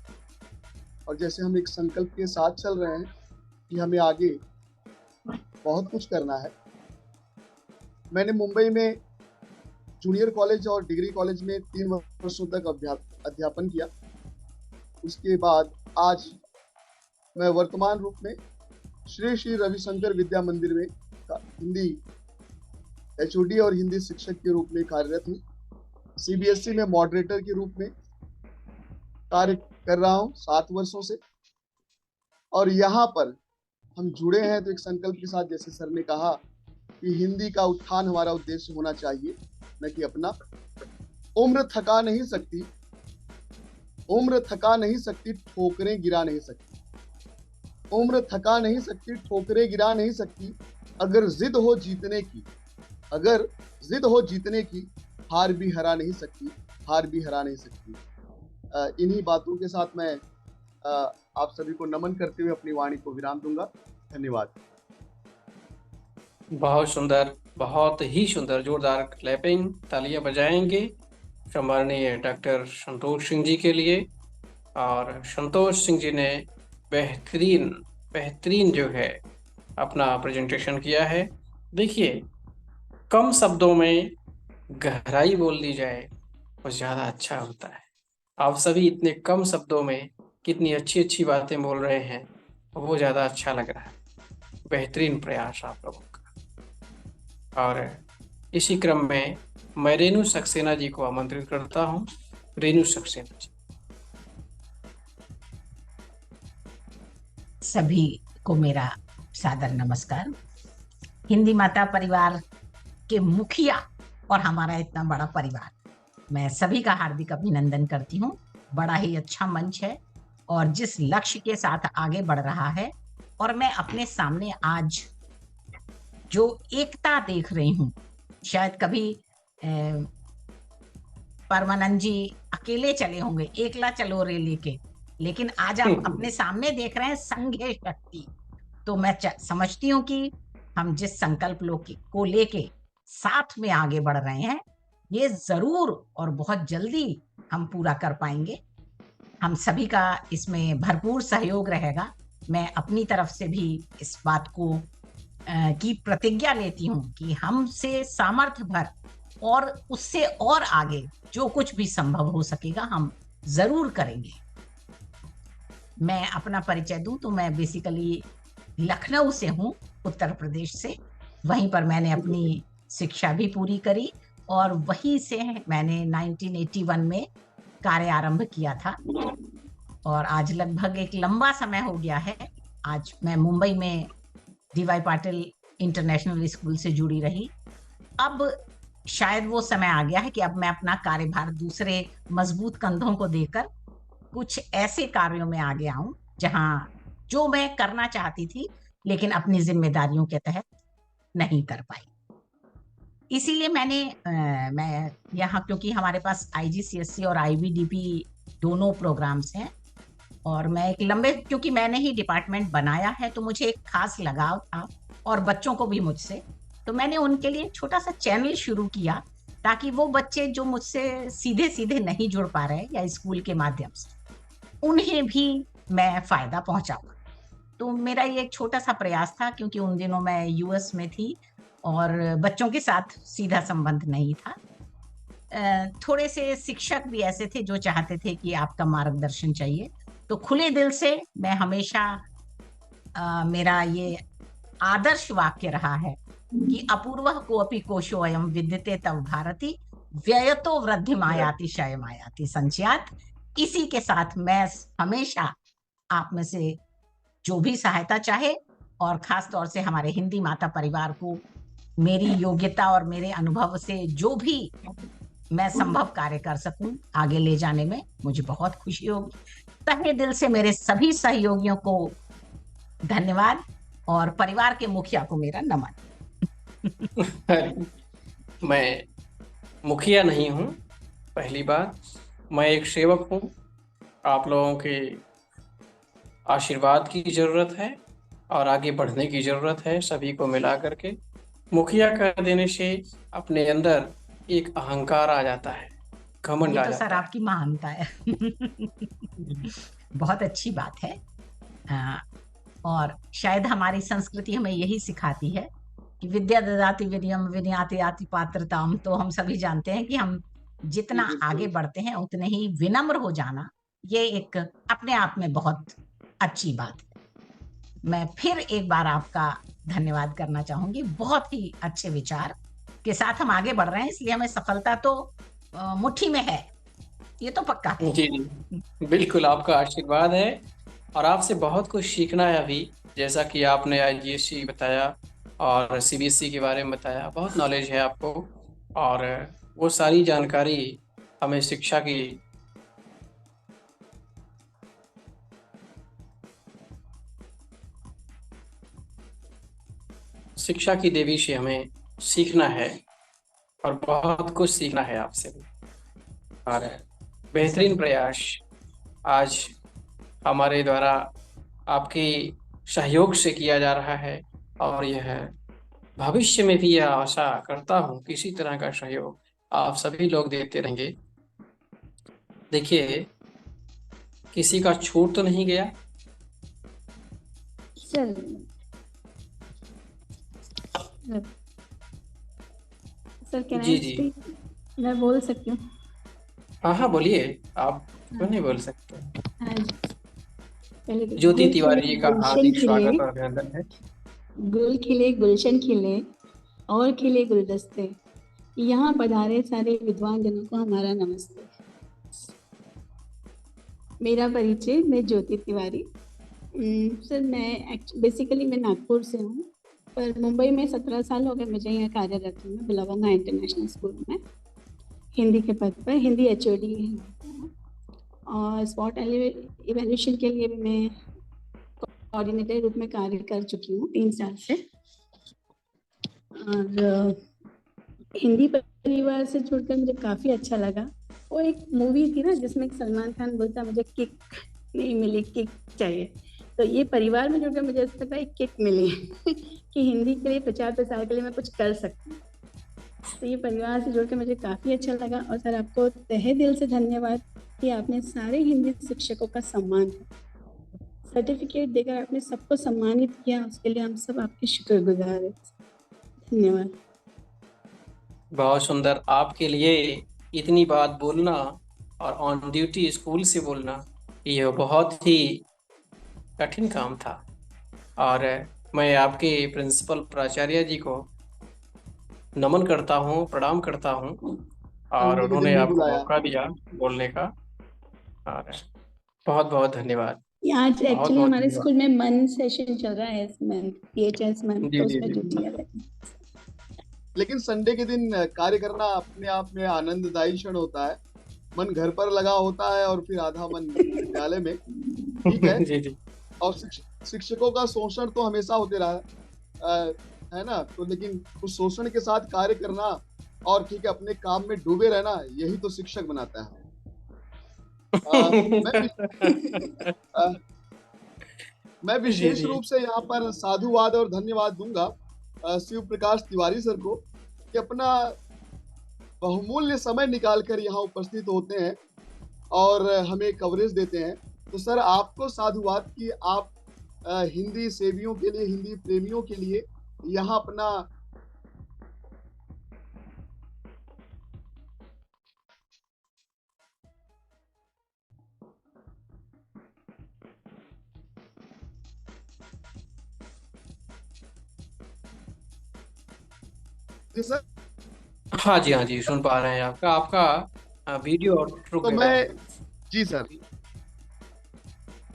और जैसे हम एक संकल्प के साथ चल रहे हैं कि हमें आगे बहुत कुछ करना है। मैंने मुंबई में जूनियर कॉलेज और डिग्री कॉलेज में 3 वर्षों तक अध्यापन किया। उसके बाद आज मैं वर्तमान रूप में श्री श्री रविशंकर विद्या मंदिर में हिंदी HOD और हिंदी शिक्षक के रूप में कार्यरत हूँ। CBSE में मॉडरेटर के रूप में कार्य कर रहा हूँ 7 वर्षों से। और यहाँ पर हम जुड़े हैं तो एक संकल्प के साथ, जैसे सर ने कहा कि हिंदी का उत्थान हमारा उद्देश्य होना चाहिए, न कि अपना। उम्र थका नहीं सकती, उम्र थका नहीं सकती, ठोकरें गिरा नहीं सकती। उम्र थका नहीं सकती, ठोकरें गिरा नहीं सकती। अगर जिद हो जीतने की, अगर जिद हो जीतने की, हार भी हरा नहीं सकती, हार भी हरा नहीं सकती। इन्हीं बातों के साथ मैं आप सभी को नमन करते हुए अपनी वाणी को विराम दूंगा। धन्यवाद। बहुत सुंदर, बहुत ही सुंदर। जोरदार क्लैपिंग, तालियां बजाएंगे सम्माननीय डॉक्टर संतोष सिंह जी के लिए। और संतोष सिंह जी ने बेहतरीन जो है अपना प्रेजेंटेशन किया है। देखिए, कम शब्दों में गहराई बोल दी जाए वो ज़्यादा अच्छा होता है। आप सभी इतने कम शब्दों में कितनी अच्छी अच्छी बातें बोल रहे हैं, वो ज़्यादा अच्छा लग रहा है। बेहतरीन प्रयास आप लोगों का। और इसी क्रम में मैं रेणु सक्सेना जी को आमंत्रित करता हूँ। रेणु सक्सेना जी। सभी को मेरा सादर नमस्कार। हिंदी माता परिवार के मुखिया और हमारा इतना बड़ा परिवार, मैं सभी का हार्दिक अभिनंदन करती हूँ। बड़ा ही अच्छा मंच है और जिस लक्ष्य के साथ आगे बढ़ रहा है, और मैं अपने सामने आज जो एकता देख रही हूँ, शायद कभी परमानंद जी अकेले चले होंगे, एकला चलो रे लेके, लेकिन आज आप अपने सामने देख रहे हैं संघे शक्ति। तो मैं समझती हूँ कि हम जिस संकल्प को लेके साथ में आगे बढ़ रहे हैं, ये जरूर और बहुत जल्दी हम पूरा कर पाएंगे। हम सभी का इसमें भरपूर सहयोग रहेगा। मैं अपनी तरफ से भी इस बात को की प्रतिज्ञा लेती हूँ कि हमसे सामर्थ्य भर और उससे और आगे जो कुछ भी संभव हो सकेगा हम जरूर करेंगे। मैं अपना परिचय दूं तो मैं बेसिकली लखनऊ से हूँ, उत्तर प्रदेश से। वहीं पर मैंने अपनी शिक्षा भी पूरी करी और वहीं से मैंने 1981 में कार्य आरंभ किया था और आज लगभग एक लंबा समय हो गया है। आज मैं मुंबई में DY पाटिल इंटरनेशनल स्कूल से जुड़ी रही। अब शायद वो समय आ गया है कि अब मैं अपना कार्यभार दूसरे मजबूत कंधों को देकर कुछ ऐसे कार्यों में आगे आऊं जहां जो मैं करना चाहती थी लेकिन अपनी जिम्मेदारियों के तहत नहीं कर पाई। इसीलिए मैं यहाँ, क्योंकि हमारे पास IGCSE और IBDP दोनों प्रोग्राम्स हैं और मैं एक क्योंकि मैंने ही डिपार्टमेंट बनाया है तो मुझे एक खास लगाव था और बच्चों को भी मुझसे, तो मैंने उनके लिए छोटा सा चैनल शुरू किया ताकि वो बच्चे जो मुझसे सीधे सीधे नहीं जुड़ पा रहे या स्कूल के माध्यम से, उन्हें भी मैं फायदा पहुंचाऊं। तो मेरा ये एक छोटा सा प्रयास था, क्योंकि उन दिनों मैं US में थी और बच्चों के साथ सीधा संबंध नहीं था। थोड़े से शिक्षक भी ऐसे थे जो चाहते थे कि आपका मार्गदर्शन चाहिए, तो खुले दिल से मैं हमेशा मेरा ये आदर्श वाक्य रहा है कि अपूर्वः कोऽपि कोशोऽयं विद्यते तव भारती, व्ययतो वृद्धिमायाति क्षयमायाति संचयात्। इसी के साथ मैं हमेशा आप में से जो भी सहायता चाहे, और खास तौर से हमारे हिंदी माता परिवार को मेरी योग्यता और मेरे अनुभव से जो भी मैं संभव कार्य कर सकूं आगे ले जाने में, मुझे बहुत खुशी होगी। तहे दिल से मेरे सभी सहयोगियों को धन्यवाद, और परिवार के मुखिया को मेरा नमन। मैं मुखिया नहीं हूँ, पहली बात। मैं एक सेवक हूँ। आप लोगों के आशीर्वाद की जरूरत है और आगे बढ़ने की जरूरत है, सभी को मिला करके। मुखिया कर देने से अपने अंदर एक अहंकार आ जाता है, घमंड ये आ तो जाता सर है। आपकी महानता है। बहुत अच्छी बात है। और शायद हमारी संस्कृति हमें यही सिखाती है कि विद्या ददाति विनयम विनयाति याति पात्रताम। तो हम सभी जानते हैं कि हम जितना आगे बढ़ते हैं उतने ही विनम्र हो जाना, ये एक अपने आप में बहुत अच्छी बात है। मैं फिर एक बार आपका धन्यवाद करना चाहूंगी। बहुत ही अच्छे विचार के साथ हम आगे बढ़ रहे हैं, इसलिए हमें सफलता तो मुट्ठी में है, ये तो पक्का है। जी जी, बिल्कुल आपका आशीर्वाद है और आपसे बहुत कुछ सीखना है अभी। जैसा कि आपने आईजीएससी बताया और सीबीएसई के बारे में बताया, बहुत नॉलेज है आपको, और वो सारी जानकारी हमें शिक्षा की देवी से हमें सीखना है, और बहुत कुछ सीखना है आपसे भी। और बेहतरीन प्रयास आज हमारे द्वारा आपके सहयोग से किया जा रहा है, और यह भविष्य में भी यह आशा करता हूँ किसी तरह का सहयोग आप सभी लोग देते रहेंगे। देखिए, किसी का छूट तो नहीं गया। Sir sir can ji I ji, speak? मैं बोल सकती हूँ? हाँ हाँ बोलिए, आप क्यों नहीं बोल सकते। हाँ जी। पहले तो ज्योति गुल खिले तिवारी जी का गुलशन हार्दिक खिले, स्वागत और अभिनंदन है। गुल खिले गुलशन खिले और खिले गुलदस्ते, यहाँ पधारे सारे विद्वान जनों को हमारा नमस्ते। मेरा परिचय, मैं ज्योति तिवारी। सर मैं बेसिकली मैं नागपुर से हूँ, पर मुंबई में 17 साल हो गए मुझे यहाँ कार्यरत हूँ। मैं बिलवाना इंटरनेशनल स्कूल में हिंदी के पद पर हिंदी एचओडी और स्पॉट इवैल्यूएशन के लिए भी मैं कोऑर्डिनेटर रूप में कार्य कर चुकी हूँ 3 साल से। और हिंदी परिवार से जुड़कर मुझे काफ़ी अच्छा लगा। वो एक मूवी थी ना जिसमें सलमान खान बोलता मुझे किक नहीं मिली, किक चाहिए। तो ये परिवार में जुड़कर मुझे ऐसा लगता है किक मिली कि हिंदी के लिए प्रचार प्रसार के लिए मैं कुछ कर सकती हूँ। तो ये परिवार से जुड़कर मुझे काफ़ी अच्छा लगा। और सर आपको तहे दिल से धन्यवाद कि आपने सारे हिंदी शिक्षकों का सम्मान सर्टिफिकेट देकर आपने सबको सम्मानित किया, उसके लिए हम सब आपके शुक्रगुजार हैं। धन्यवाद। बहुत सुंदर। आपके लिए इतनी बात बोलना और ऑन ड्यूटी स्कूल से बोलना, यह बहुत ही कठिन काम था। और मैं आपके प्रिंसिपल प्राचार्य जी को नमन करता हूँ, प्रणाम करता हूँ, और निवेदन उन्होंने भी आपको बुलाया। मौका दिया बोलने का। और बहुत बहुत धन्यवाद। आज बहुत एक्चुअली बहुत हमारे धन्यवाद। स्कूल में मन सेशन चल रहा है इस मंथ, PHS मंथ, जी तो जी उसमें जी, जुटी है। लेकिन संडे के दिन कार्य करना अपने आप में आनंददायी क्षण होता है। मन घर पर लगा होता है और फिर आधा मन विद्यालय में, ठीक है। जी जी, और शिक्षकों का शोषण तो हमेशा होते रहा है ना। तो लेकिन उस शोषण के साथ कार्य करना और ठीक है अपने काम में डूबे रहना, यही तो शिक्षक बनाता है। मैं जी विशेष जी, रूप से यहाँ पर साधुवाद और धन्यवाद दूंगा शिव प्रकाश तिवारी सर को, कि अपना बहुमूल्य समय निकालकर यहाँ उपस्थित होते हैं और हमें कवरेज देते हैं। तो सर आपको साधुवाद कि आप हिंदी सेवियों के लिए, हिंदी प्रेमियों के लिए यहाँ अपना जी सर। हाँ जी सुन पा रहे हैं आपका आपका वीडियो रुक तो गया। मैं, जी सर,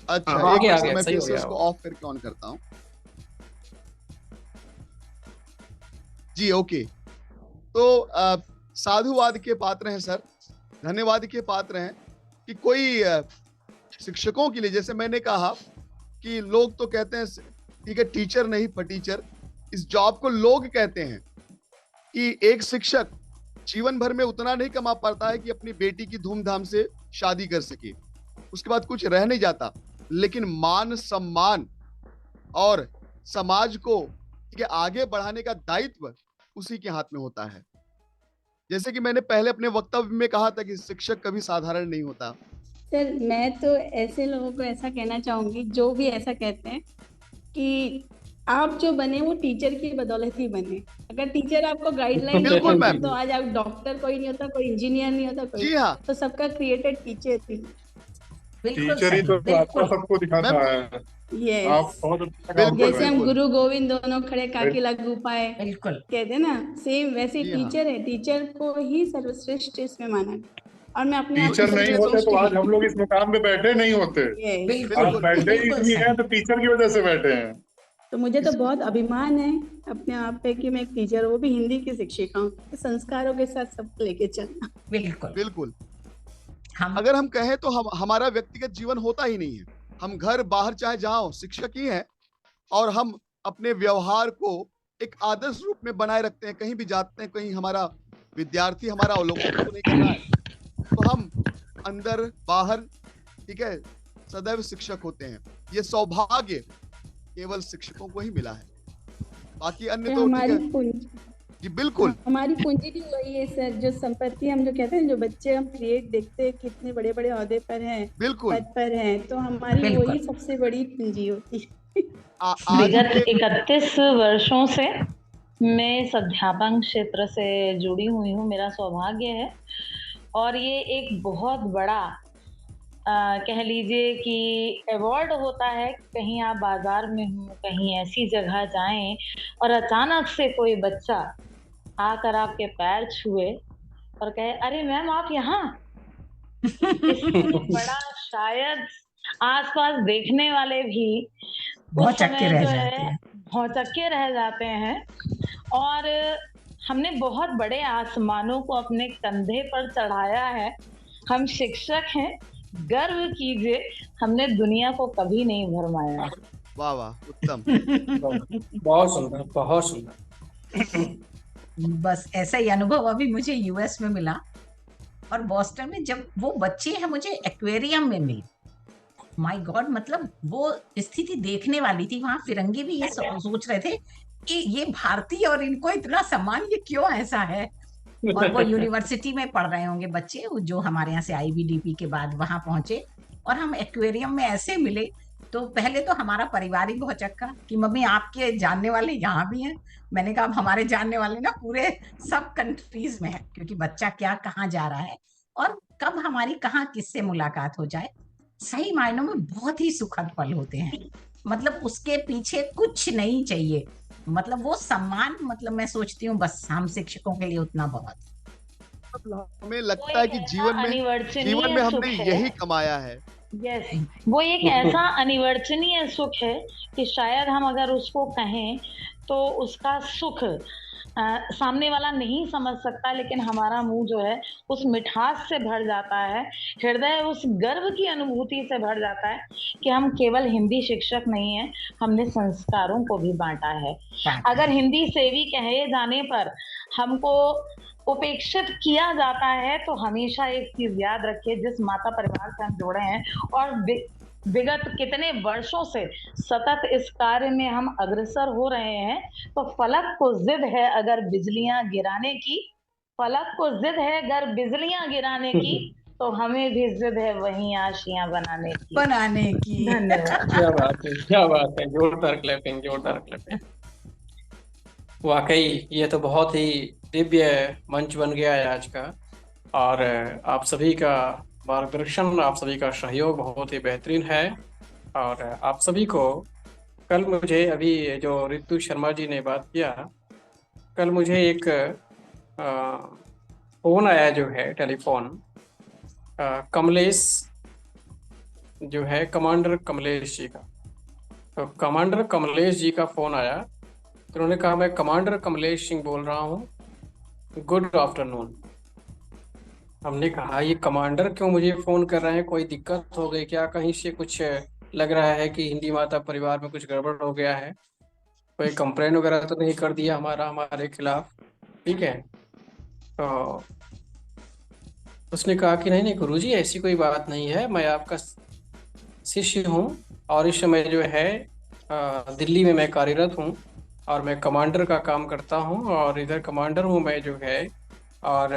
अच्छा हाँ, एक आ मिनट सर, गया मैं सही फिर हो से गया उसको वो। ऑफ करके ऑन करता हूँ। जी ओके। तो साधुवाद के पात्र हैं सर, धन्यवाद के पात्र हैं कि कोई शिक्षकों के लिए, जैसे मैंने कहा कि लोग तो कहते हैं ठीक है टीचर नहीं फटीचर, इस जॉब को लोग कहते हैं कि एक शिक्षक जीवन भर में उतना नहीं कमा पाता है कि अपनी बेटी की धूमधाम से शादी कर सके, उसके बाद कुछ रह नहीं जाता, लेकिन मान सम्मान और समाज को ठीक है आगे बढ़ाने का दायित्व उसी के हाथ में होता है। जैसे कि मैंने पहले अपने वक्तव्य में कहा था कि शिक्षक कभी साधारण नहीं होता। सर मैं तो ऐसे लोगों को ऐसा कहना चाहूंगी जो भी ऐसा कहते हैं कि आप जो बने वो टीचर की बदौलत ही बने। अगर टीचर आपको गाइडलाइन बिल्कुल देता मैम। तो आज आप डॉक्टर कोई नहीं होता, कोई इंजीनियर नहीं होता, कोई जी हाँ, तो सबका क्रिएटेड टीचर थी। टीचर ही तो रास्ता सबको दिखाता मैम, है। यस, आप बहुत अच्छा काम कर जैसे रहे हम हैं। गुरु गोविंद दोनों खड़े काकी लागू पाए बिल्कुल कहते हैं ना, सेम वैसे जी हाँ। टीचर है, टीचर को ही सर्वश्रेष्ठ इसमें माना गया। और मैं अपने आप को टीचर नहीं होते तो आज हम लोग इस सर्वश्रेष्ठ मुकाम पे बैठे नहीं होते। Yes, बिल्कुल आप बैठे ही बिल्कुल नहीं हैं सही। तो टीचर की वजह से बैठे हैं। तो मुझे तो बहुत अभिमान है अपने आप पे कि मैं एक टीचर, वो भी हिंदी की शिक्षिका हूँ। संस्कारों के साथ सब लेके चलना। बिल्कुल बिल्कुल। हम अगर हम कहें तो हमारा व्यक्तिगत जीवन होता ही नहीं है, हम घर बाहर चाहे जहां हो शिक्षक ही हैं, और हम अपने व्यवहार को एक आदर्श रूप में बनाए रखते हैं। कहीं भी जाते हैं, कहीं हमारा विद्यार्थी हमारा अवलोकन तो नहीं कर रहा है, तो हम अंदर बाहर ठीक है सदैव शिक्षक होते हैं। ये सौभाग्य केवल शिक्षकों को ही मिला है, बाकी अन्य तो ठीक हमारी है। पूंजी, जी बिल्कुल। हमारी पूंजी भी वही है सर, जो संपत्ति हम जो कहते हैं, जो बच्चे हम क्रिएट देखते हैं कितने बड़े बड़े ओहदे पर हैं, बिल्कुल पद पर हैं, तो हमारी बिल्कुल। वही सबसे बड़ी पूंजी होती है। आज विगत के 31 वर्षों से मैं इस अध्यापन क्षेत्र से जुड़ी हुई हूँ, मेरा सौभाग्य है। और ये एक बहुत बड़ा कह लीजिए कि अवार्ड होता है। कहीं आप बाजार में हो, कहीं ऐसी जगह जाएं और अचानक से कोई बच्चा आकर आपके पैर छुए और कहे अरे मैम आप यहाँ, इससे बड़ा शायद आसपास देखने वाले भी भौचक्के रह जाते हैं। भौचक्के रह जाते हैं। और हमने बहुत बड़े आसमानों को अपने कंधे पर चढ़ाया है। हम शिक्षक हैं, गर्व कीजिए, हमने दुनिया को कभी नहीं भरमाया। वाह वाह, उत्तम। बहुत सुंदर, बहुत सुंदर। बस ऐसा ही अनुभव अभी मुझे यूएस में मिला, और बॉस्टन में जब वो बच्चे हैं मुझे एक्वेरियम में मिले। माय गॉड, मतलब वो स्थिति देखने वाली थी। वहां फिरंगी भी ये सोच रहे थे कि ये भारतीय और इनको इतना सम्मान, ये क्यों ऐसा है। और वो यूनिवर्सिटी में पढ़ रहे होंगे बच्चे जो हमारे यहाँ से आईबीडीपी के बाद वहां पहुंचे, और हम एक्वेरियम में ऐसे मिले। तो पहले तो हमारा परिवार ही बहुत चक्का कि मम्मी आपके जानने वाले यहाँ भी हैं। मैंने कहा अब हमारे जानने वाले ना पूरे सब कंट्रीज में है, क्योंकि बच्चा क्या कहाँ जा रहा है और कब हमारी कहाँ किससे मुलाकात हो जाए। सही मायनों में बहुत ही सुखद पल होते हैं। मतलब उसके पीछे कुछ नहीं चाहिए, मतलब वो सम्मान, मतलब मैं सोचती हूँ बस हम शिक्षकों के लिए उतना बहुत। हमें लगता है कि जीवन में हमने यही कमाया है। यस, वो एक ऐसा अनिवर्चनीय सुख है कि शायद हम अगर उसको कहें तो उसका सुख सामने वाला नहीं समझ सकता, लेकिन हमारा मुंह जो है उस मिठास से भर जाता है, हृदय उस गर्व की अनुभूति से भर जाता है कि हम केवल हिंदी शिक्षक नहीं हैं, हमने संस्कारों को भी बांटा है। अगर हिंदी सेवी कहे जाने पर हमको उपेक्षित किया जाता है तो हमेशा एक चीज याद रखिए, जिस माता परिवार से हम जुड़े हैं और विगत कितने वर्षों से सतत इस कार्य में हम अग्रसर हो रहे हैं, तो फलक को जिद है अगर बिजलियां गिराने की, फलक को जिद है अगर बिजलियां गिराने की, तो हमें भी जिद है वहीं आशियां बनाने की। धन्यवाद। क्या बात है, क्या बात है, जोरदार क्लैपिंग, जोरदार क्लैपिंग। वाकई ये तो बहुत ही दिव्य मंच बन गया है आज का, और आप सभी का मार्गदर्शन, आप सभी का सहयोग बहुत ही बेहतरीन है। और आप सभी को कल मुझे अभी जो रितु शर्मा जी ने बात किया, कल मुझे एक फोन आया जो है टेलीफोन, कमलेश जो है, कमांडर कमलेश जी का। तो कमांडर कमलेश जी का फोन आया, तो उन्होंने कहा मैं कमांडर कमलेश सिंह बोल रहा हूँ, गुड आफ्टरनून। हमने कहा ये कमांडर क्यों मुझे फोन कर रहे हैं, कोई दिक्कत हो गई क्या, कहीं से कुछ लग रहा है कि हिंदी माता परिवार में कुछ गड़बड़ हो गया है, कोई कंप्लेन वगैरह तो नहीं कर दिया हमारे खिलाफ, ठीक है। तो उसने कहा कि नहीं नहीं गुरुजी, ऐसी कोई बात नहीं है, मैं आपका शिष्य हूँ और इस समय जो है दिल्ली में मैं कार्यरत हूँ और मैं कमांडर का काम करता हूँ और इधर कमांडर हूँ मैं जो है, और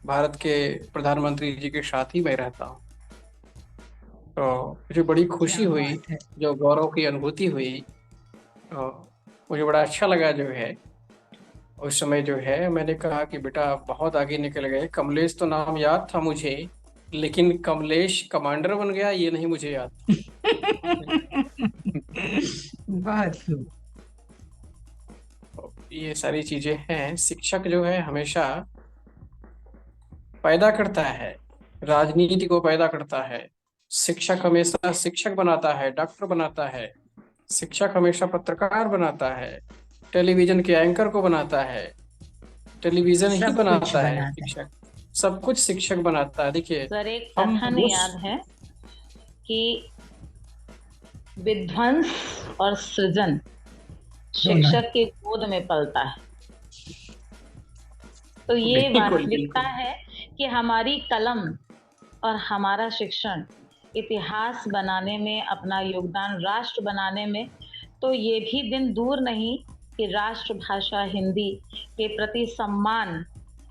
भारत के प्रधानमंत्री जी के साथ ही मैं रहता हूँ। तो मुझे बड़ी खुशी क्या हुई, बात है। जो गौरव की अनुभूति हुई, तो मुझे बड़ा अच्छा लगा जो है। उस समय जो है मैंने कहा कि बेटा आप बहुत आगे निकल गए, कमलेश तो नाम याद था मुझे, लेकिन कमलेश कमांडर बन गया ये नहीं मुझे याद था। बहुत खूब। तो ये सारी चीजें हैं। शिक्षक जो है हमेशा पैदा करता है, राजनीति को पैदा करता है। शिक्षक हमेशा शिक्षक बनाता है, डॉक्टर बनाता है। शिक्षक हमेशा पत्रकार बनाता है, टेलीविजन के एंकर को बनाता है, टेलीविजन ही सब कुछ बनाता है बनाता है। शिक्षक, सब कुछ शिक्षक बनाता है। देखिए सर एक हम कथन याद है कि विध्वंस और सृजन शिक्षक की गोद में पलता है। तो ये बिल्कुल वास्तविकता बिल्कुल है कि हमारी कलम और हमारा शिक्षण इतिहास बनाने में, अपना योगदान राष्ट्र बनाने में, तो ये भी दिन दूर नहीं कि राष्ट्रभाषा हिंदी के प्रति सम्मान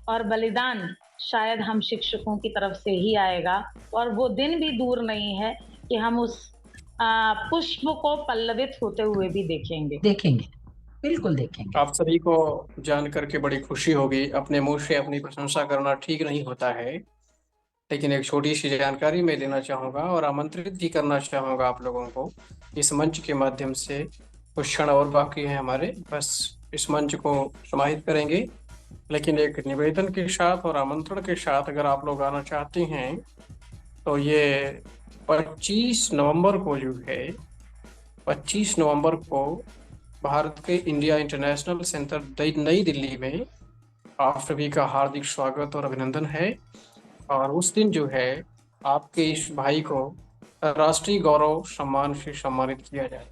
और बलिदान शायद हम शिक्षकों की तरफ से ही आएगा। और वो दिन भी दूर नहीं है कि हम उस पुष्प को पल्लवित होते हुए भी देखेंगे। बिल्कुल देखेंगे। आप सभी को जान करके बड़ी खुशी होगी। अपने मुंह से अपनी प्रशंसा करना ठीक नहीं होता है, लेकिन एक छोटी सी जानकारी मैं देना चाहूँगा और आमंत्रित भी करना चाहूँगा आप लोगों को इस मंच के माध्यम से। कुछ क्षण और बाकी है हमारे, बस इस मंच को समाहित करेंगे, लेकिन एक निवेदन के साथ और आमंत्रण के साथ अगर आप लोग आना चाहते हैं तो ये 25 नवंबर को जो है, 25 नवंबर को भारत के इंडिया इंटरनेशनल सेंटर नई दिल्ली में आप सभी का हार्दिक स्वागत और अभिनंदन है। और उस दिन जो है आपके इस भाई को राष्ट्रीय गौरव सम्मान से सम्मानित किया जाए।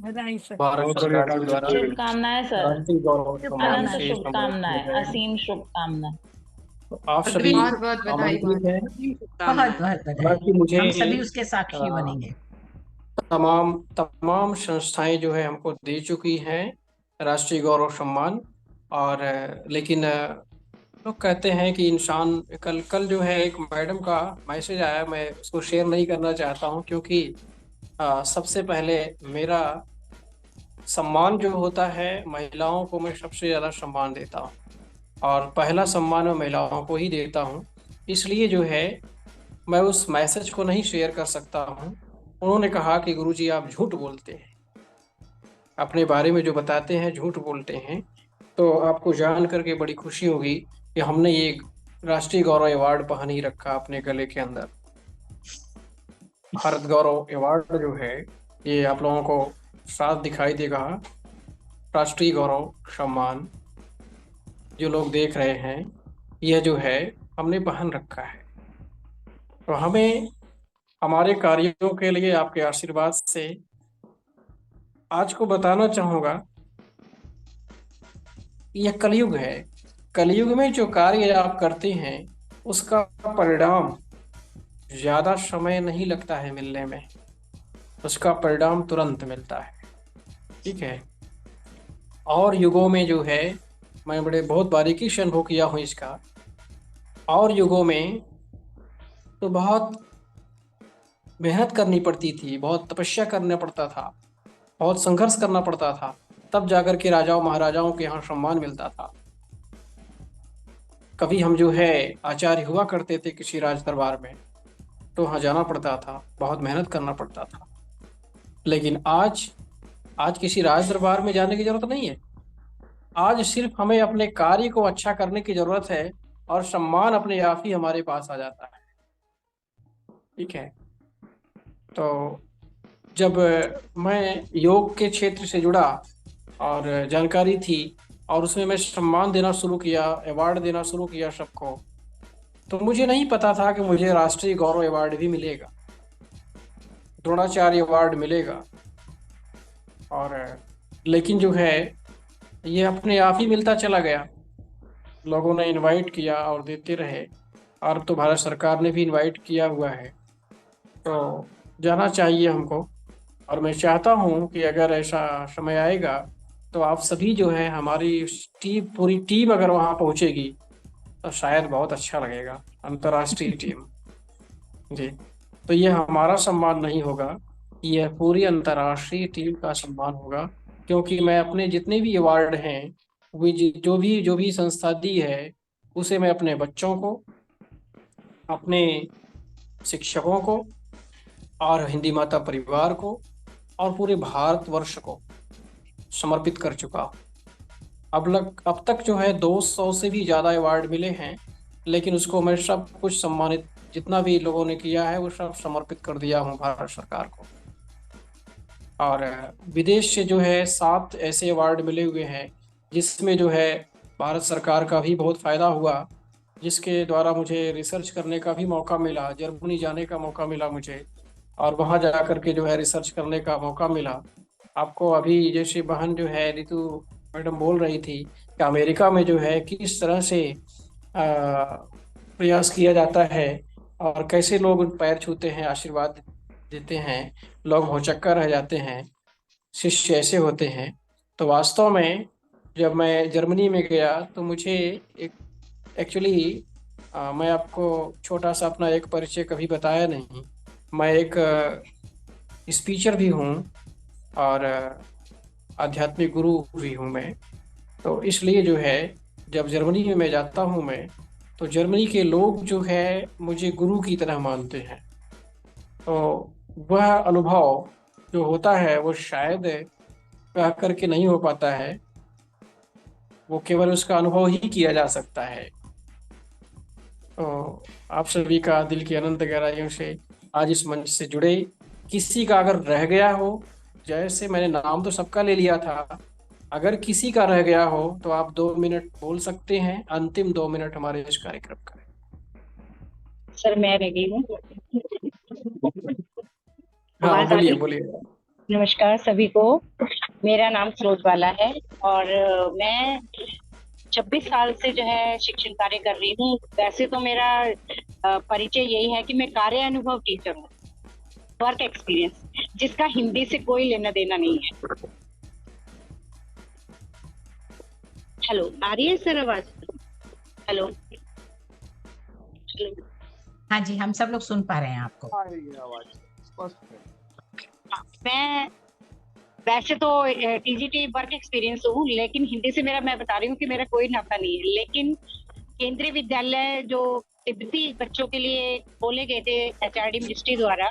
बधाई सर। भारत सरकार के द्वारा शुभकामनाएं सर, राष्ट्रीय गौरव सम्मान अनंत से सम्मानित शुभकामनाएं, किया जाए। असीम शुभकामनाएं। तो आप सभी बहुत बहुत बधाई। आमंत्रित हैं। बहुत बहुत बधाई। हालांकि मुझे हम सभी उसके साक्षी बनेंगे। तमाम संस्थाएं जो है हमको दे चुकी हैं राष्ट्रीय गौरव सम्मान, और लेकिन लोग कहते हैं कि इंसान, कल जो है एक मैडम का मैसेज आया, मैं उसको शेयर नहीं करना चाहता हूं क्योंकि सबसे पहले मेरा सम्मान जो होता है महिलाओं को मैं सबसे ज़्यादा सम्मान देता हूं और पहला सम्मान मैं महिलाओं को ही देता हूं, इसलिए जो है मैं उस मैसेज को नहीं शेयर कर सकता हूं। उन्होंने कहा कि गुरुजी आप झूठ बोलते हैं, अपने बारे में जो बताते हैं झूठ बोलते हैं। तो आपको जान करके बड़ी खुशी होगी कि हमने ये राष्ट्रीय गौरव अवार्ड पहन ही रखा अपने गले के अंदर। भारत गौरव अवार्ड जो है ये आप लोगों को साथ दिखाई देगा, राष्ट्रीय गौरव सम्मान जो लोग देख रहे हैं, यह जो है हमने पहन रखा है। तो हमें हमारे कार्यों के लिए आपके आशीर्वाद से आज को बताना चाहूँगा, यह कलयुग है। कलयुग में जो कार्य आप करते हैं उसका परिणाम ज़्यादा समय नहीं लगता है मिलने में, उसका परिणाम तुरंत मिलता है, ठीक है। और युगों में जो है, मैं बहुत बारीकी से अनुभव किया हूँ इसका, और युगों में तो बहुत मेहनत करनी पड़ती थी, बहुत तपस्या करना पड़ता था, बहुत संघर्ष करना पड़ता था, तब जाकर के राजाओं महाराजाओं के यहाँ सम्मान मिलता था। कभी हम जो है आचार्य हुआ करते थे किसी राज दरबार में, तो वहाँ जाना पड़ता था, बहुत मेहनत करना पड़ता था। लेकिन आज आज किसी राज दरबार में जाने की जरूरत नहीं है। आज सिर्फ हमें अपने कार्य को अच्छा करने की जरूरत है और सम्मान अपने आप ही हमारे पास आ जाता है। ठीक है। तो जब मैं योग के क्षेत्र से जुड़ा और जानकारी थी और उसमें मैं सम्मान देना शुरू किया, अवार्ड देना शुरू किया सबको, तो मुझे नहीं पता था कि मुझे राष्ट्रीय गौरव अवार्ड भी मिलेगा, द्रोणाचार्य अवार्ड मिलेगा। और लेकिन जो है ये अपने आप ही मिलता चला गया। लोगों ने इनवाइट किया और देते रहे, और तो भारत सरकार ने भी इनवाइट किया हुआ है, तो जाना चाहिए हमको। और मैं चाहता हूँ कि अगर ऐसा समय आएगा तो आप सभी जो है हमारी टीम, पूरी टीम अगर वहाँ पहुँचेगी तो शायद बहुत अच्छा लगेगा। अंतर्राष्ट्रीय टीम जी, तो ये हमारा सम्मान नहीं होगा, यह पूरी अंतर्राष्ट्रीय टीम का सम्मान होगा। क्योंकि मैं अपने जितने भी अवार्ड हैं वो जो भी संस्था दी है उसे मैं अपने बच्चों को, अपने शिक्षकों को और हिंदी माता परिवार को और पूरे भारतवर्ष को समर्पित कर चुका हूँ। अब तक जो है 200 से भी ज़्यादा अवार्ड मिले हैं, लेकिन उसको मैं सब कुछ सम्मानित जितना भी लोगों ने किया है वो सब समर्पित कर दिया हूँ भारत सरकार को। और विदेश से जो है 7 ऐसे अवार्ड मिले हुए हैं जिसमें जो है भारत सरकार का भी बहुत फ़ायदा हुआ, जिसके द्वारा मुझे रिसर्च करने का भी मौका मिला, जर्मनी जाने का मौका मिला मुझे, और वहाँ जा कर के जो है रिसर्च करने का मौका मिला। आपको अभी जैसे बहन जो है रितु मैडम बोल रही थी कि अमेरिका में जो है किस तरह से प्रयास किया जाता है और कैसे लोग पैर छूते हैं, आशीर्वाद देते हैं, लोग भौचक्का रह जाते हैं, शिष्य ऐसे होते हैं। तो वास्तव में जब मैं जर्मनी में गया तो मुझे एक एक्चुअली मैं आपको छोटा सा अपना एक परिचय कभी बताया नहीं। मैं एक स्पीचर भी हूँ और आध्यात्मिक गुरु भी हूँ मैं। तो इसलिए जो है जब जर्मनी में मैं जाता हूँ मैं, तो जर्मनी के लोग जो है मुझे गुरु की तरह मानते हैं। तो वह अनुभव जो होता है वो शायद कह करके नहीं हो पाता है, वो केवल उसका अनुभव ही किया जा सकता है। तो आप सभी का दिल की अनंत गहराइयों से आज इस मंच से जुड़े किसी का अगर रह गया हो, जैसे मैंने नाम तो सबका ले लिया था, अगर किसी का रह गया हो तो आप 2 मिनट बोल सकते हैं, अंतिम 2 मिनट हमारे इस कार्यक्रम का। सर मैं रह गई हूँ। हाँ बोलिए बोलिए। नमस्कार सभी को, मेरा नाम सरोज बाला है और मैं 26 साल से जो है शिक्षण कार्य कर रही हूँ। वैसे तो मेरा परिचय यही है कि मैं कार्य अनुभव टीचर हूँ, वर्क एक्सपीरियंस, जिसका हिंदी से कोई लेना देना नहीं है। हेलो, आ रही है सर आवाज? हेलो हेलो, हाँ जी, हम सब लोग सुन पा रहे हैं आपको। आ रही है आवाज स्पष्ट है। मैं वैसे तो टीजीटी वर्क एक्सपीरियंस हूँ, लेकिन हिंदी से मैं बता रही हूँ कि मेरा कोई नाता नहीं है। लेकिन केंद्रीय विद्यालय जो तिब्बती बच्चों के लिए खोले गए थे एचआरडी मिनिस्ट्री द्वारा,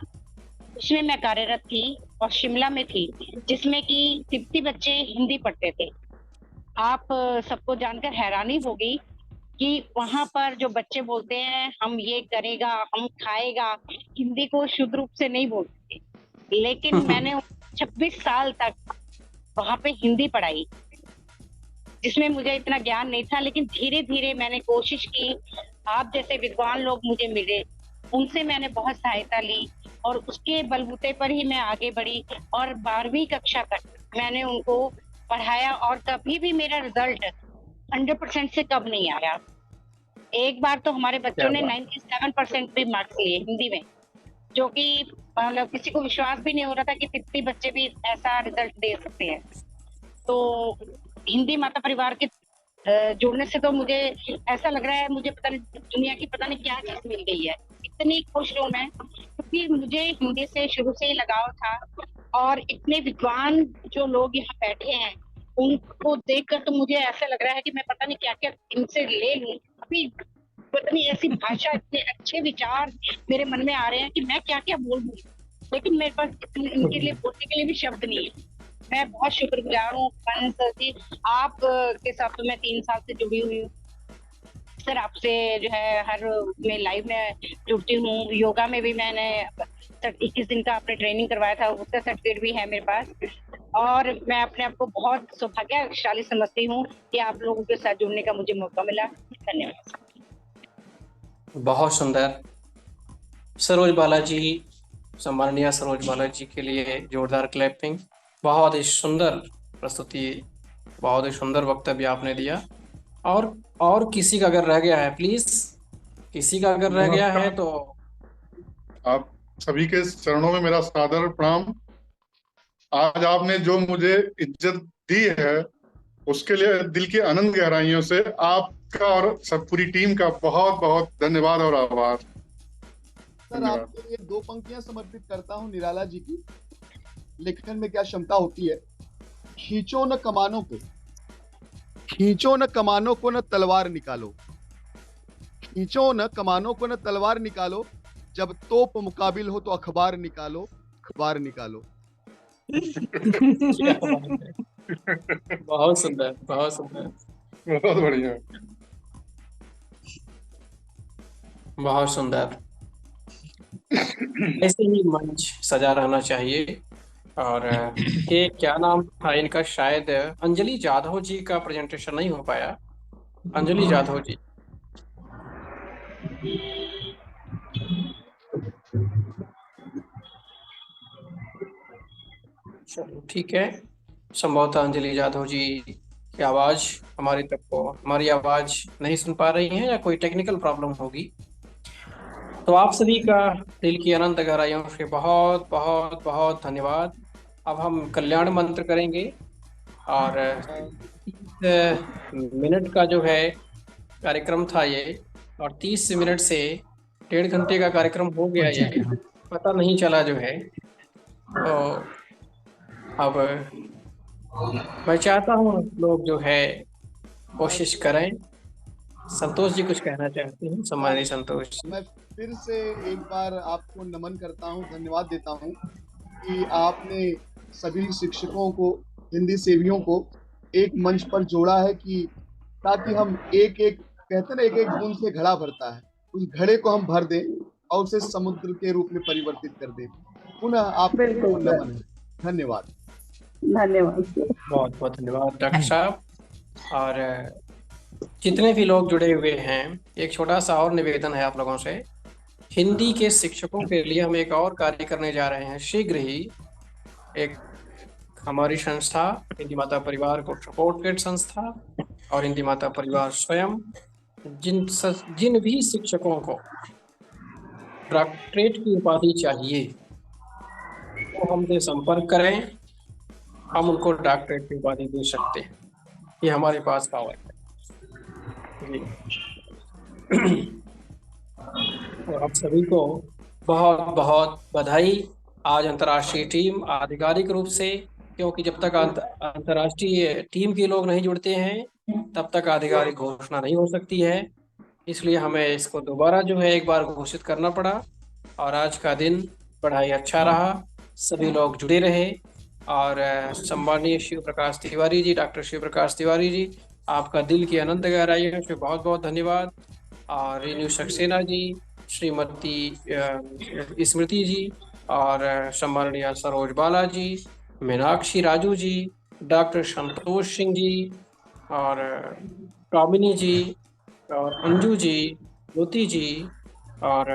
उसमें मैं कार्यरत थी और शिमला में थी, जिसमें कि तिब्बती बच्चे हिंदी पढ़ते थे। आप सबको जानकर हैरानी होगी कि वहां पर जो बच्चे बोलते हैं हम ये करेगा, हम खाएगा, हिंदी को शुद्ध रूप से नहीं बोलते। लेकिन मैंने 26 साल तक वहां पे हिंदी पढ़ाई, जिसमें मुझे इतना ज्ञान नहीं था। लेकिन धीरे धीरे मैंने कोशिश की, आप जैसे विद्वान लोग मुझे मिले, उनसे मैंने बहुत सहायता ली और उसके बलबूते पर ही मैं आगे बढ़ी और 12वीं कक्षा तक मैंने उनको पढ़ाया और कभी भी मेरा रिजल्ट 100% से कम नहीं आया। एक बार तो हमारे बच्चों ने 97% भी मार्क्स लिए हिंदी में, जो कि मतलब किसी को विश्वास भी नहीं हो रहा था कि तिब्बती बच्चे भी ऐसा रिजल्ट दे सकते हैं। तो हिंदी माता परिवार के जुड़ने से तो मुझे ऐसा लग रहा है, मुझे पता नहीं दुनिया की पता नहीं क्या चीज मिल गई है। इतनी खुश हूँ मैं, क्योंकि मुझे हिंदी से शुरू से ही लगाव था और इतने विद्वान जो लोग यहाँ बैठे हैं उनको देखकर तो मुझे ऐसा लग रहा है कि मैं पता नहीं क्या क्या इनसे ले लूं। अभी पता नहीं ऐसी भाषा, इतने अच्छे विचार मेरे मन में आ रहे हैं कि मैं क्या क्या बोल दूं, लेकिन मेरे पास इनके लिए बोलने के लिए भी शब्द नहीं है। मैं बहुत शुक्रगुजार हूँ आनंद सर जी, आप के साथ तो मैं 3 साल से जुड़ी हुई हूँ सर। आपसे जो है हर में लाइव में जुड़ती हूँ। योगा में भी मैंने 21 दिन का आपने ट्रेनिंग करवाया था, उसका सर्टिफिकेट भी है मेरे पास। और मैं अपने आप को बहुत सौभाग्यशाली समझती हूँ कि आप लोगों के साथ जुड़ने का मुझे मौका मिला। धन्यवाद। बहुत सुंदर। सरोज बालाजी, सम्माननीय सरोज बालाजी के लिए जोरदार क्लैपिंग। बहुत ही सुंदर प्रस्तुति, बहुत ही सुंदर वक्तव्य आपने दिया। और किसी का अगर रह गया है, प्लीज किसी का अगर रह गया है तो आप सभी के चरणों में मेरा सादर प्रणाम। आज आपने जो मुझे इज्जत दी है उसके लिए दिल की अनंत गहराइयों से आपका और सब पूरी टीम का बहुत बहुत धन्यवाद और आभार। सर आपके लिए 2 पंक्तियां समर्पित करता हूं निराला जी की। लेखन में क्या क्षमता होती है। खींचो न कमानों को, खींचो न कमानों को न तलवार निकालो, खींचो न कमानों को न तलवार निकालो, जब तोप मुकाबिल हो तो अखबार निकालो, अखबार निकालो। बहुत सुंदर, बहुत सुंदर, बहुत बढ़िया, बहुत सुंदर। ऐसे ही मंच सजा रहना चाहिए। और ये क्या नाम था इनका, शायद अंजलि जाधव जी का प्रेजेंटेशन नहीं हो पाया। अंजलि जाधव जी, चलो ठीक है। संभवतः अंजलि जाधव जी की आवाज हमारी आवाज नहीं सुन पा रही है या कोई टेक्निकल प्रॉब्लम होगी। तो आप सभी का दिल की अनंत गहराइयों से बहुत बहुत बहुत धन्यवाद। अब हम कल्याण मंत्र करेंगे और 30 मिनट का जो है कार्यक्रम था ये, और 30 मिनट से 1.5 घंटे का कार्यक्रम हो गया, ये पता नहीं चला जो है। तो अब मैं चाहता हूँ लोग जो है कोशिश करें। संतोष जी कुछ कहना चाहते हैं? सम्मानित संतोष जी। मैं फिर से एक बार आपको नमन करता हूँ, धन्यवाद देता हूँ कि आपने सभी शिक्षकों को, हिंदी सेवियों को एक मंच पर जोड़ा है कि ताकि हम एक एक कहते ना, एक एक बूंद से घड़ा भरता है, उस घड़े को हम भर दें और उसे समुद्र के रूप में परिवर्तित कर दें। पुनः आपको नमन है। धन्यवाद। धन्यवाद, बहुत बहुत धन्यवाद डॉक्टर साहब। और जितने भी लोग जुड़े हुए हैं, एक छोटा सा और निवेदन है आप लोगों से। हिंदी के शिक्षकों के लिए हम एक और कार्य करने जा रहे हैं शीघ्र ही। एक हमारी संस्था हिंदी माता परिवार को सपोर्ट किट संस्था और हिंदी माता परिवार स्वयं जिन भी शिक्षकों को डॉक्टरेट की उपाधि चाहिए वो हमसे संपर्क करें, हम उनको डॉक्टरेट की उपाधि दे सकते हैं। ये हमारे पास पावर है। और आप सभी को बहुत बहुत बधाई। आज अंतर्राष्ट्रीय टीम आधिकारिक रूप से, क्योंकि जब तक अंतर्राष्ट्रीय टीम के लोग नहीं जुड़ते हैं तब तक आधिकारिक घोषणा नहीं हो सकती है, इसलिए हमें इसको दोबारा जो है एक बार घोषित करना पड़ा। और आज का दिन बड़ा ही अच्छा रहा, सभी लोग जुड़े रहे। और सम्माननीय शिव प्रकाश तिवारी जी, डॉक्टर शिव प्रकाश तिवारी जी, आपका दिल की अनंत गहराइयों से बहुत बहुत धन्यवाद। और रेणु सक्सेना जी, श्रीमती स्मृति जी, और सम्माननीय सरोज बाला जी, मीनाक्षी राजू जी, डॉक्टर संतोष सिंह जी, और कामिनी जी, और अंजू जी, ज्योति जी, और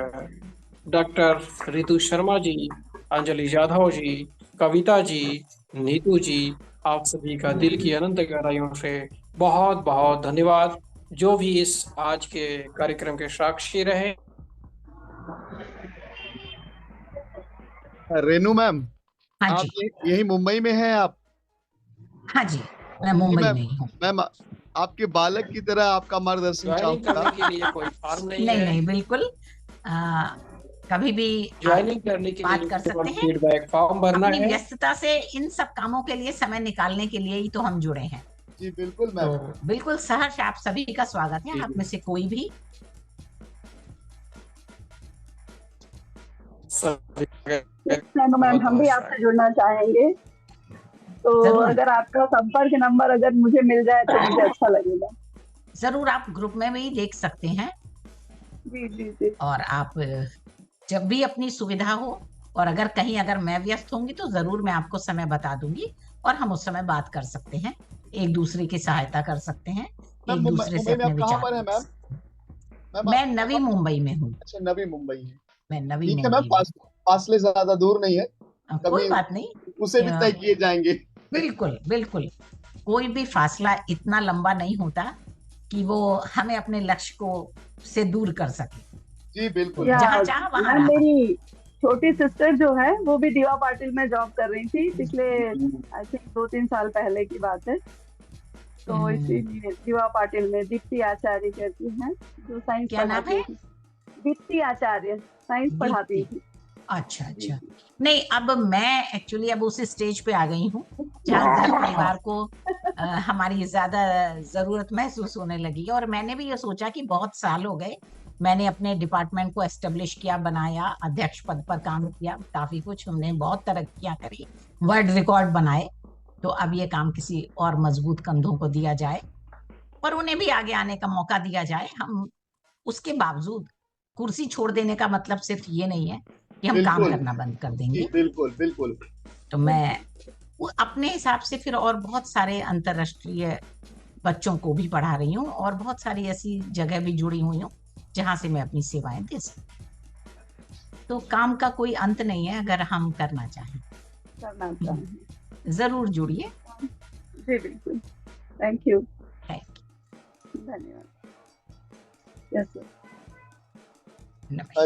डॉक्टर रितु शर्मा जी, अंजलि जाधव जी, कविता जी, नीतू जी, आप सभी का दिल की अनंत गहराइयों से बहुत बहुत धन्यवाद, जो भी इस आज के कार्यक्रम के साक्षी रहे। रेनू मैम, हाँ आप जी, यही मुंबई में हैं आप? हाँ जी, मैं मुंबई में ही हूँ। मैम, आपके बालक की तरह आपका मार्गदर्शन चाहूंगा। के लिए कोई फॉर्म नहीं नहीं है। नहीं, बिल्कुल कभी भी ज्वाइनिंग करने के बात लिए कर सकते हैं। फीडबैक फॉर्म भरना अपनी है। व्यस्तता से इन सब कामों के लिए समय निकालने के लिए ही तो हम जुड़े हैं। जी बिल्कुल मैम। तो बिल्कुल सहर्ष आप सभी का स्वागत है। आप में से कोई भी मैम, हम भी आपसे जुड़ना चाहेंगे। तो जरूर। अगर आपका संपर्क नंबर अगर मुझे मिल जाए तो मुझे अच्छा लगेगा। जरूर, आप ग्रुप में भी देख सकते हैं। जी जी जी। और आप जब भी अपनी सुविधा हो, और अगर कहीं अगर मैं व्यस्त होंगी तो जरूर मैं आपको समय बता दूंगी, और हम उस समय बात कर सकते हैं, एक दूसरे की सहायता कर सकते हैं, मैम एक दूसरे से मुंबई में अपने आप कहाँ विचार पर है पूछ मैम? सकते हैं। मैम मैं नवी मुंबई में हूँ। अच्छा, नवी मुंबई है। मैं नवी ठीक है मैम, मुंबई में। फासले ज्यादा दूर नहीं है, कोई कभी बात नहीं, उसे भी तय किए जाएंगे। बिल्कुल बिल्कुल। कोई भी फासला इतना लंबा नहीं होता कि वो हमें अपने लक्ष्य को से दूर कर सके। जी बिल्कुल। जहाँ चाह वहाँ मैम, रहा। मेरी छोटी सिस्टर जो है वो भी दीवा पाटिल में जॉब कर रही थी पिछले आई थिंक 2-3 साल पहले की बात है। तो इसीलिए दीवा पाटिल में दीप्ति आचार्य कहती हैं, जो साइंस क्या नाम पढ़ाती है? थी। दीप्ति आचार्य साइंस पढ़ाती थी। अच्छा अच्छा। नहीं, अब मैं एक्चुअली अब उस स्टेज पे आ गई हूँ जहाँ घर परिवार को हमारी ज्यादा जरूरत महसूस होने लगी है। और मैंने भी ये सोचा कि बहुत साल हो गए, मैंने अपने डिपार्टमेंट को एस्टेब्लिश किया, बनाया, अध्यक्ष पद पर काम किया, काफी कुछ हमने बहुत तरक्कियां करी, वर्ल्ड रिकॉर्ड बनाए। तो अब ये काम किसी और मजबूत कंधों को दिया जाए और उन्हें भी आगे आने का मौका दिया जाए। हम उसके बावजूद कुर्सी छोड़ देने का मतलब सिर्फ ये नहीं है कि हम काम बिल्कुल करना बंद कर देंगे। बिल्कुल बिल्कुल। तो मैं अपने हिसाब से फिर और बहुत सारे अंतर्राष्ट्रीय बच्चों को भी पढ़ा रही हूँ, और बहुत सारी ऐसी जगह भी जुड़ी हुई हूँ जहाँ से मैं अपनी सेवाएं दे सकती। तो काम का कोई अंत नहीं है, अगर हम करना चाहें। जरूर जुड़िए। जी बिल्कुल। Thank you. धन्यवाद। Yes sir.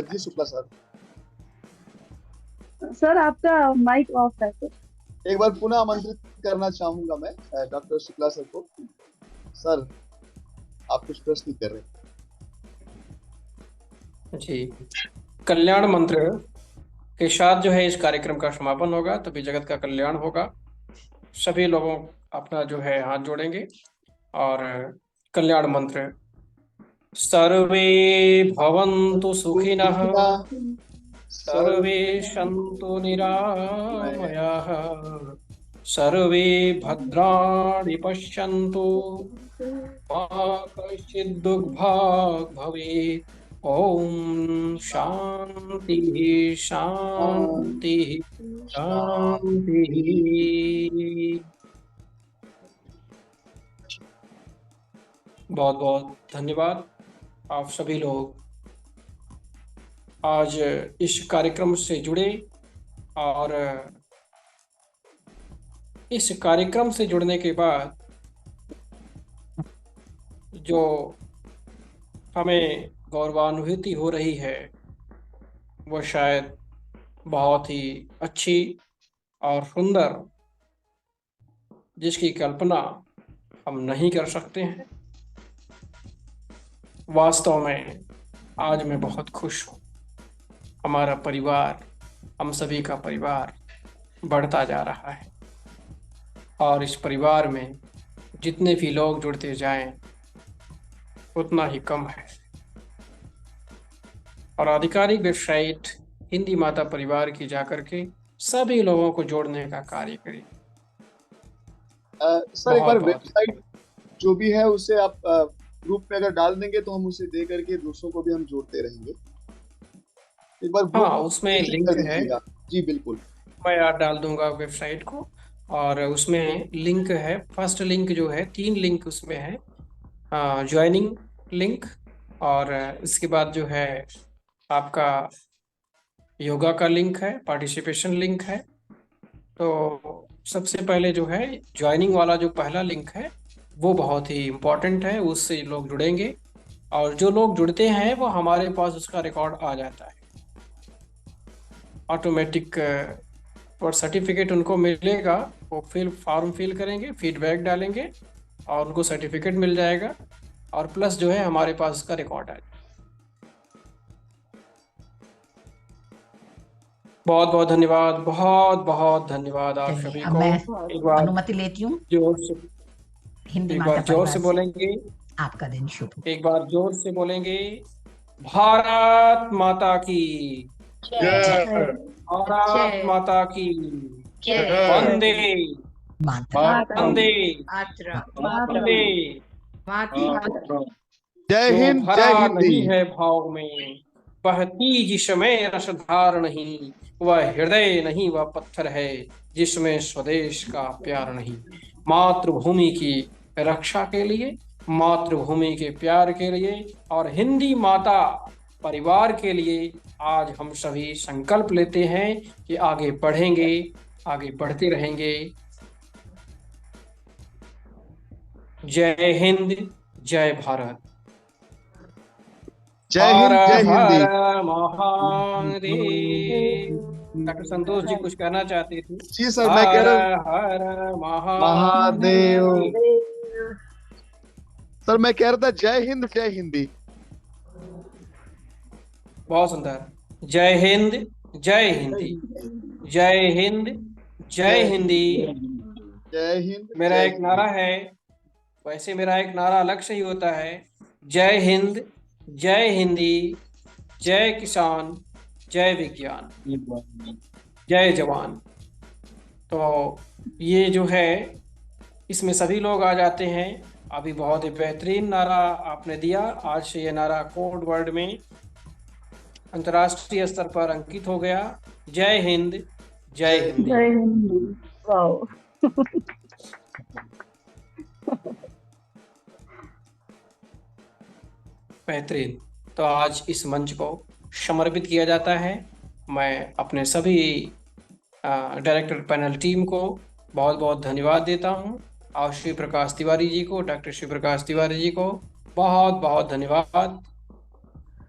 जी शुक्ला सर। सर आपका माइक ऑफ है सर। एक बार पुनः आमंत्रित करना चाहूंगा मैं डॉक्टर शुक्ला सर को। सर आप कुछ प्रश्न कर रहे हैं। जी, कल्याण मंत्र के साथ जो है इस कार्यक्रम का समापन होगा, तभी जगत का कल्याण होगा। सभी लोगों अपना जो है हाथ जोड़ेंगे और कल्याण मंत्र। सर्वे भवन्तु सुखिनः, सर्वे सन्तु निरामयाः, सर्वे भद्राणि पश्यन्तु, मा कश्चित् दुर्भाग् भवेत्। ओम शांति शांति शांति। बहुत बहुत धन्यवाद आप सभी लोग आज इस कार्यक्रम से जुड़े, और इस कार्यक्रम से जुड़ने के बाद जो हमें गौरवान्विति हो रही है वो शायद बहुत ही अच्छी और सुंदर, जिसकी कल्पना हम नहीं कर सकते हैं। वास्तव में आज मैं बहुत खुश हूँ। हमारा परिवार, हम सभी का परिवार बढ़ता जा रहा है, और इस परिवार में जितने भी लोग जुड़ते जाएं उतना ही कम है। और आधिकारिक वेबसाइट हिंदी माता परिवार की जाकर के सभी लोगों को जोड़ने का कार्य करें। सर एक बार वेबसाइट जो भी है उसे आप ग्रुप में अगर डाल देंगे तो हम उसे दे करके दूसरों को भी हम जोड़ते रहेंगे। एक बार हाँ, उसमें लिंक है। जी बिल्कुल, मैं याद डाल दूंगा वेबसाइट को, और उसमें लिंक है। फर्स्ट लिंक जो है, 3 लिंक उसमें है। ज्वाइनिंग लिंक, और इसके बाद जो है आपका योगा का लिंक है, पार्टिसिपेशन लिंक है। तो सबसे पहले जो है ज्वाइनिंग वाला जो पहला लिंक है वो बहुत ही इम्पोर्टेंट है, उससे लोग जुड़ेंगे, और जो लोग जुड़ते हैं वो हमारे पास उसका रिकॉर्ड आ जाता है ऑटोमेटिक, और सर्टिफिकेट उनको मिलेगा। वो फॉर्म फिल करेंगे, फीडबैक डालेंगे और उनको सर्टिफिकेट मिल जाएगा, और प्लस जो है हमारे पास उसका रिकॉर्ड आएगा। बहुत बहुत धन्यवाद, बहुत बहुत धन्यवाद आप सभी को। एक बार अनुमति लेती हूँ। जोर से हिंदी एक माता बार जोर से बोलेंगे। आपका दिन शुभ हो। एक बार जोर से बोलेंगे, भारत माता की जय। भारत माता की वंदे मातरम। वंदे जय जो हिंद, जय भरा हिंदी। नहीं है भाव में, बहती जिसमें रसधार नहीं, वह हृदय नहीं वह पत्थर है जिसमें स्वदेश का प्यार नहीं। मातृभूमि की रक्षा के लिए, मातृभूमि के प्यार के लिए और हिंदी माता परिवार के लिए आज हम सभी संकल्प लेते हैं कि आगे बढ़ेंगे, आगे बढ़ते रहेंगे। जय हिंद, जय भारत। जय हिंद, जय हिंदी। हर हर महादेव। डॉक्टर संतोष जी कुछ कहना चाहते थे? जी सर, मैं कह रहा हूँ हर महादेव। सर मैं कह रहा था जय हिंद, जय हिंदी। बहुत सुंदर। जय हिंद, जय हिंदी। जय हिंद, जय हिंदी। जय हिंद। मेरा एक नारा है, वैसे मेरा एक नारा अलग से ही होता है। जय हिंद, जय हिंदी, जय किसान, जय विज्ञान, जय जवान। तो ये जो है इसमें सभी लोग आ जाते हैं। अभी बहुत ही बेहतरीन नारा आपने दिया। आज से ये नारा कोड वर्ड में अंतर्राष्ट्रीय स्तर पर अंकित हो गया। जय हिंद, जय हिंदी। जय हिंदी। वाओ। बेहतरीन। तो आज इस मंच को समर्पित किया जाता है। मैं अपने सभी डायरेक्टर पैनल टीम को बहुत बहुत धन्यवाद देता हूँ और श्री प्रकाश तिवारी जी को, डॉक्टर श्री प्रकाश तिवारी जी को बहुत बहुत धन्यवाद।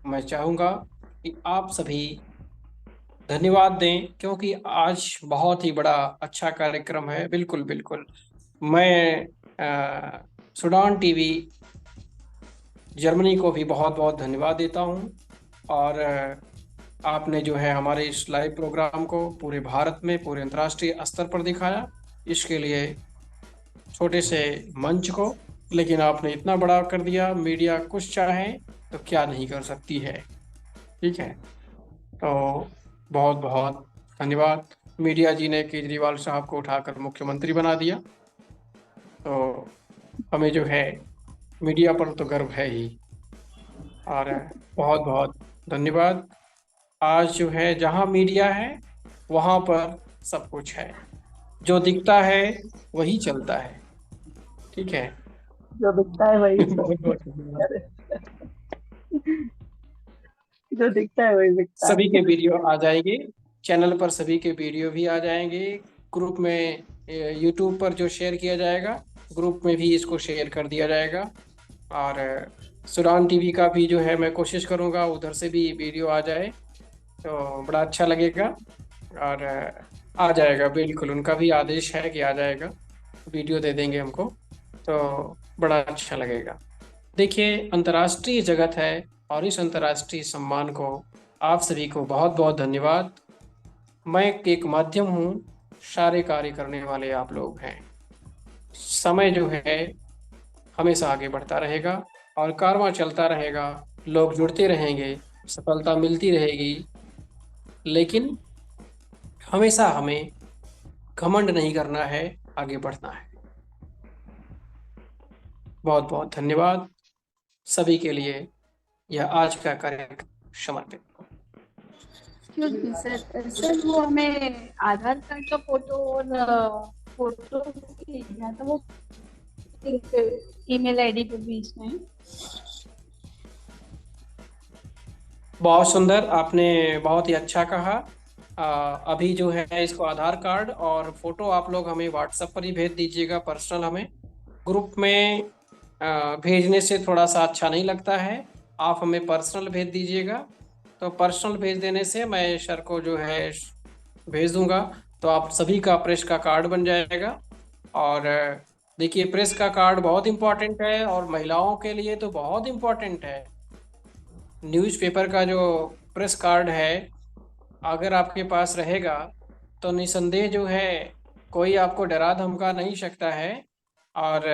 मैं चाहूँगा कि आप सभी धन्यवाद दें क्योंकि आज बहुत ही बड़ा अच्छा कार्यक्रम है। बिल्कुल बिल्कुल। मैं सूडान टीवी जर्मनी को भी बहुत बहुत धन्यवाद देता हूँ और आपने जो है हमारे इस लाइव प्रोग्राम को पूरे भारत में, पूरे अंतर्राष्ट्रीय स्तर पर दिखाया। इसके लिए छोटे से मंच को लेकिन आपने इतना बड़ा कर दिया। मीडिया कुछ चाहे तो क्या नहीं कर सकती है। ठीक है, तो बहुत बहुत धन्यवाद। मीडिया जी ने केजरीवाल साहब को उठाकर मुख्यमंत्री बना दिया, तो हमें जो है मीडिया पर तो गर्व है ही। और बहुत बहुत धन्यवाद। आज जो है जहाँ मीडिया है वहाँ पर सब कुछ है। जो दिखता है वही चलता है। ठीक है, जो दिखता है वही बहुत बहुत धन्यवाद। जो दिखता है वही दिखता है। सभी के वीडियो आ जाएंगे चैनल पर, सभी के वीडियो भी आ जाएंगे ग्रुप में। यूट्यूब पर जो शेयर किया जाएगा ग्रुप में भी इसको शेयर कर दिया जाएगा। और सूडान टीवी का भी जो है मैं कोशिश करूँगा उधर से भी वीडियो आ जाए तो बड़ा अच्छा लगेगा। और आ जाएगा, बिल्कुल उनका भी आदेश है कि आ जाएगा, वीडियो दे देंगे हमको तो बड़ा अच्छा लगेगा। देखिए अंतर्राष्ट्रीय जगत है और इस अंतर्राष्ट्रीय सम्मान को आप सभी को बहुत बहुत धन्यवाद। मैं एक माध्यम हूँ, सारे कार्य करने वाले आप लोग हैं। समय जो है हमेशा आगे बढ़ता रहेगा और कारवां चलता रहेगा, लोग जुड़ते रहेंगे, सफलता मिलती रहेगी। लेकिन हमेशा हमें घमंड नहीं करना है, आगे बढ़ना है। बहुत बहुत धन्यवाद सभी के लिए। यह आज का कार्यक्रम समर्पित। सर वो हमें आधार कार्ड का फोटो और फोटो भेजना था, वो एक ईमेल आईडी पे भेजना है। बहुत सुंदर, आपने बहुत ही अच्छा कहा। अभी जो है इसको आधार कार्ड और फोटो आप लोग हमें व्हाट्सएप पर ही भेज दीजिएगा पर्सनल। हमें ग्रुप में भेजने से थोड़ा सा अच्छा नहीं लगता है, आप हमें पर्सनल भेज दीजिएगा। तो पर्सनल भेज देने से मैं सर को जो है भेज दूंगा तो आप सभी का प्रेस का कार्ड बन जाएगा। और देखिए प्रेस का कार्ड बहुत इम्पोर्टेंट है और महिलाओं के लिए तो बहुत इम्पोर्टेंट है। न्यूज़पेपर का जो प्रेस कार्ड है अगर आपके पास रहेगा तो निसंदेह जो है कोई आपको डरा धमका नहीं सकता है और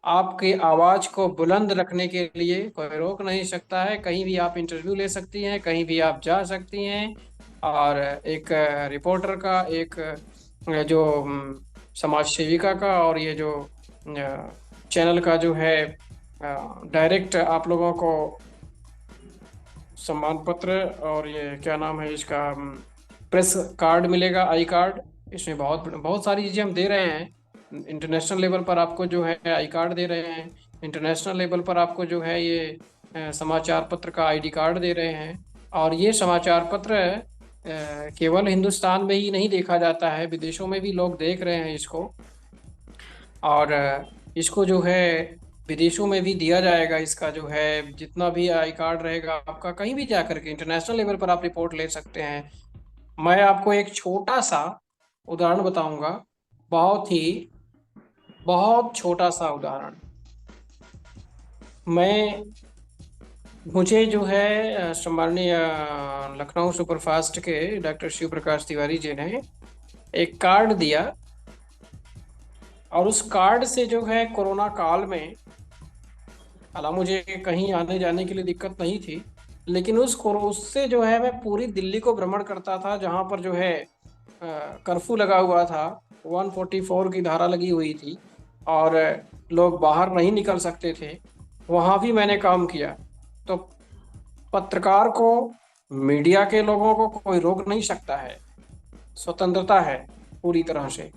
आपकी आवाज़ को बुलंद रखने के लिए कोई रोक नहीं सकता है। कहीं भी आप इंटरव्यू ले सकती हैं, कहीं भी आप जा सकती हैं। और एक रिपोर्टर का एक जो समाज सेविका का, और ये जो चैनल का जो है डायरेक्ट आप लोगों को सम्मान पत्र और ये क्या नाम है इसका, प्रेस कार्ड मिलेगा, आई कार्ड। इसमें बहुत बहुत सारी चीज़ें हम दे रहे हैं। इंटरनेशनल लेवल पर आपको जो है आई कार्ड दे रहे हैं, इंटरनेशनल लेवल पर आपको जो है ये समाचार पत्र का आईडी कार्ड दे रहे हैं। और ये समाचार पत्र केवल हिंदुस्तान में ही नहीं देखा जाता है, विदेशों में भी लोग देख रहे हैं इसको। और इसको जो है विदेशों में भी दिया जाएगा। इसका जो है जितना भी आई कार्ड रहेगा आपका, कहीं भी जा करके इंटरनेशनल लेवल पर आप रिपोर्ट ले सकते हैं। मैं आपको एक छोटा सा उदाहरण बताऊंगा, बहुत छोटा सा उदाहरण। मुझे जो है सम्माननीय लखनऊ सुपरफास्ट के डॉक्टर शिव प्रकाश तिवारी जी ने एक कार्ड दिया, और उस कार्ड से जो है कोरोना काल में, हालांकि मुझे कहीं आने जाने के लिए दिक्कत नहीं थी, लेकिन उससे जो है मैं पूरी दिल्ली को भ्रमण करता था, जहाँ पर जो है कर्फ्यू लगा हुआ था, 144 की धारा लगी हुई थी और लोग बाहर नहीं निकल सकते थे। वहाँ भी मैंने काम किया। तो पत्रकार को, मीडिया के लोगों को कोई रोक नहीं सकता है, स्वतंत्रता है पूरी तरह से।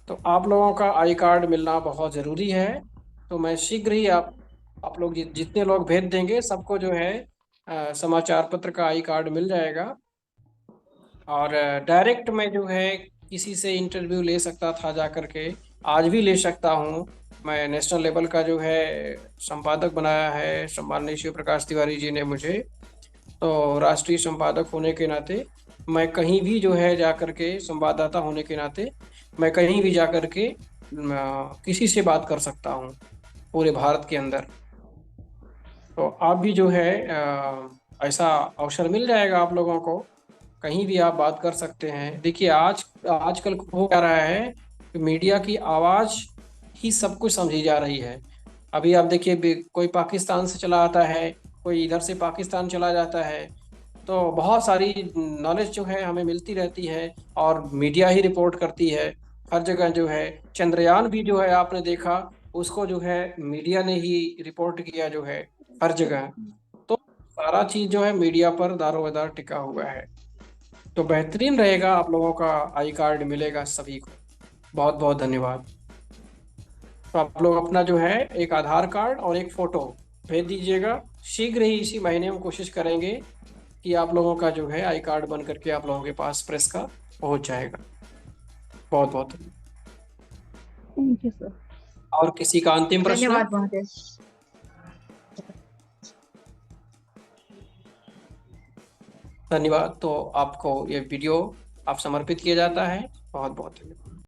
तो आप लोगों का आई कार्ड मिलना बहुत ज़रूरी है। तो मैं शीघ्र ही आप लोग जितने लोग भेज देंगे सबको जो है समाचार पत्र का आई कार्ड मिल जाएगा। और डायरेक्ट मैं जो है किसी से इंटरव्यू ले सकता था जा करके, आज भी ले सकता हूँ। मैं नेशनल लेवल का जो है संपादक बनाया है सम्माननीय शिव प्रकाश तिवारी जी ने मुझे। तो राष्ट्रीय संपादक होने के नाते मैं कहीं भी जो है जा करके, संवाददाता होने के नाते मैं कहीं भी जा करके किसी से बात कर सकता हूँ पूरे भारत के अंदर। तो आप भी जो है ऐसा अवसर मिल जाएगा आप लोगों को, कहीं भी आप बात कर सकते हैं। देखिए आजकल हो क्या रहा है कि मीडिया की आवाज़ ही सब कुछ समझी जा रही है। अभी आप देखिए, कोई पाकिस्तान से चला आता है, कोई इधर से पाकिस्तान चला जाता है, तो बहुत सारी नॉलेज जो है हमें मिलती रहती है और मीडिया ही रिपोर्ट करती है हर जगह। जो है चंद्रयान भी जो है आपने देखा, उसको जो है मीडिया ने ही रिपोर्ट किया जो है हर जगह। तो सारा चीज़ जो है मीडिया पर दारोमदार टिका हुआ है। तो बेहतरीन रहेगा, आप लोगों का आई कार्ड मिलेगा सभी को। बहुत बहुत धन्यवाद। तो आप लोग अपना जो है एक आधार कार्ड और एक फ़ोटो भेज दीजिएगा। शीघ्र ही इसी महीने में कोशिश करेंगे कि आप लोगों का जो है आई कार्ड बन करके आप लोगों के पास प्रेस का पहुंच जाएगा। बहुत बहुत थैंक यू सर। और किसी का अंतिम प्रश्न? धन्यवाद महोदय। धन्यवाद। तो आपको ये वीडियो आप समर्पित किया जाता है। बहुत बहुत धन्यवाद।